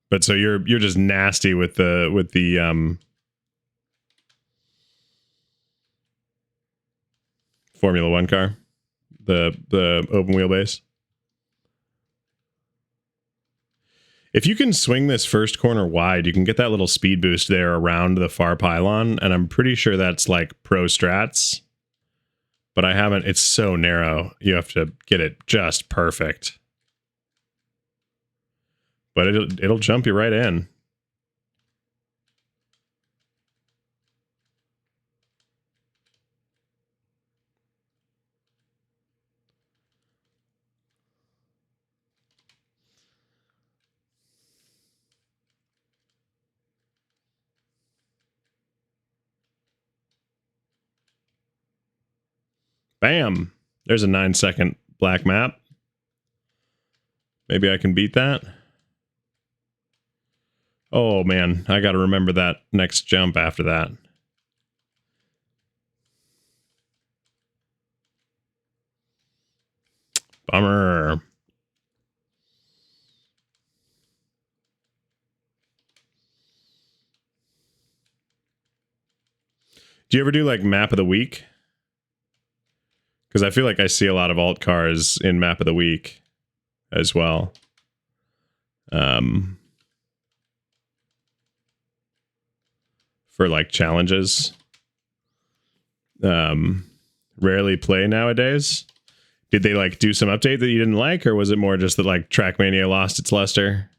But so you're just nasty with the Formula One car, the open wheelbase. If you can swing this first corner wide, you can get that little speed boost there around the far pylon, and I'm pretty sure that's like pro strats. But I haven't. It's so narrow. You have to get it just perfect. But it'll jump you right in. Bam! There's a 9-second black map. Maybe I can beat that. Oh man, I got to remember that next jump after that. Bummer. Do you ever do like map of the week? Because I feel like I see a lot of alt cars in map of the week as well. For like challenges. Rarely play nowadays. Did they like do some update that you didn't like, or was it more just that like Trackmania lost its luster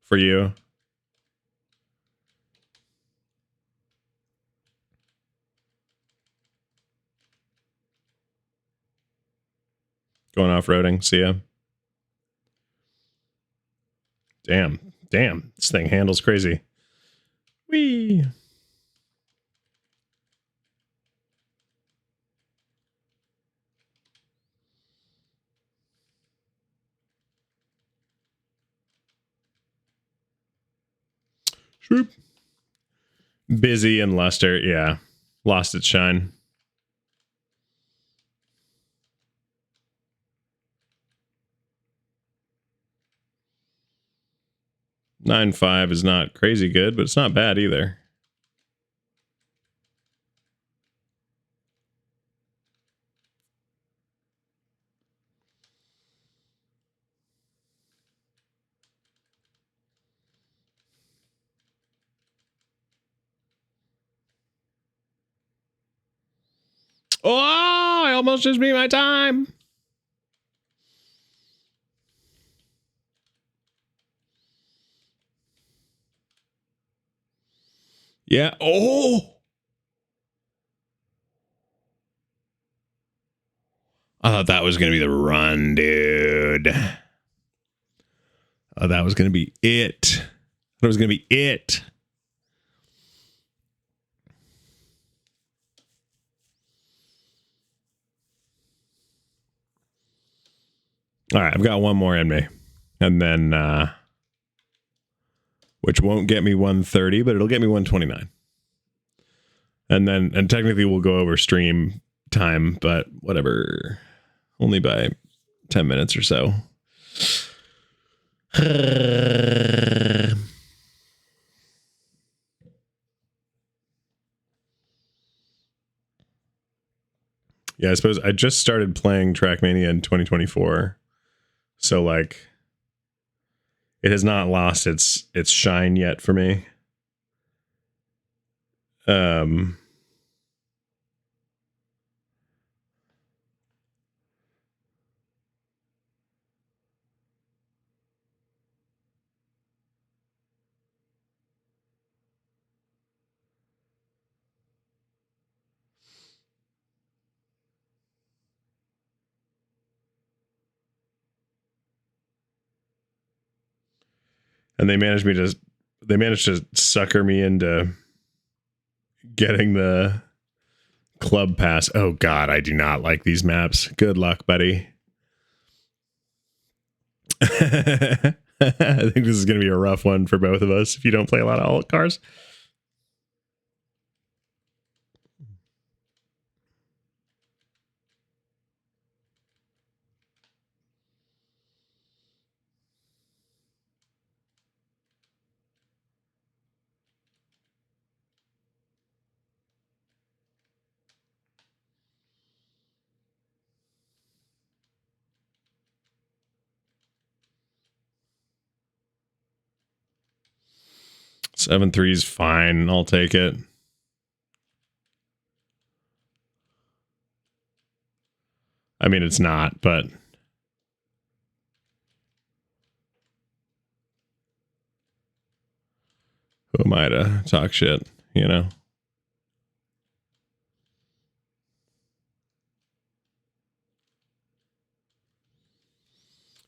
for you? Going off-roading, see ya. Damn, this thing handles crazy. Whee! Shoop. Busy and luster, yeah. Lost its shine. $9.5 is not crazy good, but it's not bad either. Oh, I almost just beat my time. Yeah. Oh. I thought that was going to be the run, dude. Oh, that was going to be it. That was going to be it. All right, I've got one more in me. And then, which won't get me 130, but it'll get me 129. And technically we'll go over stream time, but whatever. Only by 10 minutes or so. Yeah, I suppose I just started playing Trackmania in 2024. So like it has not lost its shine yet for me. And they managed to sucker me into getting the club pass. Oh god, I do not like these maps. Good luck, buddy. I think this is going to be a rough one for both of us if you don't play a lot of alt cars. Seven three's fine. I'll take it. I mean, it's not, but who am I to talk shit, you know?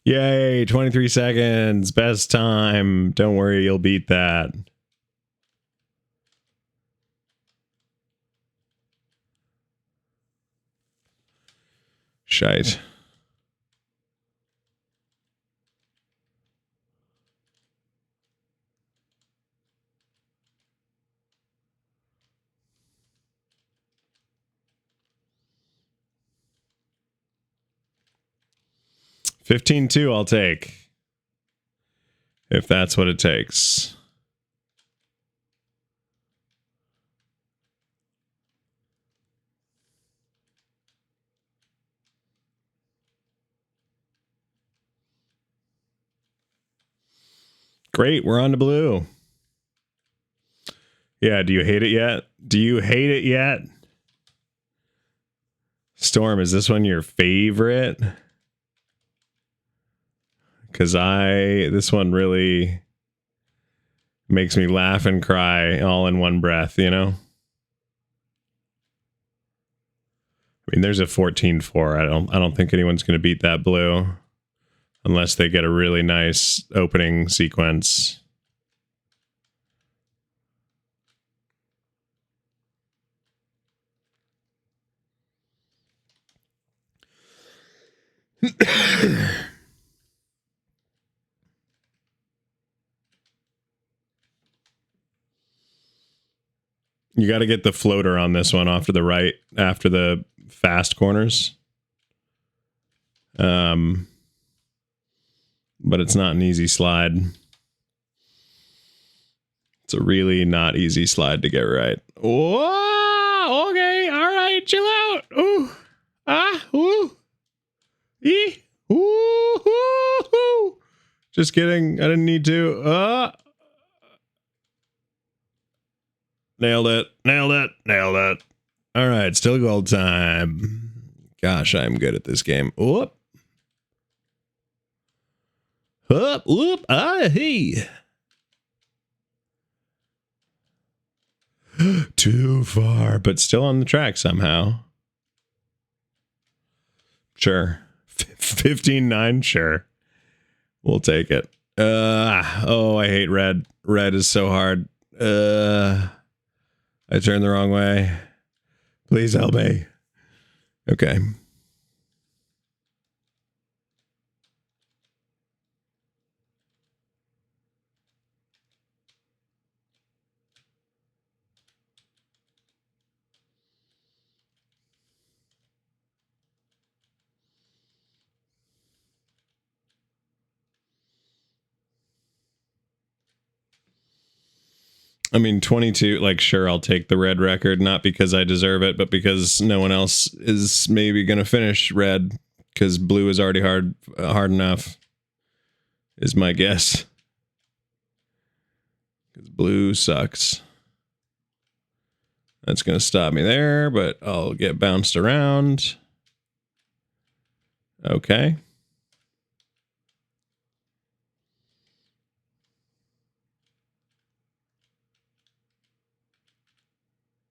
Yay, 23 seconds. Best time. Don't worry, you'll beat that. Shite. $15-2 I'll take. If that's what it takes. Great, we're on to blue. Yeah, do you hate it yet? Do you hate it yet? Storm, is this one your favorite? Because this one really makes me laugh and cry all in one breath, you know? I mean, there's a 14-4. I don't think anyone's going to beat that blue unless they get a really nice opening sequence. You got to get the floater on this one off to the right after the fast corners. But it's not an easy slide. It's a really not easy slide to get right. Whoa! Okay, all right, chill out. Ooh, ooh, ooh. Just kidding. I didn't need to. Nailed it. All right, still gold time. Gosh, I'm good at this game. Whoop. Hey. Too far, but still on the track somehow. Sure. 15-9, sure. We'll take it. Oh, I hate red. Red is so hard. I turned the wrong way. Please help me. Okay. I mean, 22, like, sure, I'll take the red record, not because I deserve it, but because no one else is maybe going to finish red, because blue is already hard enough, is my guess. Because blue sucks. That's going to stop me there, but I'll get bounced around. Okay.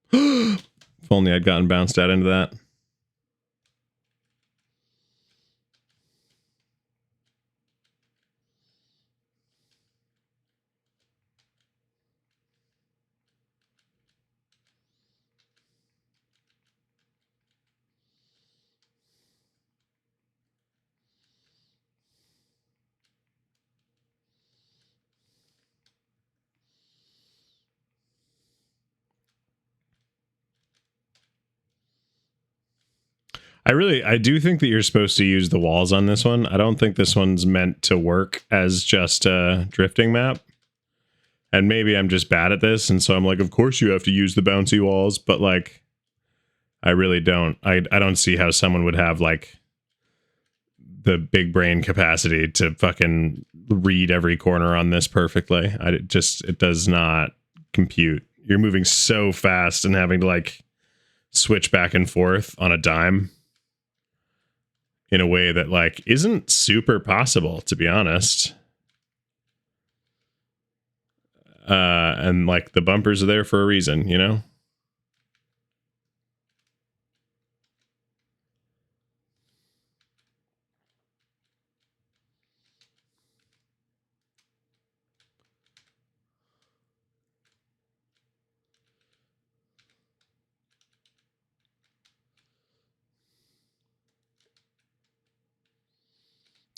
If only I'd gotten bounced out into that. I do think that you're supposed to use the walls on this one. I don't think this one's meant to work as just a drifting map. And maybe I'm just bad at this, and so I'm like, of course you have to use the bouncy walls, but like, I really don't. I don't see how someone would have like the big brain capacity to fucking read every corner on this perfectly. It does not compute. You're moving so fast and having to like switch back and forth on a dime in a way that like isn't super possible, to be honest. And like the bumpers are there for a reason, you know?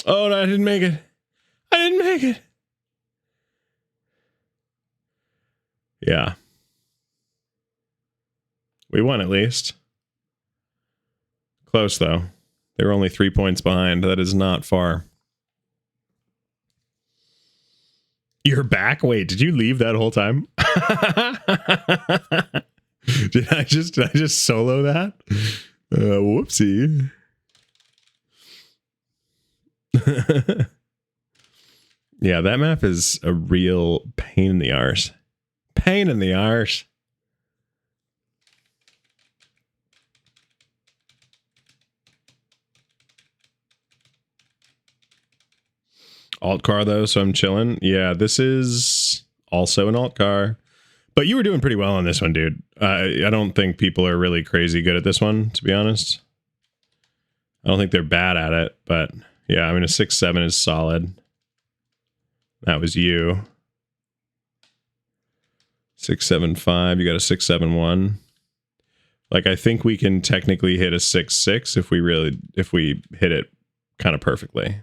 Oh, no, I didn't make it. I didn't make it. Yeah. We won at least. Close, though. They were only 3 points behind. That is not far. You're back? Wait, did you leave that whole time? Did I just solo that? Whoopsie. Yeah, that map is a real pain in the arse. Pain in the arse. Alt car though, so I'm chilling. Yeah, this is also an alt car. But you were doing pretty well on this one, dude. I don't think people are really crazy good at this one, to be honest. I don't think they're bad at it, but yeah, I mean, a 6-7 is solid. That was you. 6-7-5, you got a 6-7-1. Like, I think we can technically hit a 6-6 if we hit it kind of perfectly.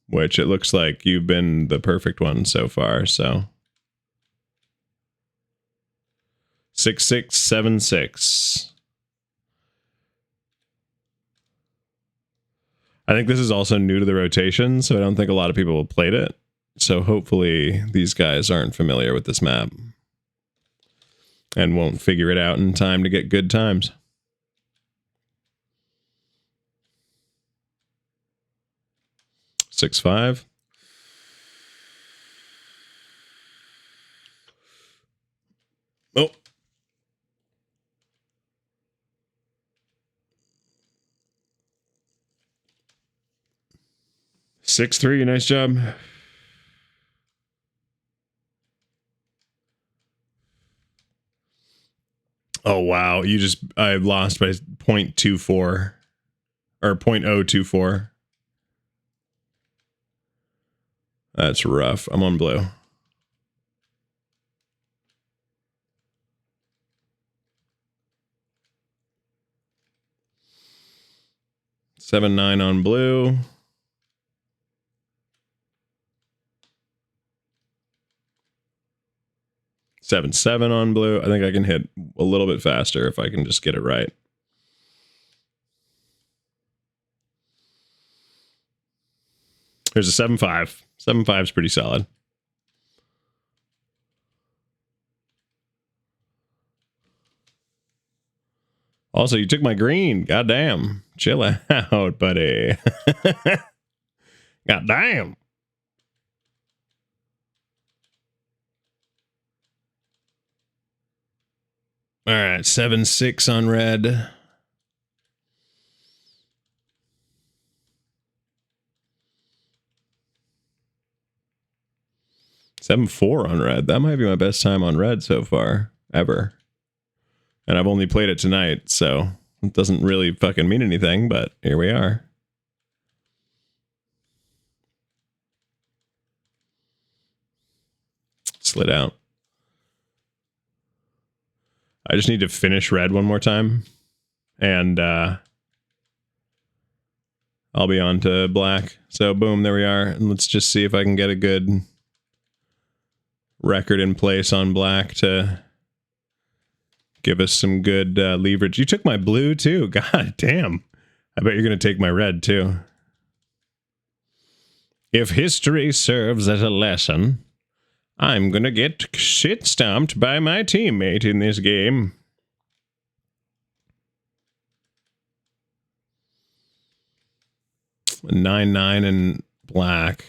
Which it looks like you've been the perfect one so far, so 6-6-7-6. I think this is also new to the rotation, so I don't think a lot of people have played it. So hopefully these guys aren't familiar with this map and won't figure it out in time to get good times. 6-5. Oh. Six three, nice job. Oh wow, I lost by 0.24 or 0.024. That's rough. I'm on blue. Seven 9 on blue. 7-7 on blue. I think I can hit a little bit faster if I can just get it right. Here's a 7-5. 7-5 is pretty solid. Also, you took my green. Goddamn. Chill out, buddy. Goddamn. All right, 7-6 on red. Seven 4 on red. That might be my best time on red so far, ever. And I've only played it tonight, so it doesn't really fucking mean anything, but here we are. Slid out. I just need to finish red one more time, and I'll be on to black. So boom, there we are. And let's just see if I can get a good record in place on black to give us some good leverage. You took my blue too. God damn. I bet you're going to take my red too. If history serves as a lesson, I'm going to get shit stomped by my teammate in this game. A 9-9 and black.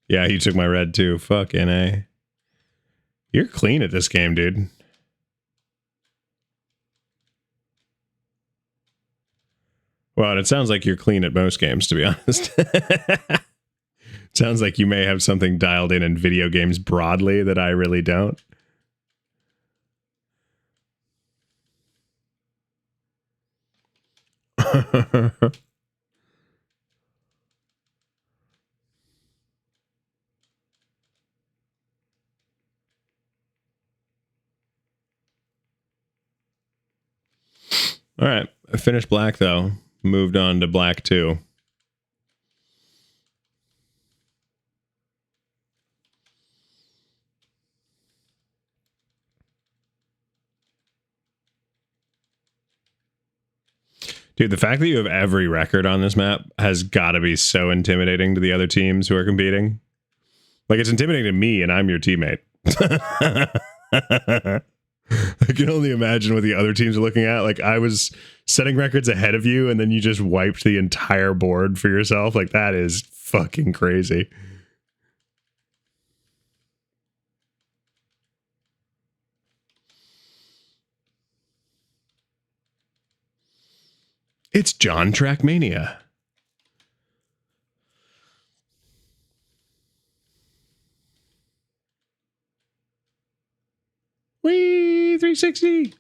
Yeah, he took my red too. Fucking A. You're clean at this game, dude. Well, and it sounds like you're clean at most games, to be honest. Sounds like you may have something dialed in video games broadly that I really don't. All right. I finished black, though. Moved on to black 2. Dude, the fact that you have every record on this map has got to be so intimidating to the other teams who are competing. Like, it's intimidating to me, and I'm your teammate. I can only imagine what the other teams are looking at. Like, I was setting records ahead of you, and then you just wiped the entire board for yourself. Like, that is fucking crazy. It's John Trackmania. Whee! 360!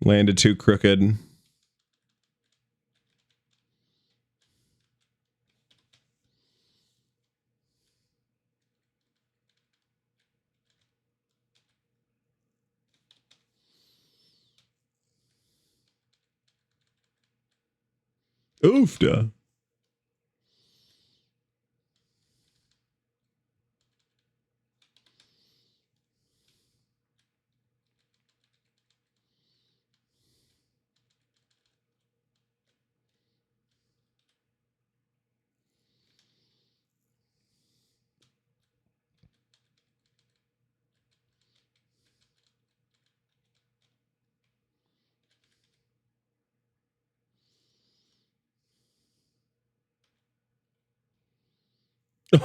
Landed too crooked. Oofda.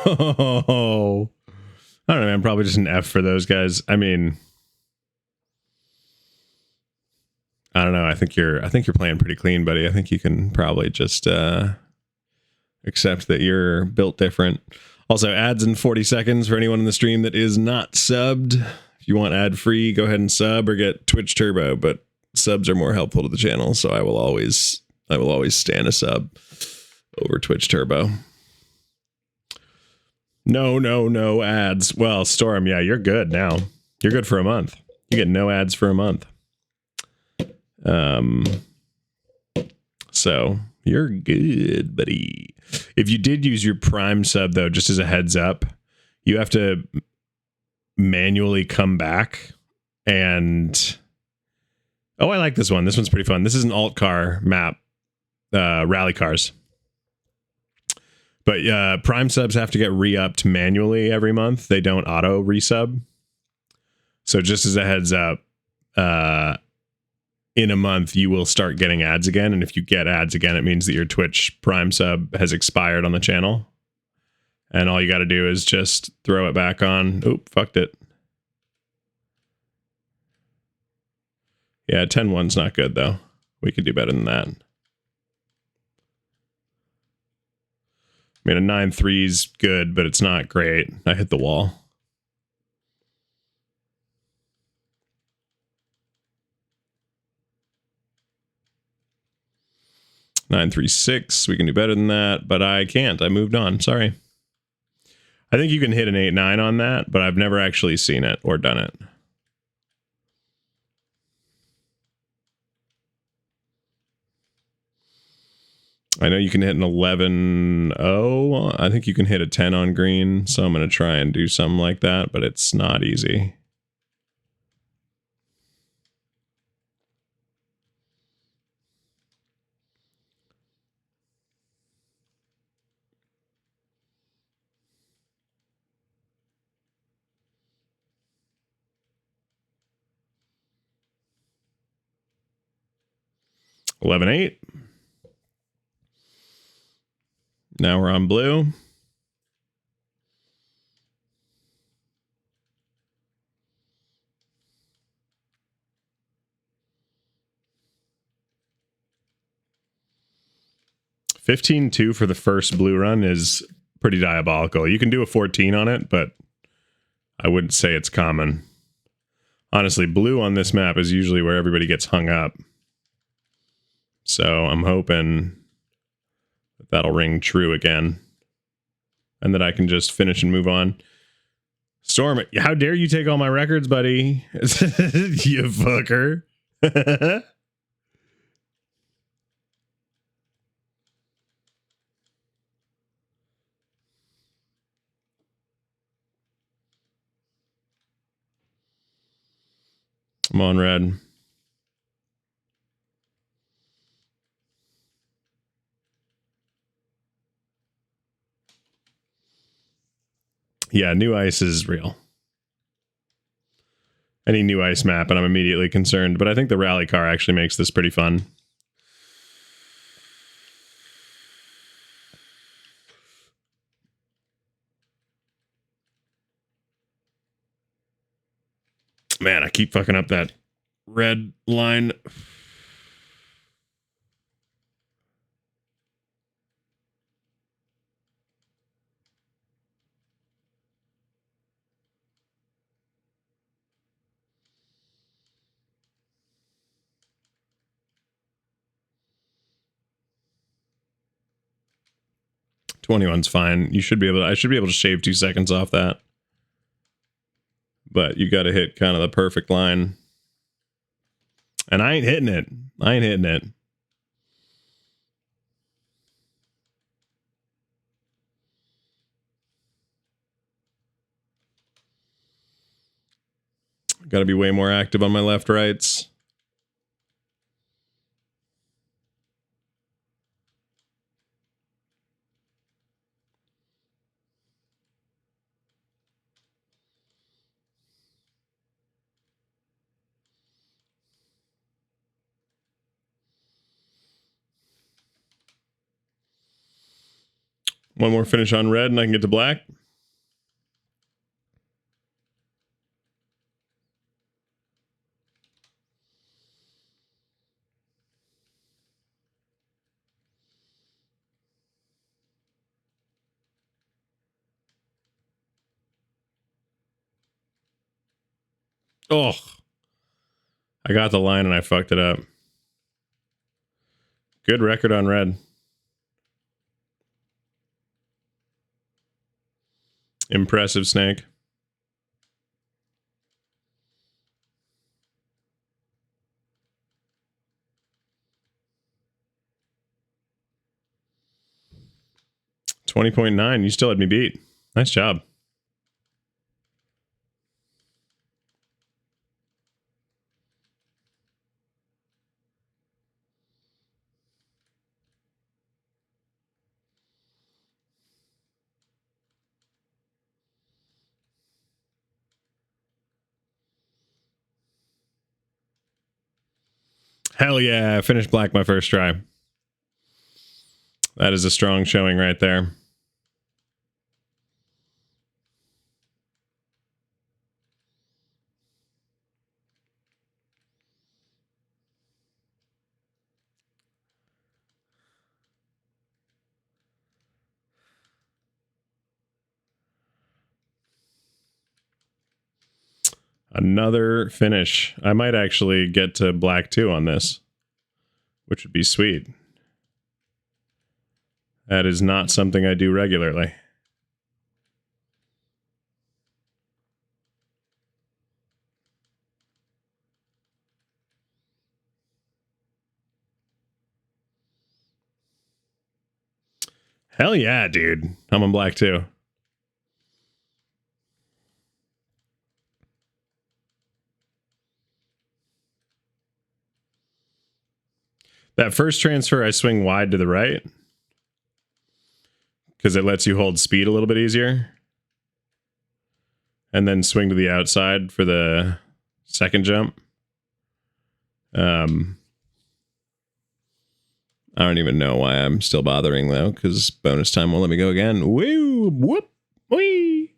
Oh, I don't know, man. Probably just an F for those guys. I mean, I don't know. I think you're playing pretty clean, buddy. I think you can probably just accept that you're built different. Also, ads in 40 seconds for anyone in the stream that is not subbed. If you want ad free, go ahead and sub or get Twitch Turbo. But subs are more helpful to the channel, so I will always stand a sub over Twitch Turbo. No ads. Well, Storm, yeah, you're good now. You're good for a month. You get no ads for a month. So you're good, buddy. If you did use your Prime sub, though, just as a heads up, you have to manually come back and... Oh, I like this one. This one's pretty fun. This is an alt car map, rally cars. But Prime subs have to get re-upped manually every month. They don't auto resub. So just as a heads up, in a month, you will start getting ads again. And if you get ads again, it means that your Twitch Prime sub has expired on the channel. And all you got to do is just throw it back on. Oop, fucked it. Yeah, 10-1's not good, though. We could do better than that. I mean, a 9-3's good, but it's not great. I hit the wall. Nine, 3, 6. We can do better than that, but I can't. I moved on. Sorry. I think you can hit an 8-9 on that, but I've never actually seen it or done it. I know you can hit an 11-0. I think you can hit a 10 on green, so I'm going to try and do something like that, but it's not easy. $11-8. Now we're on blue. $15-2 for the first blue run is pretty diabolical. You can do a 14 on it, but I wouldn't say it's common. Honestly, blue on this map is usually where everybody gets hung up. So I'm hoping that that'll ring true again. And that I can just finish and move on. Storm, how dare you take all my records, buddy? You fucker. I'm on red. Yeah, new ice is real. Any new ice map, and I'm immediately concerned. But I think the rally car actually makes this pretty fun. Man, I keep fucking up that red line. $21's fine. You should be able to, I should be able to shave 2 seconds off that. But you got to hit kind of the perfect line. And I ain't hitting it. I ain't hitting it. Got to be way more active on my left rights. One more finish on red and I can get to black. Oh, I got the line and I fucked it up. Good record on red. Impressive, Snake. $20.9. You still had me beat. Nice job. Hell yeah, I finished black my first try. That is a strong showing right there. Another finish. I might actually get to black 2 on this, which would be sweet. That is not something I do regularly. Hell yeah, dude. I'm on black too. That first transfer, I swing wide to the right because it lets you hold speed a little bit easier. And then swing to the outside for the second jump. I don't even know why I'm still bothering though, because bonus time won't let me go again. Woo, whoop, wee.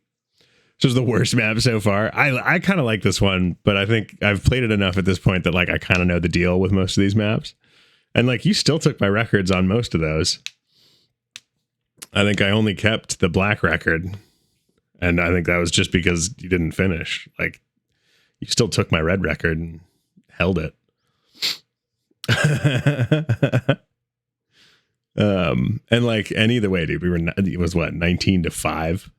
This is the worst map so far. I kind of like this one, but I think I've played it enough at this point that like I kind of know the deal with most of these maps. And like you still took my records on most of those. I think I only kept the black record. And I think that was just because you didn't finish. Like you still took my red record and held it. And like, and either way, dude, it was what, 19-5.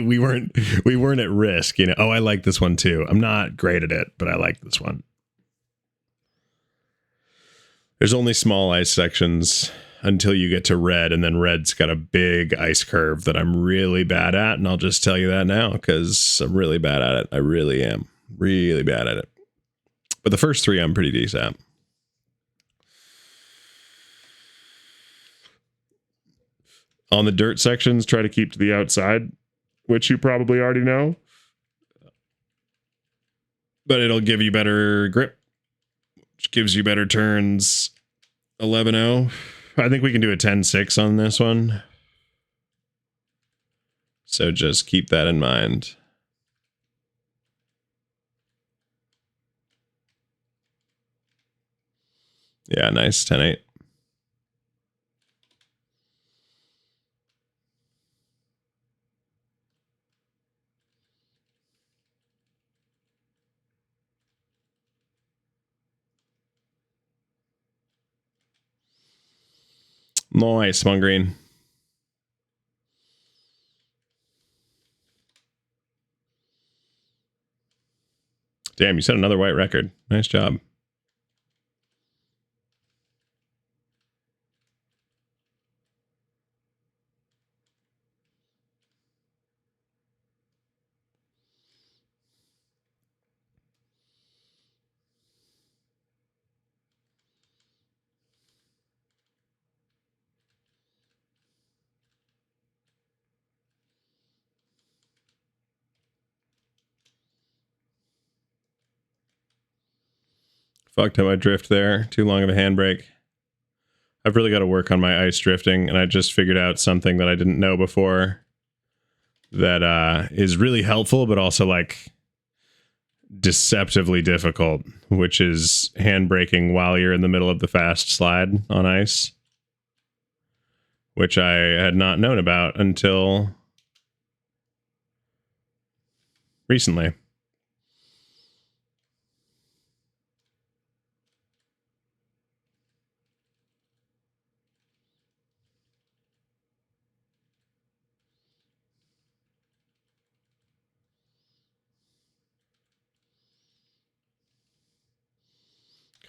we weren't at risk, you know. Oh, I like this one too. I'm not great at it, but I like this one. There's only small ice sections until you get to red, and then red's got a big ice curve that I'm really bad at, and I'll just tell you that now because I'm really bad at it. I really am really bad at it. But the first three I'm pretty decent at. On the dirt sections, try to keep to the outside, which you probably already know. But it'll give you better grip, which gives you better turns. 11-0. I think we can do a 10-6 on this one. So just keep that in mind. Yeah, nice. 10-8. Nice, one green. Damn, you set another white record. Nice job. Fucked up my drift there. Too long of a handbrake. I've really got to work on my ice drifting, and I just figured out something that I didn't know before that is really helpful, but also like deceptively difficult, which is handbraking while you're in the middle of the fast slide on ice, which I had not known about until recently.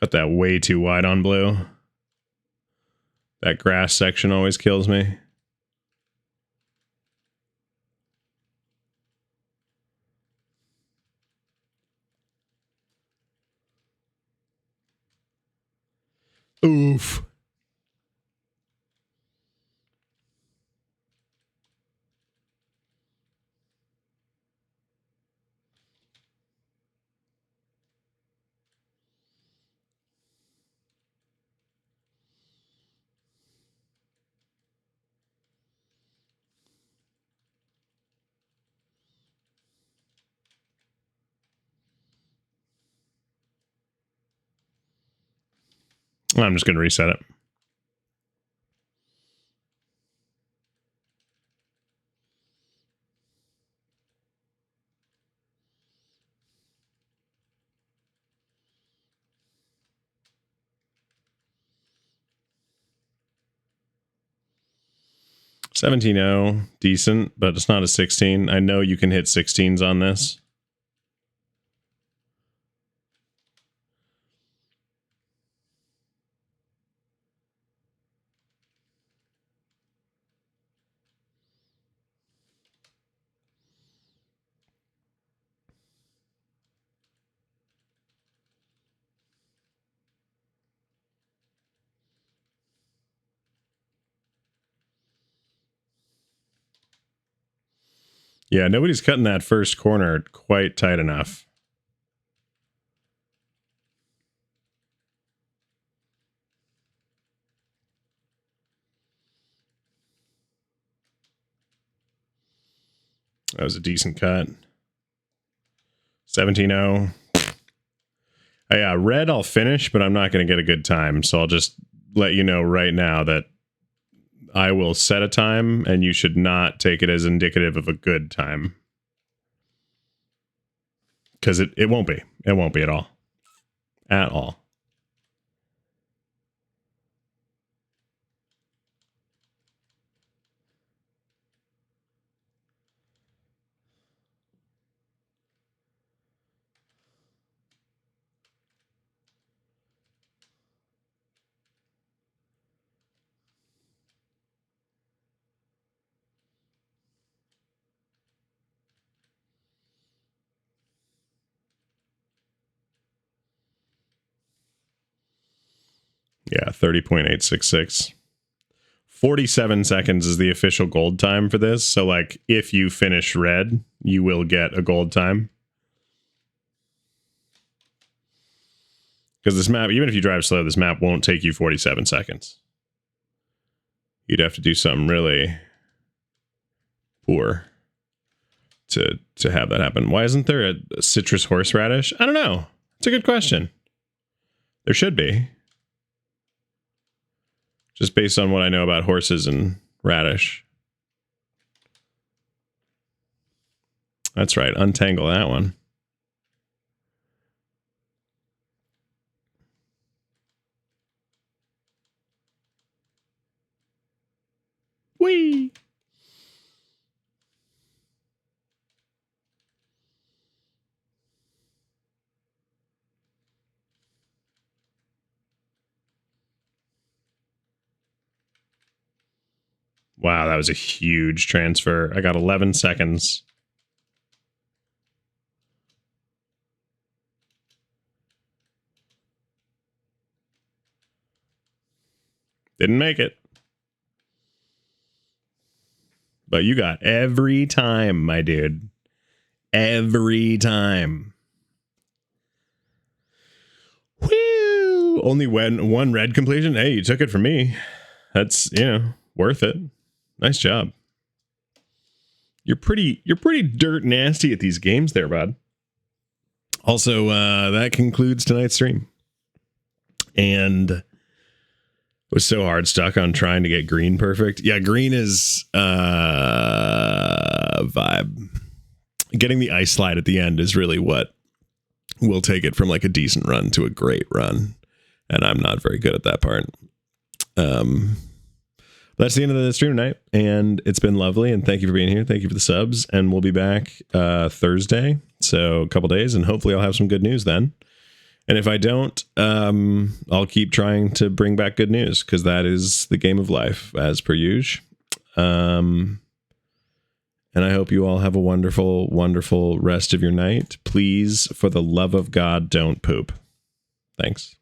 Cut that way too wide on blue. That grass section always kills me. Oof. I'm just going to reset it. $17.0, decent, but it's not a 16. I know you can hit 16s on this. Yeah, nobody's cutting that first corner quite tight enough. That was a decent cut. 17-0. Yeah, red I'll finish, but I'm not going to get a good time. So I'll just let you know right now that I will set a time, and you should not take it as indicative of a good time. Because it won't be. It won't be at all. At all. Yeah, 30.866. 47 seconds is the official gold time for this. So, like, if you finish red, you will get a gold time. Because this map, even if you drive slow, this map won't take you 47 seconds. You'd have to do something really poor to have that happen. Why isn't there a citrus horseradish? I don't know. It's a good question. There should be. Just based on what I know about horses and radish. That's right. Untangle that one. Whee! Wow, that was a huge transfer. I got 11 seconds. Didn't make it. But you got every time, my dude. Every time. Whew! Only one red completion? Hey, you took it from me. That's, worth it. Nice job. You're pretty dirt nasty at these games there, bud. Also, that concludes tonight's stream. And it was so hard stuck on trying to get green perfect. Yeah, green is vibe. Getting the ice slide at the end is really what will take it from like a decent run to a great run. And I'm not very good at that part. That's the end of the stream tonight, and it's been lovely, and thank you for being here. Thank you for the subs, and we'll be back Thursday, so a couple days, and hopefully I'll have some good news then. And if I don't, I'll keep trying to bring back good news, because that is the game of life, as per usual. And I hope you all have a wonderful, wonderful rest of your night. Please, for the love of God, don't poop. Thanks.